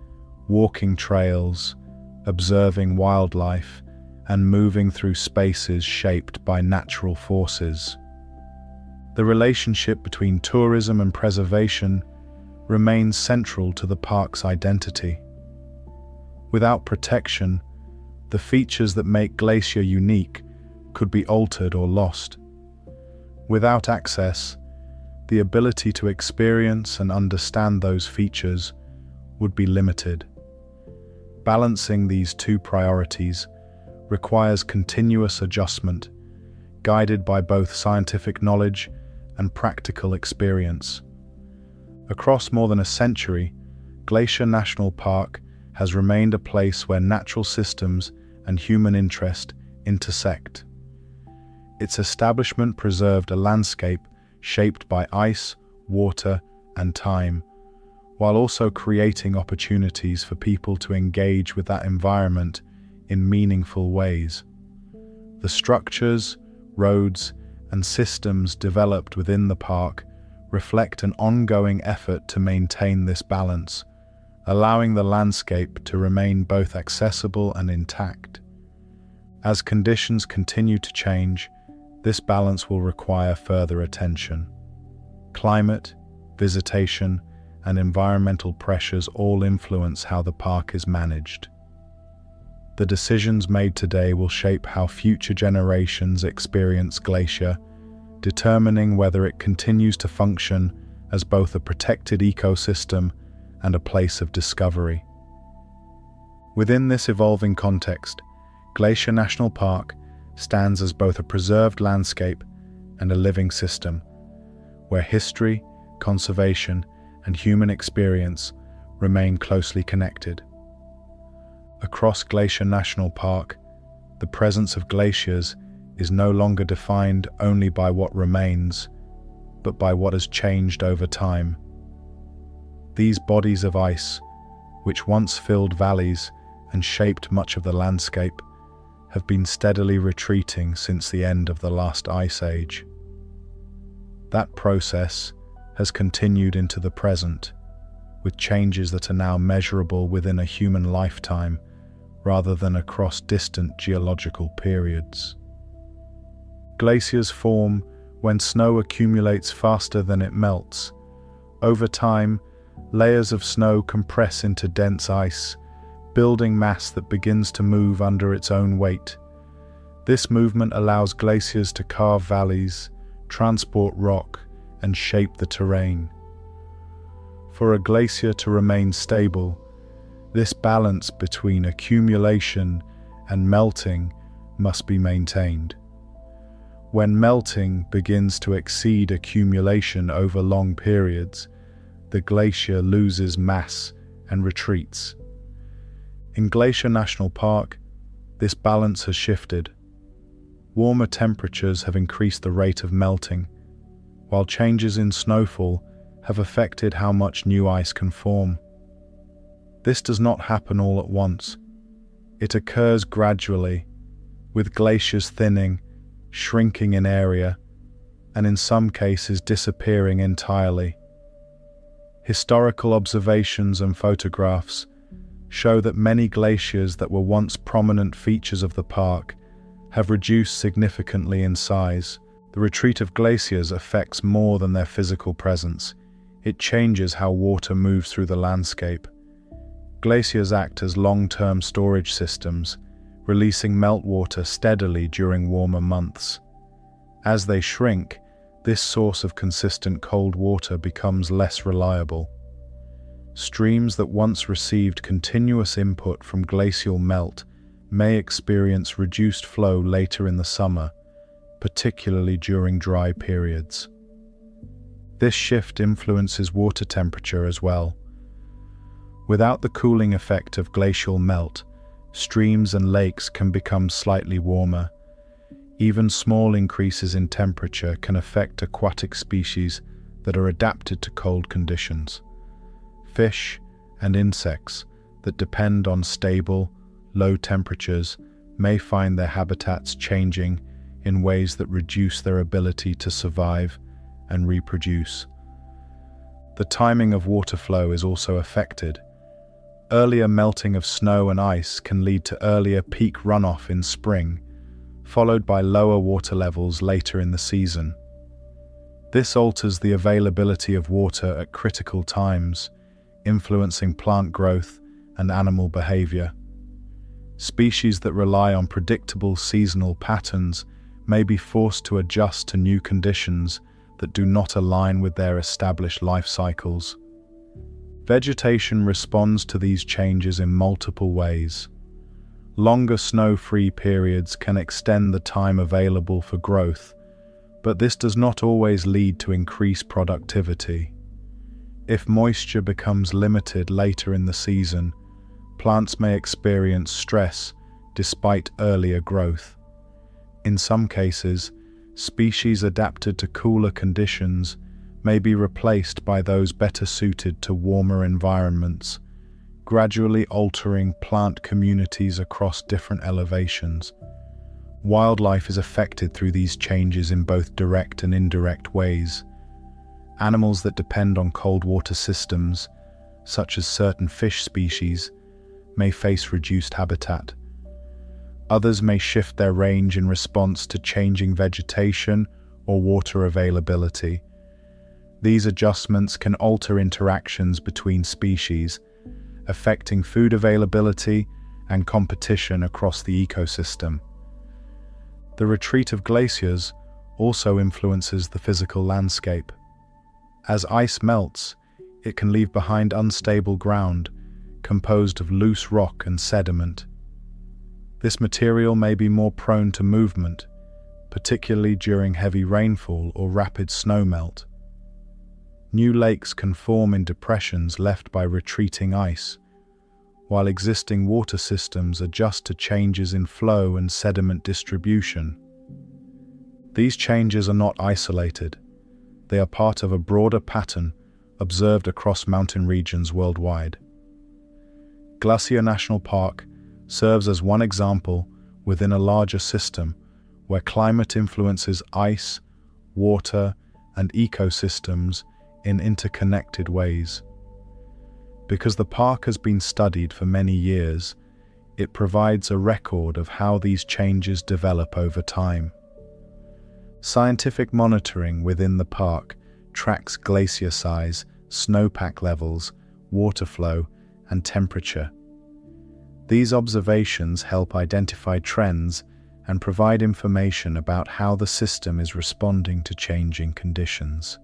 walking trails, observing wildlife, and moving through spaces shaped by natural forces. The relationship between tourism and preservation remains central to the park's identity. Without protection, the features that make Glacier unique could be altered or lost. Without access, the ability to experience and understand those features would be limited. Balancing these two priorities requires continuous adjustment, guided by both scientific knowledge and practical experience. Across more than a century, Glacier National Park has remained a place where natural systems and human interest intersect. Its establishment preserved a landscape shaped by ice, water, and time, while also creating opportunities for people to engage with that environment in meaningful ways. The structures, roads, and systems developed within the park reflect an ongoing effort to maintain this balance, allowing the landscape to remain both accessible and intact. As conditions continue to change, this balance will require further attention. Climate, visitation, and environmental pressures all influence how the park is managed. The decisions made today will shape how future generations experience Glacier, determining whether it continues to function as both a protected ecosystem and a place of discovery. Within this evolving context, Glacier National Park stands as both a preserved landscape and a living system, where history, conservation, and human experience remain closely connected. Across Glacier National Park, the presence of glaciers is no longer defined only by what remains, but by what has changed over time. These bodies of ice, which once filled valleys and shaped much of the landscape, have been steadily retreating since the end of the last ice age. That process has continued into the present, with changes that are now measurable within a human lifetime rather than across distant geological periods. Glaciers form when snow accumulates faster than it melts. Over time, layers of snow compress into dense ice, building mass that begins to move under its own weight. This movement allows glaciers to carve valleys, transport rock, and shape the terrain. For a glacier to remain stable, this balance between accumulation and melting must be maintained. When melting begins to exceed accumulation over long periods, the glacier loses mass and retreats. In Glacier National Park, this balance has shifted. Warmer temperatures have increased the rate of melting, while changes in snowfall have affected how much new ice can form. This does not happen all at once. It occurs gradually, with glaciers thinning, shrinking in area, and in some cases disappearing entirely. Historical observations and photographs show that many glaciers that were once prominent features of the park have reduced significantly in size. The retreat of glaciers affects more than their physical presence. It changes how water moves through the landscape. Glaciers act as long-term storage systems, releasing meltwater steadily during warmer months. As they shrink, this source of consistent cold water becomes less reliable. Streams that once received continuous input from glacial melt may experience reduced flow later in the summer, particularly during dry periods. This shift influences water temperature as well. Without the cooling effect of glacial melt, streams and lakes can become slightly warmer. Even small increases in temperature can affect aquatic species that are adapted to cold conditions. Fish and insects that depend on stable, low temperatures may find their habitats changing in ways that reduce their ability to survive and reproduce. The timing of water flow is also affected. Earlier melting of snow and ice can lead to earlier peak runoff in spring, followed by lower water levels later in the season. This alters the availability of water at critical times, influencing plant growth and animal behavior. Species that rely on predictable seasonal patterns may be forced to adjust to new conditions that do not align with their established life cycles. Vegetation responds to these changes in multiple ways. Longer snow-free periods can extend the time available for growth, but this does not always lead to increased productivity. If moisture becomes limited later in the season, plants may experience stress despite earlier growth. In some cases, species adapted to cooler conditions may be replaced by those better suited to warmer environments, gradually altering plant communities across different elevations. Wildlife is affected through these changes in both direct and indirect ways. Animals that depend on cold water systems, such as certain fish species, may face reduced habitat. Others may shift their range in response to changing vegetation or water availability. These adjustments can alter interactions between species, affecting food availability and competition across the ecosystem. The retreat of glaciers also influences the physical landscape. As ice melts, it can leave behind unstable ground composed of loose rock and sediment. This material may be more prone to movement, particularly during heavy rainfall or rapid snowmelt. New lakes can form in depressions left by retreating ice, while existing water systems adjust to changes in flow and sediment distribution. These changes are not isolated. They are part of a broader pattern observed across mountain regions worldwide. Glacier National Park serves as one example within a larger system where climate influences ice, water, and ecosystems in interconnected ways. Because the park has been studied for many years, it provides a record of how these changes develop over time. Scientific monitoring within the park tracks glacier size, snowpack levels, water flow, and temperature. These observations help identify trends and provide information about how the system is responding to changing conditions.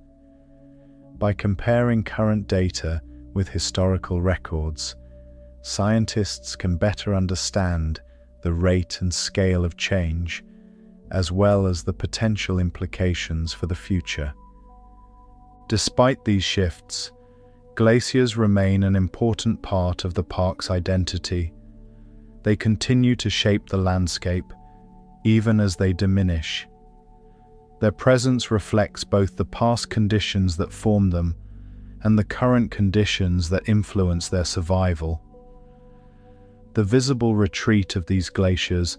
By comparing current data with historical records, scientists can better understand the rate and scale of change, as well as the potential implications for the future. Despite these shifts, glaciers remain an important part of the park's identity. They continue to shape the landscape, even as they diminish. Their presence reflects both the past conditions that formed them and the current conditions that influence their survival. The visible retreat of these glaciers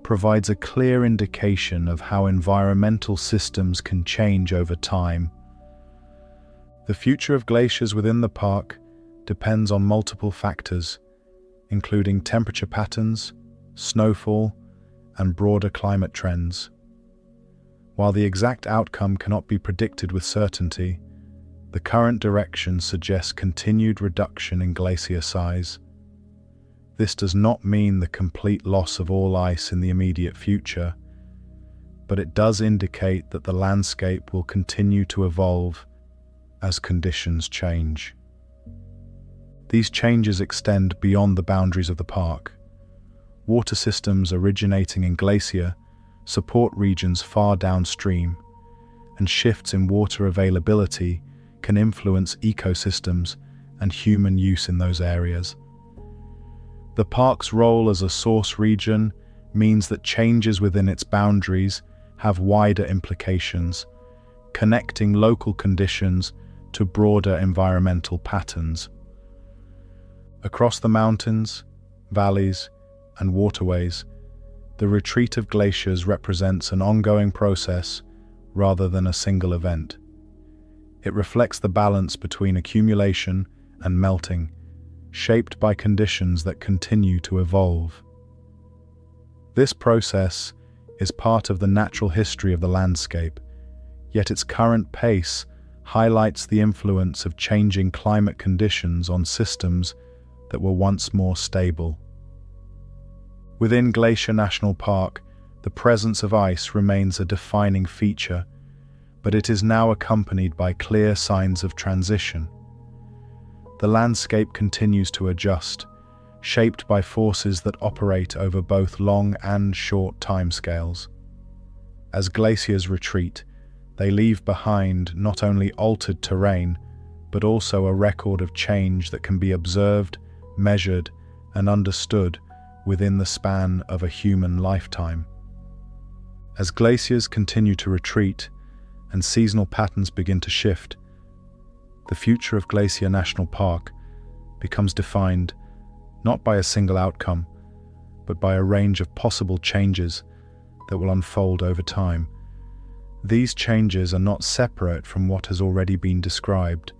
provides a clear indication of how environmental systems can change over time. The future of glaciers within the park depends on multiple factors, including temperature patterns, snowfall, and broader climate trends. While the exact outcome cannot be predicted with certainty, the current direction suggests continued reduction in glacier size. This does not mean the complete loss of all ice in the immediate future, but it does indicate that the landscape will continue to evolve as conditions change. These changes extend beyond the boundaries of the park. Water systems originating in glacier support regions far downstream, and shifts in water availability can influence ecosystems and human use in those areas. The park's role as a source region means that changes within its boundaries have wider implications, connecting local conditions to broader environmental patterns. Across the mountains, valleys, and waterways, the retreat of glaciers represents an ongoing process rather than a single event. It reflects the balance between accumulation and melting, shaped by conditions that continue to evolve. This process is part of the natural history of the landscape, yet its current pace highlights the influence of changing climate conditions on systems that were once more stable. Within Glacier National Park, the presence of ice remains a defining feature, but it is now accompanied by clear signs of transition. The landscape continues to adjust, shaped by forces that operate over both long and short timescales. As glaciers retreat, they leave behind not only altered terrain, but also a record of change that can be observed, measured, and understood within the span of a human lifetime. As glaciers continue to retreat and seasonal patterns begin to shift, the future of Glacier National Park becomes defined not by a single outcome, but by a range of possible changes that will unfold over time. These changes are not separate from what has already been described.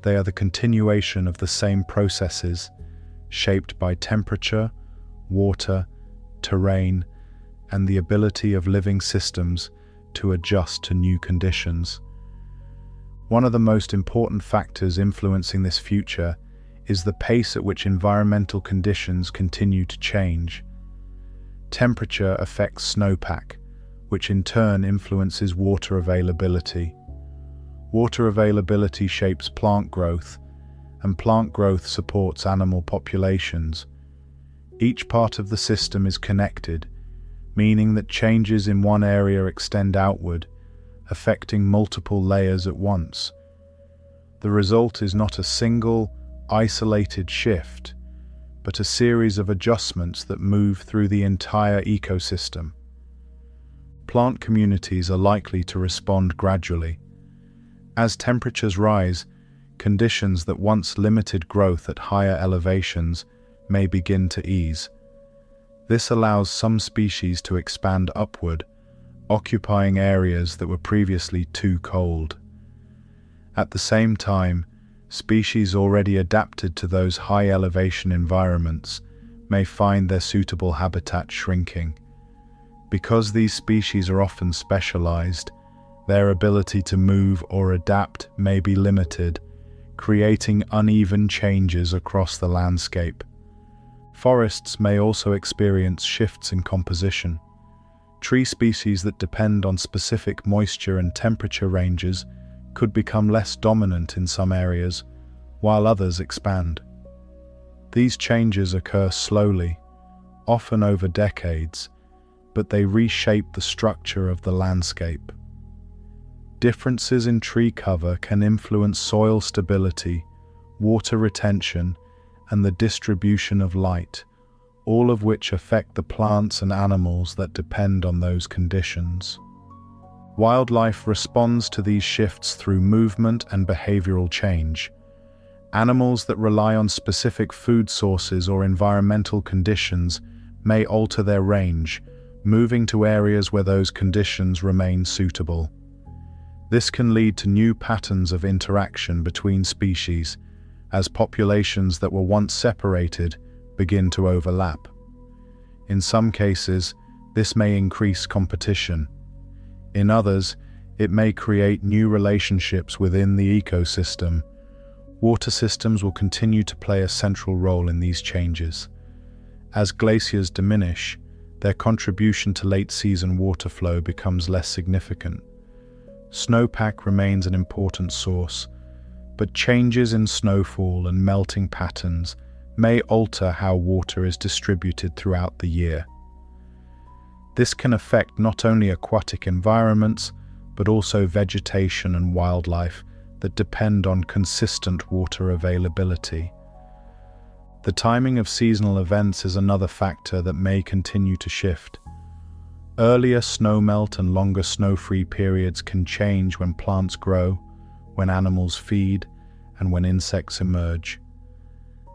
They are the continuation of the same processes, shaped by temperature, water, terrain, and the ability of living systems to adjust to new conditions. One of the most important factors influencing this future is the pace at which environmental conditions continue to change. Temperature affects snowpack, which in turn influences water availability. Water availability shapes plant growth, and plant growth supports animal populations. Each part of the system is connected, meaning that changes in one area extend outward, affecting multiple layers at once. The result is not a single, isolated shift, but a series of adjustments that move through the entire ecosystem. Plant communities are likely to respond gradually. As temperatures rise, conditions that once limited growth at higher elevations may begin to ease. This allows some species to expand upward, occupying areas that were previously too cold. At the same time, species already adapted to those high elevation environments may find their suitable habitat shrinking. Because these species are often specialized, their ability to move or adapt may be limited, creating uneven changes across the landscape. Forests may also experience shifts in composition. Tree species that depend on specific moisture and temperature ranges could become less dominant in some areas, while others expand. These changes occur slowly, often over decades, but they reshape the structure of the landscape. Differences in tree cover can influence soil stability, water retention, and the distribution of light, all of which affect the plants and animals that depend on those conditions. Wildlife responds to these shifts through movement and behavioral change. Animals that rely on specific food sources or environmental conditions may alter their range, moving to areas where those conditions remain suitable. This can lead to new patterns of interaction between species, as populations that were once separated begin to overlap. In some cases, this may increase competition. In others, it may create new relationships within the ecosystem. Water systems will continue to play a central role in these changes. As glaciers diminish, their contribution to late-season water flow becomes less significant. Snowpack remains an important source, but changes in snowfall and melting patterns may alter how water is distributed throughout the year. This can affect not only aquatic environments, but also vegetation and wildlife that depend on consistent water availability. The timing of seasonal events is another factor that may continue to shift. Earlier snowmelt and longer snow-free periods can change when plants grow, when animals feed, and when insects emerge.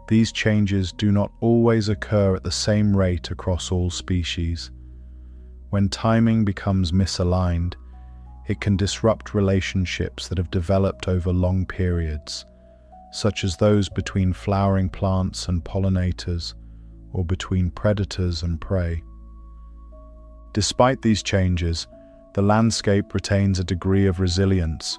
These changes do not always occur at the same rate across all species. When timing becomes misaligned, it can disrupt relationships that have developed over long periods, such as those between flowering plants and pollinators, or between predators and prey. Despite these changes, the landscape retains a degree of resilience.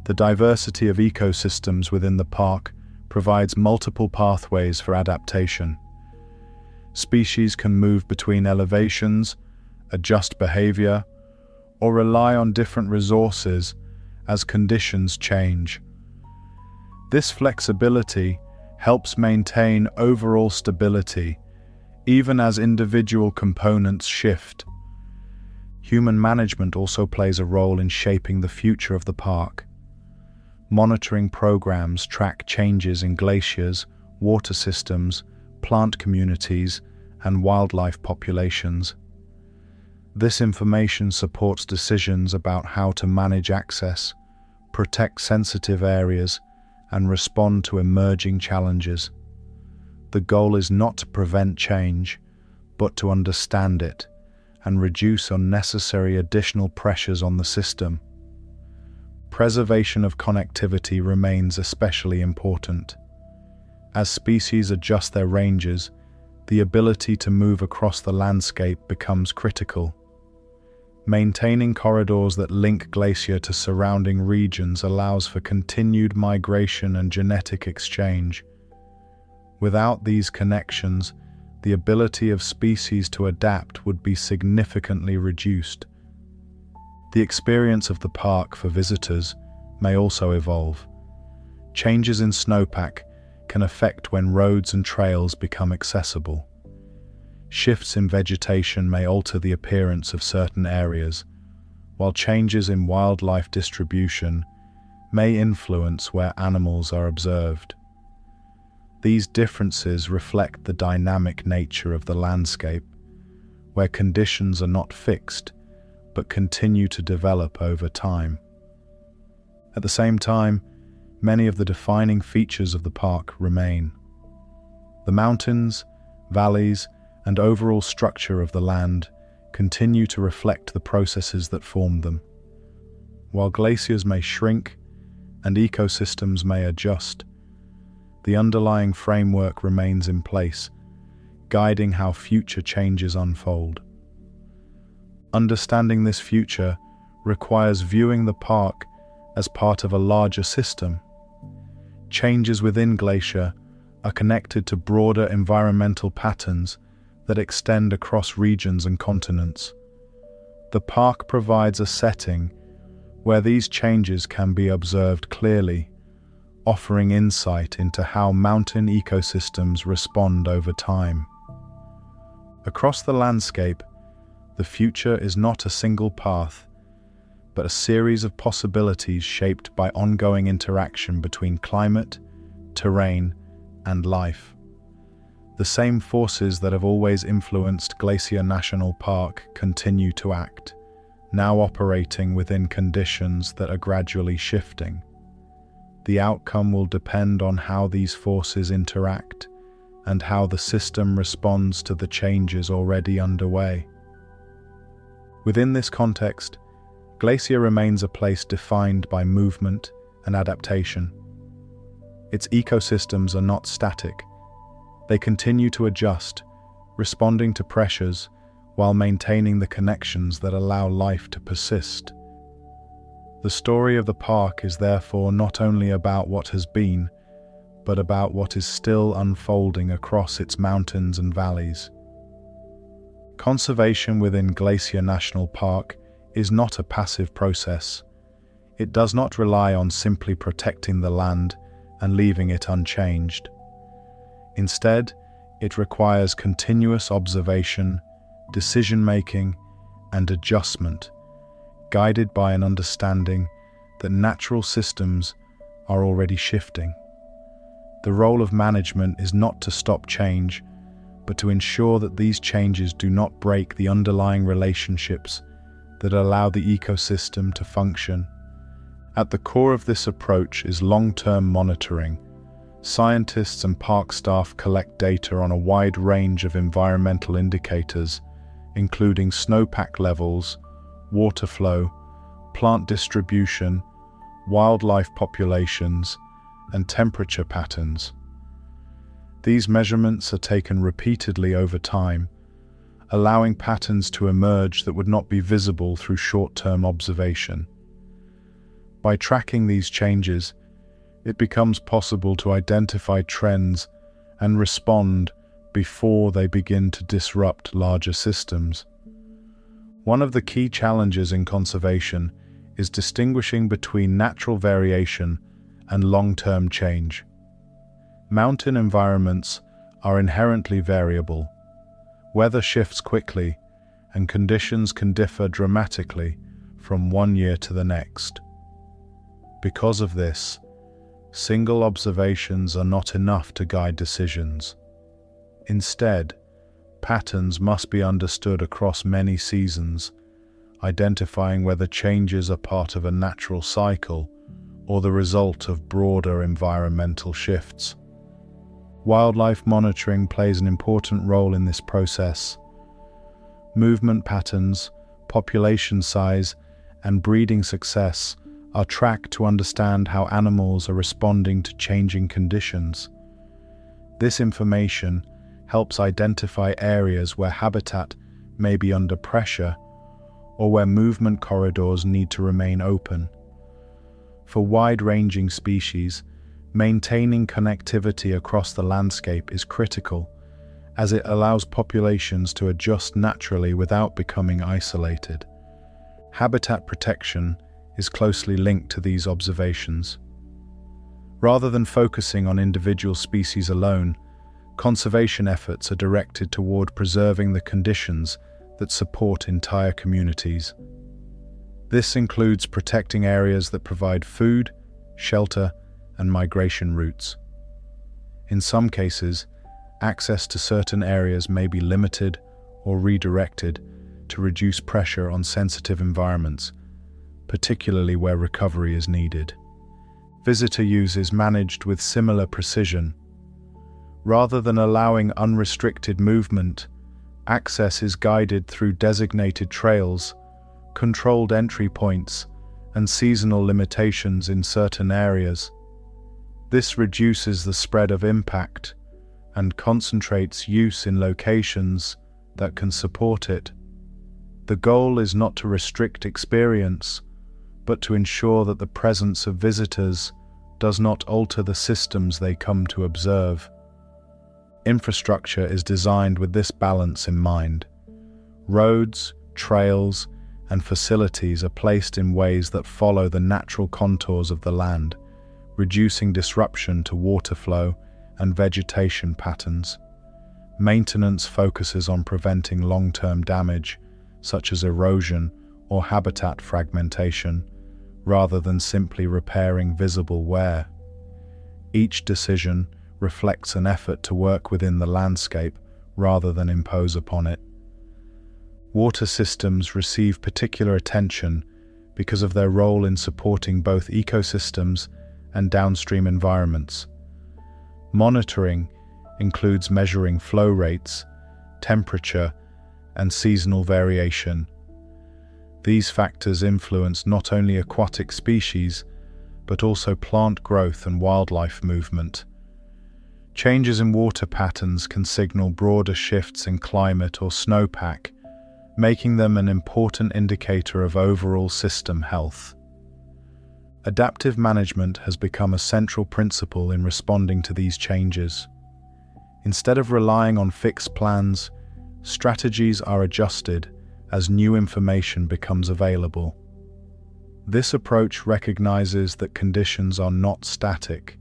The diversity of ecosystems within the park provides multiple pathways for adaptation. Species can move between elevations, adjust behavior, or rely on different resources as conditions change. This flexibility helps maintain overall stability, even as individual components shift. Human management also plays a role in shaping the future of the park. Monitoring programs track changes in glaciers, water systems, plant communities, and wildlife populations. This information supports decisions about how to manage access, protect sensitive areas, and respond to emerging challenges. The goal is not to prevent change, but to understand it and reduce unnecessary additional pressures on the system. Preservation of connectivity remains especially important. As species adjust their ranges, the ability to move across the landscape becomes critical. Maintaining corridors that link Glacier to surrounding regions allows for continued migration and genetic exchange. Without these connections, the ability of species to adapt would be significantly reduced. The experience of the park for visitors may also evolve. Changes in snowpack can affect when roads and trails become accessible. Shifts in vegetation may alter the appearance of certain areas, while changes in wildlife distribution may influence where animals are observed. These differences reflect the dynamic nature of the landscape, where conditions are not fixed but continue to develop over time. At the same time, many of the defining features of the park remain. The mountains, valleys, and overall structure of the land continue to reflect the processes that formed them. While glaciers may shrink and ecosystems may adjust, the underlying framework remains in place, guiding how future changes unfold. Understanding this future requires viewing the park as part of a larger system. Changes within Glacier are connected to broader environmental patterns that extend across regions and continents. The park provides a setting where these changes can be observed clearly, offering insight into how mountain ecosystems respond over time. Across the landscape, the future is not a single path, but a series of possibilities shaped by ongoing interaction between climate, terrain, and life. The same forces that have always influenced Glacier National Park continue to act, now operating within conditions that are gradually shifting. The outcome will depend on how these forces interact and how the system responds to the changes already underway. Within this context, Glacier remains a place defined by movement and adaptation. Its ecosystems are not static. They continue to adjust, responding to pressures while maintaining the connections that allow life to persist. The story of the park is therefore not only about what has been, but about what is still unfolding across its mountains and valleys. Conservation within Glacier National Park is not a passive process. It does not rely on simply protecting the land and leaving it unchanged. Instead, it requires continuous observation, decision-making, and adjustment, guided by an understanding that natural systems are already shifting. The role of management is not to stop change, but to ensure that these changes do not break the underlying relationships that allow the ecosystem to function. At the core of this approach is long-term monitoring. Scientists and park staff collect data on a wide range of environmental indicators, including snowpack levels, water flow, plant distribution, wildlife populations, and temperature patterns. These measurements are taken repeatedly over time, allowing patterns to emerge that would not be visible through short-term observation. By tracking these changes, it becomes possible to identify trends and respond before they begin to disrupt larger systems. One of the key challenges in conservation is distinguishing between natural variation and long-term change. Mountain environments are inherently variable. Weather shifts quickly, and conditions can differ dramatically from one year to the next. Because of this, single observations are not enough to guide decisions. Instead, patterns must be understood across many seasons, identifying whether changes are part of a natural cycle or the result of broader environmental shifts. Wildlife monitoring plays an important role in this process. Movement patterns, population size, and breeding success are tracked to understand how animals are responding to changing conditions. This information helps identify areas where habitat may be under pressure or where movement corridors need to remain open. For wide-ranging species, maintaining connectivity across the landscape is critical, as it allows populations to adjust naturally without becoming isolated. Habitat protection is closely linked to these observations. Rather than focusing on individual species alone, conservation efforts are directed toward preserving the conditions that support entire communities. This includes protecting areas that provide food, shelter, and migration routes. In some cases, access to certain areas may be limited or redirected to reduce pressure on sensitive environments, particularly where recovery is needed. Visitor use is managed with similar precision. Rather than allowing unrestricted movement, access is guided through designated trails, controlled entry points, and seasonal limitations in certain areas. This reduces the spread of impact and concentrates use in locations that can support it. The goal is not to restrict experience, but to ensure that the presence of visitors does not alter the systems they come to observe. Infrastructure is designed with this balance in mind. Roads, trails, and facilities are placed in ways that follow the natural contours of the land, reducing disruption to water flow and vegetation patterns. Maintenance focuses on preventing long-term damage, such as erosion or habitat fragmentation, rather than simply repairing visible wear. Each decision reflects an effort to work within the landscape rather than impose upon it. Water systems receive particular attention because of their role in supporting both ecosystems and downstream environments. Monitoring includes measuring flow rates, temperature, and seasonal variation. These factors influence not only aquatic species, but also plant growth and wildlife movement. Changes in water patterns can signal broader shifts in climate or snowpack, making them an important indicator of overall system health. Adaptive management has become a central principle in responding to these changes. Instead of relying on fixed plans, strategies are adjusted as new information becomes available. This approach recognizes that conditions are not static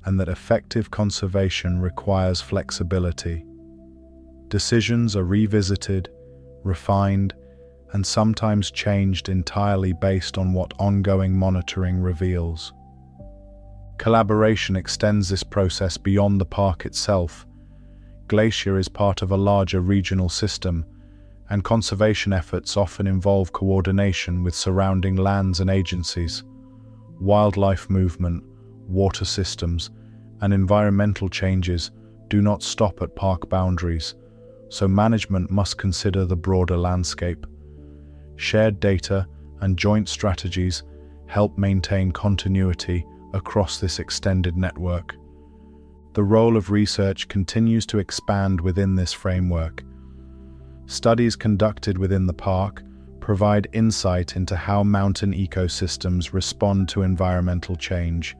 and that effective conservation requires flexibility. Decisions are revisited, refined, and sometimes changed entirely based on what ongoing monitoring reveals. Collaboration extends this process beyond the park itself. Glacier is part of a larger regional system, and conservation efforts often involve coordination with surrounding lands and agencies. Wildlife movement, water systems, and environmental changes do not stop at park boundaries, so management must consider the broader landscape. Shared data and joint strategies help maintain continuity across this extended network. The role of research continues to expand within this framework. Studies conducted within the park provide insight into how mountain ecosystems respond to environmental change.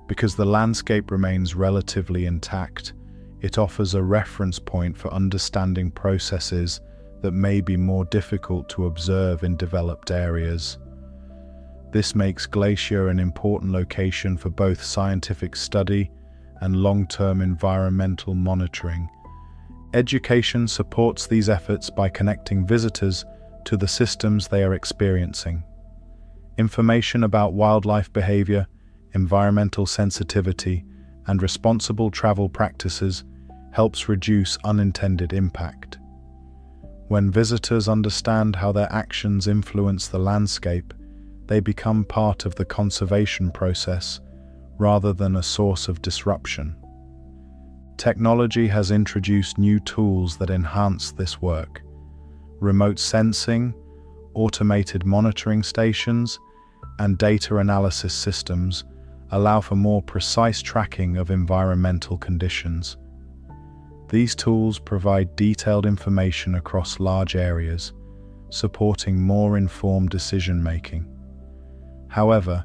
Because the landscape remains relatively intact, it offers a reference point for understanding processes that may be more difficult to observe in developed areas. This makes Glacier an important location for both scientific study and long-term environmental monitoring. Education supports these efforts by connecting visitors to the systems they are experiencing. Information about wildlife behavior, environmental sensitivity, and responsible travel practices helps reduce unintended impact. When visitors understand how their actions influence the landscape, they become part of the conservation process rather than a source of disruption. Technology has introduced new tools that enhance this work. Remote sensing, automated monitoring stations, and data analysis systems allow for more precise tracking of environmental conditions. These tools provide detailed information across large areas, supporting more informed decision-making. However,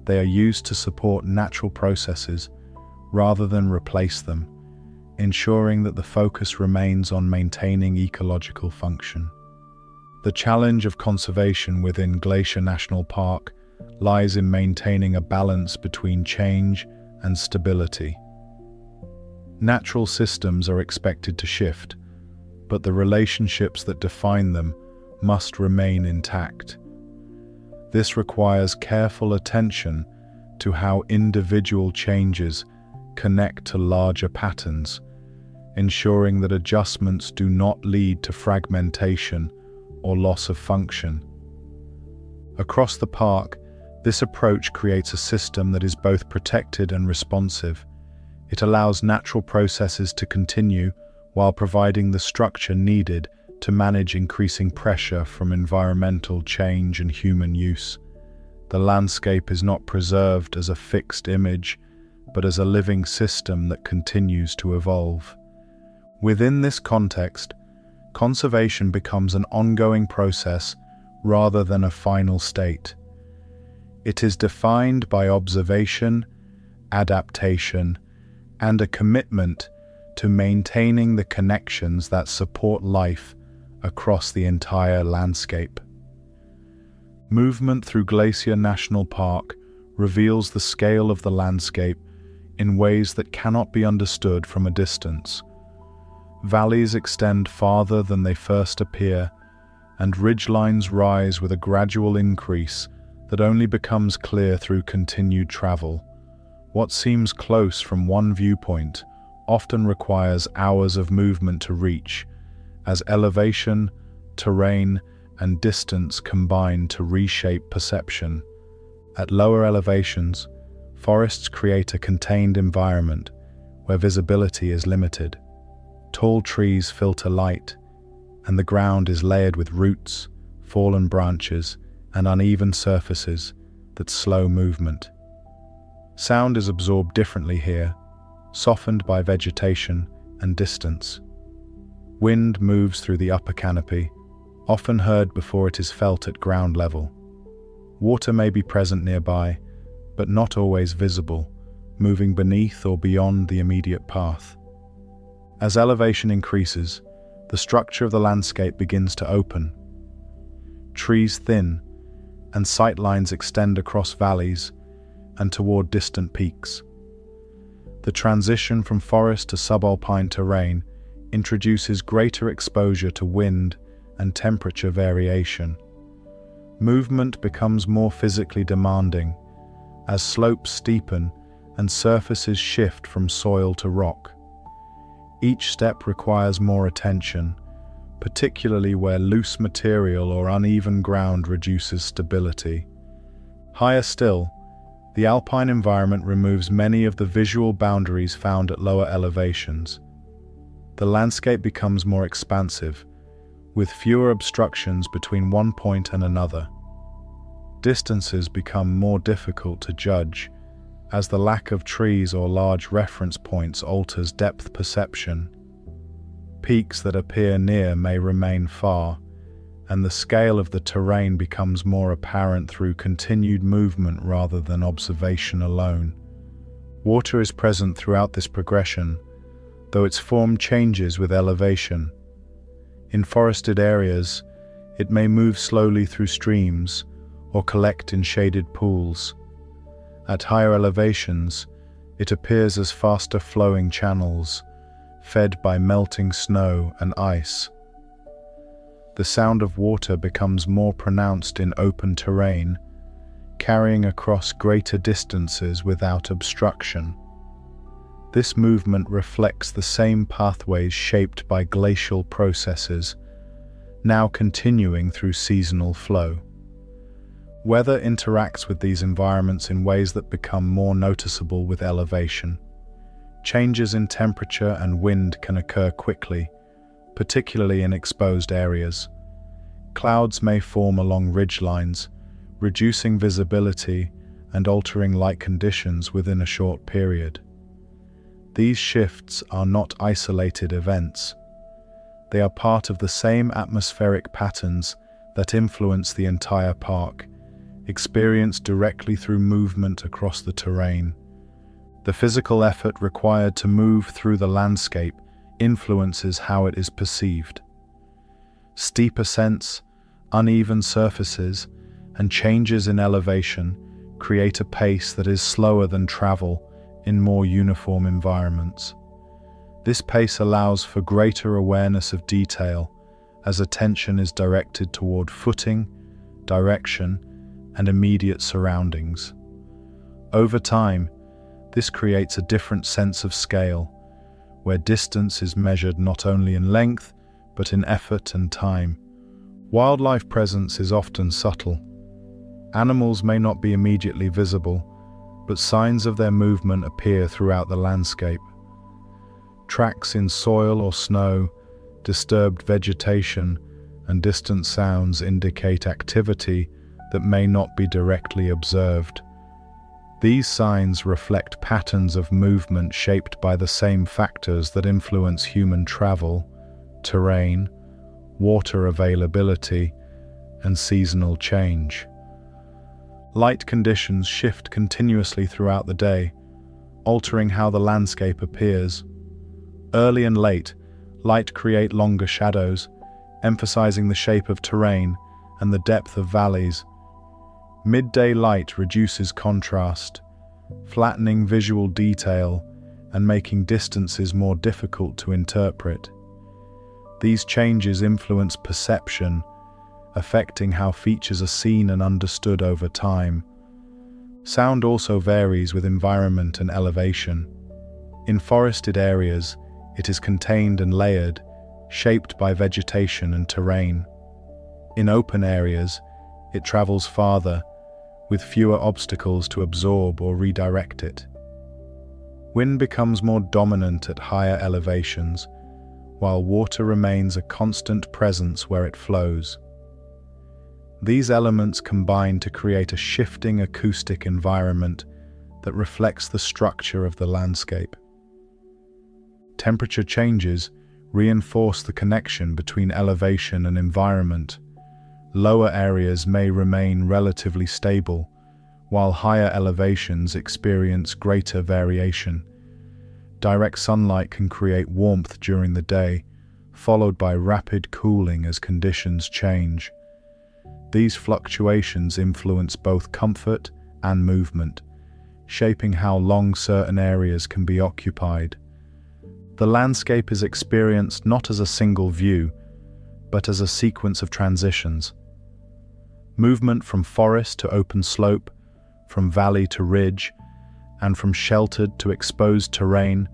they are used to support natural processes rather than replace them, ensuring that the focus remains on maintaining ecological function. The challenge of conservation within Glacier National Park lies in maintaining a balance between change and stability. Natural systems are expected to shift, but the relationships that define them must remain intact. This requires careful attention to how individual changes connect to larger patterns, ensuring that adjustments do not lead to fragmentation or loss of function. Across the park, this approach creates a system that is both protected and responsive. It allows natural processes to continue while providing the structure needed to manage increasing pressure from environmental change and human use. The landscape is not preserved as a fixed image, but as a living system that continues to evolve. Within this context, conservation becomes an ongoing process rather than a final state. It is defined by observation, adaptation, and a commitment to maintaining the connections that support life across the entire landscape. Movement through Glacier National Park reveals the scale of the landscape in ways that cannot be understood from a distance. Valleys extend farther than they first appear, and ridgelines rise with a gradual increase that only becomes clear through continued travel. What seems close from one viewpoint often requires hours of movement to reach, as elevation, terrain, and distance combine to reshape perception. At lower elevations, forests create a contained environment where visibility is limited. Tall trees filter light, and the ground is layered with roots, fallen branches, and uneven surfaces that slow movement. Sound is absorbed differently here, softened by vegetation and distance. Wind moves through the upper canopy, often heard before it is felt at ground level. Water may be present nearby, but not always visible, moving beneath or beyond the immediate path. As elevation increases, the structure of the landscape begins to open. Trees thin, and sightlines extend across valleys and toward distant peaks. The transition from forest to subalpine terrain introduces greater exposure to wind and temperature variation. Movement becomes more physically demanding as slopes steepen and surfaces shift from soil to rock. Each step requires more attention, particularly where loose material or uneven ground reduces stability. Higher still, the alpine environment removes many of the visual boundaries found at lower elevations. The landscape becomes more expansive, with fewer obstructions between one point and another. Distances become more difficult to judge, as the lack of trees or large reference points alters depth perception. Peaks that appear near may remain far, and the scale of the terrain becomes more apparent through continued movement rather than observation alone. Water is present throughout this progression, though its form changes with elevation. In forested areas, it may move slowly through streams or collect in shaded pools. At higher elevations, it appears as faster flowing channels, fed by melting snow and ice. The sound of water becomes more pronounced in open terrain, carrying across greater distances without obstruction. This movement reflects the same pathways shaped by glacial processes, now continuing through seasonal flow. Weather interacts with these environments in ways that become more noticeable with elevation. Changes in temperature and wind can occur quickly, particularly in exposed areas. Clouds may form along ridgelines, reducing visibility and altering light conditions within a short period. These shifts are not isolated events. They are part of the same atmospheric patterns that influence the entire park, experienced directly through movement across the terrain. The physical effort required to move through the landscape influences how it is perceived. Steep ascents, uneven surfaces, and changes in elevation create a pace that is slower than travel in more uniform environments. This pace allows for greater awareness of detail as attention is directed toward footing, direction, and immediate surroundings. Over time, this creates a different sense of scale, where distance is measured not only in length, but in effort and time. Wildlife presence is often subtle. Animals may not be immediately visible, but signs of their movement appear throughout the landscape. Tracks in soil or snow, disturbed vegetation, and distant sounds indicate activity that may not be directly observed. These signs reflect patterns of movement shaped by the same factors that influence human travel, terrain, water availability, and seasonal change. Light conditions shift continuously throughout the day, altering how the landscape appears. Early and late, light create longer shadows, emphasizing the shape of terrain and the depth of valleys. Midday light reduces contrast, flattening visual detail and making distances more difficult to interpret. These changes influence perception, affecting how features are seen and understood over time. Sound also varies with environment and elevation. In forested areas, it is contained and layered, shaped by vegetation and terrain. In open areas, it travels farther, with fewer obstacles to absorb or redirect it. Wind becomes more dominant at higher elevations, while water remains a constant presence where it flows. These elements combine to create a shifting acoustic environment that reflects the structure of the landscape. Temperature changes reinforce the connection between elevation and environment. Lower areas may remain relatively stable, while higher elevations experience greater variation. Direct sunlight can create warmth during the day, followed by rapid cooling as conditions change. These fluctuations influence both comfort and movement, shaping how long certain areas can be occupied. The landscape is experienced not as a single view, but as a sequence of transitions. Movement from forest to open slope, from valley to ridge, and from sheltered to exposed terrain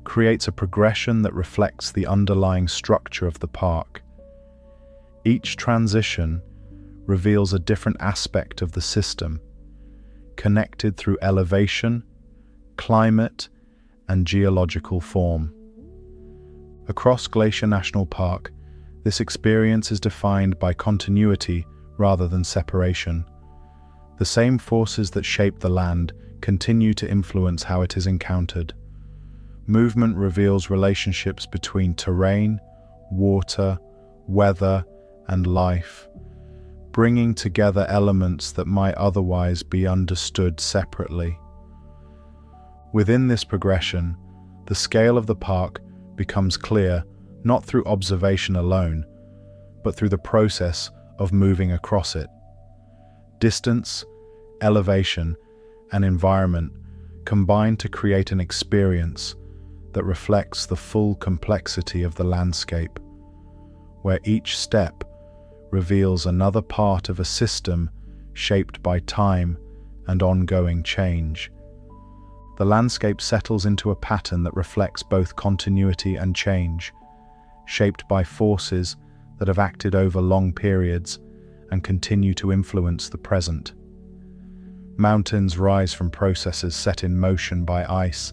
creates a progression that reflects the underlying structure of the park. Each transition reveals a different aspect of the system, connected through elevation, climate, and geological form. Across Glacier National Park, this experience is defined by continuity rather than separation. The same forces that shape the land continue to influence how it is encountered. Movement reveals relationships between terrain, water, weather, and life, bringing together elements that might otherwise be understood separately. Within this progression, the scale of the park becomes clear not through observation alone, but through the process of moving across it. Distance, elevation, and environment combine to create an experience that reflects the full complexity of the landscape, where each step reveals another part of a system shaped by time and ongoing change. The landscape settles into a pattern that reflects both continuity and change, shaped by forces that have acted over long periods and continue to influence the present. Mountains rise from processes set in motion by ice,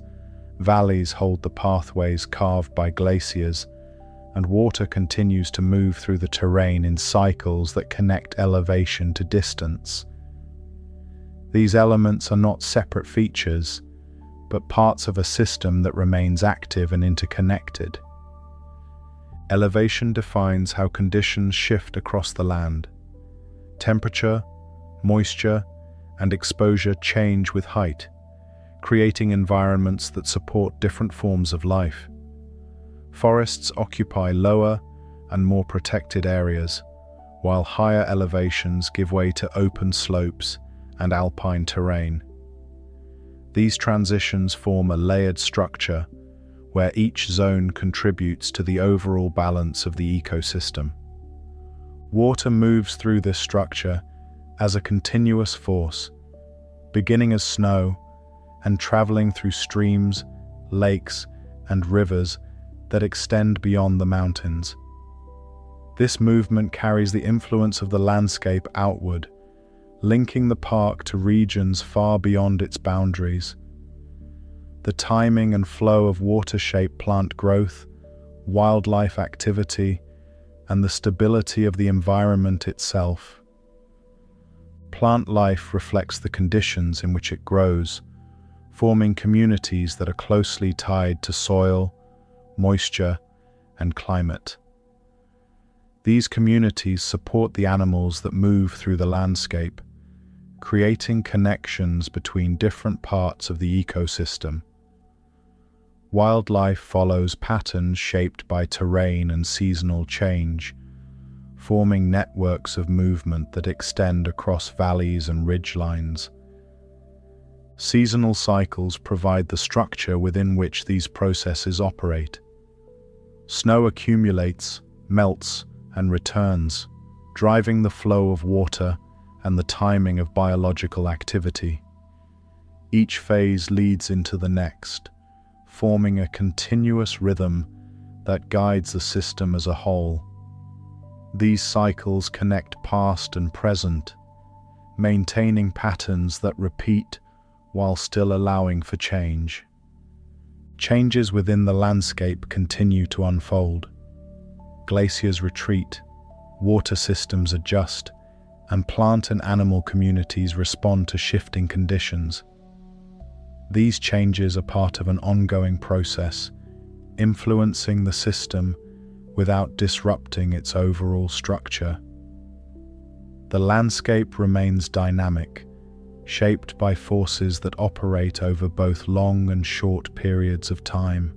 valleys hold the pathways carved by glaciers, and water continues to move through the terrain in cycles that connect elevation to distance. These elements are not separate features, but parts of a system that remains active and interconnected. Elevation defines how conditions shift across the land. Temperature, moisture, and exposure change with height, creating environments that support different forms of life. Forests occupy lower and more protected areas, while higher elevations give way to open slopes and alpine terrain. These transitions form a layered structure where each zone contributes to the overall balance of the ecosystem. Water moves through this structure as a continuous force, beginning as snow and traveling through streams, lakes, and rivers that extend beyond the mountains. This movement carries the influence of the landscape outward, linking the park to regions far beyond its boundaries. The timing and flow of water shape plant growth, wildlife activity, and the stability of the environment itself. Plant life reflects the conditions in which it grows, forming communities that are closely tied to soil, moisture, and climate. These communities support the animals that move through the landscape, creating connections between different parts of the ecosystem. Wildlife follows patterns shaped by terrain and seasonal change, forming networks of movement that extend across valleys and ridgelines. Seasonal cycles provide the structure within which these processes operate. Snow accumulates, melts, and returns, driving the flow of water and the timing of biological activity. Each phase leads into the next, forming a continuous rhythm that guides the system as a whole. These cycles connect past and present, maintaining patterns that repeat while still allowing for change. Changes within the landscape continue to unfold. Glaciers retreat, water systems adjust, and plant and animal communities respond to shifting conditions. These changes are part of an ongoing process, influencing the system without disrupting its overall structure. The landscape remains dynamic, shaped by forces that operate over both long and short periods of time.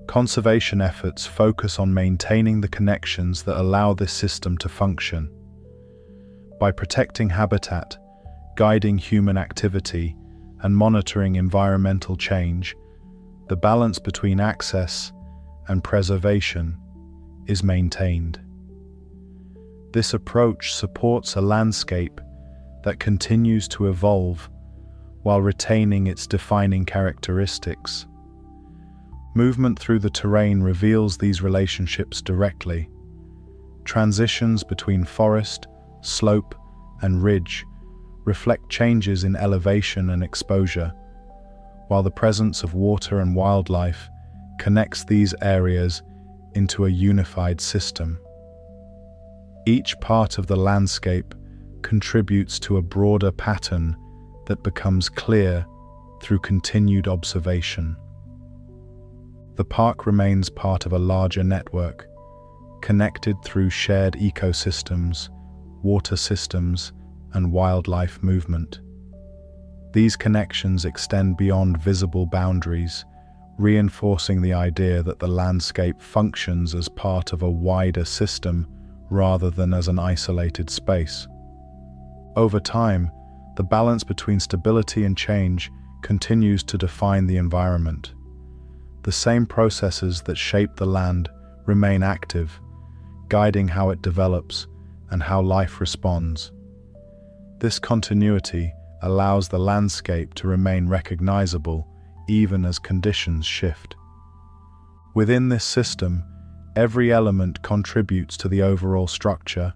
Conservation efforts focus on maintaining the connections that allow this system to function. By protecting habitat, guiding human activity, and monitoring environmental change, the balance between access and preservation is maintained. This approach supports a landscape that continues to evolve while retaining its defining characteristics. Movement through the terrain reveals these relationships directly. Transitions between forest, slope, and ridge reflect changes in elevation and exposure, while the presence of water and wildlife connects these areas into a unified system. Each part of the landscape contributes to a broader pattern that becomes clear through continued observation. The park remains part of a larger network, connected through shared ecosystems, water systems, and wildlife movement. These connections extend beyond visible boundaries, reinforcing the idea that the landscape functions as part of a wider system rather than as an isolated space. Over time, the balance between stability and change continues to define the environment. The same processes that shape the land remain active, guiding how it develops and how life responds. This continuity allows the landscape to remain recognizable even as conditions shift. Within this system, every element contributes to the overall structure,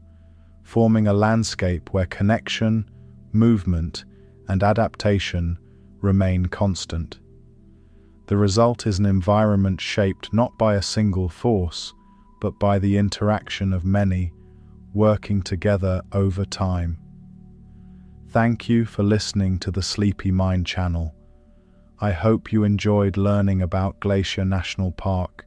forming a landscape where connection, movement, and adaptation remain constant. The result is an environment shaped not by a single force, but by the interaction of many, working together over time. Thank you for listening to the Sleepy Mind channel. I hope you enjoyed learning about Glacier National Park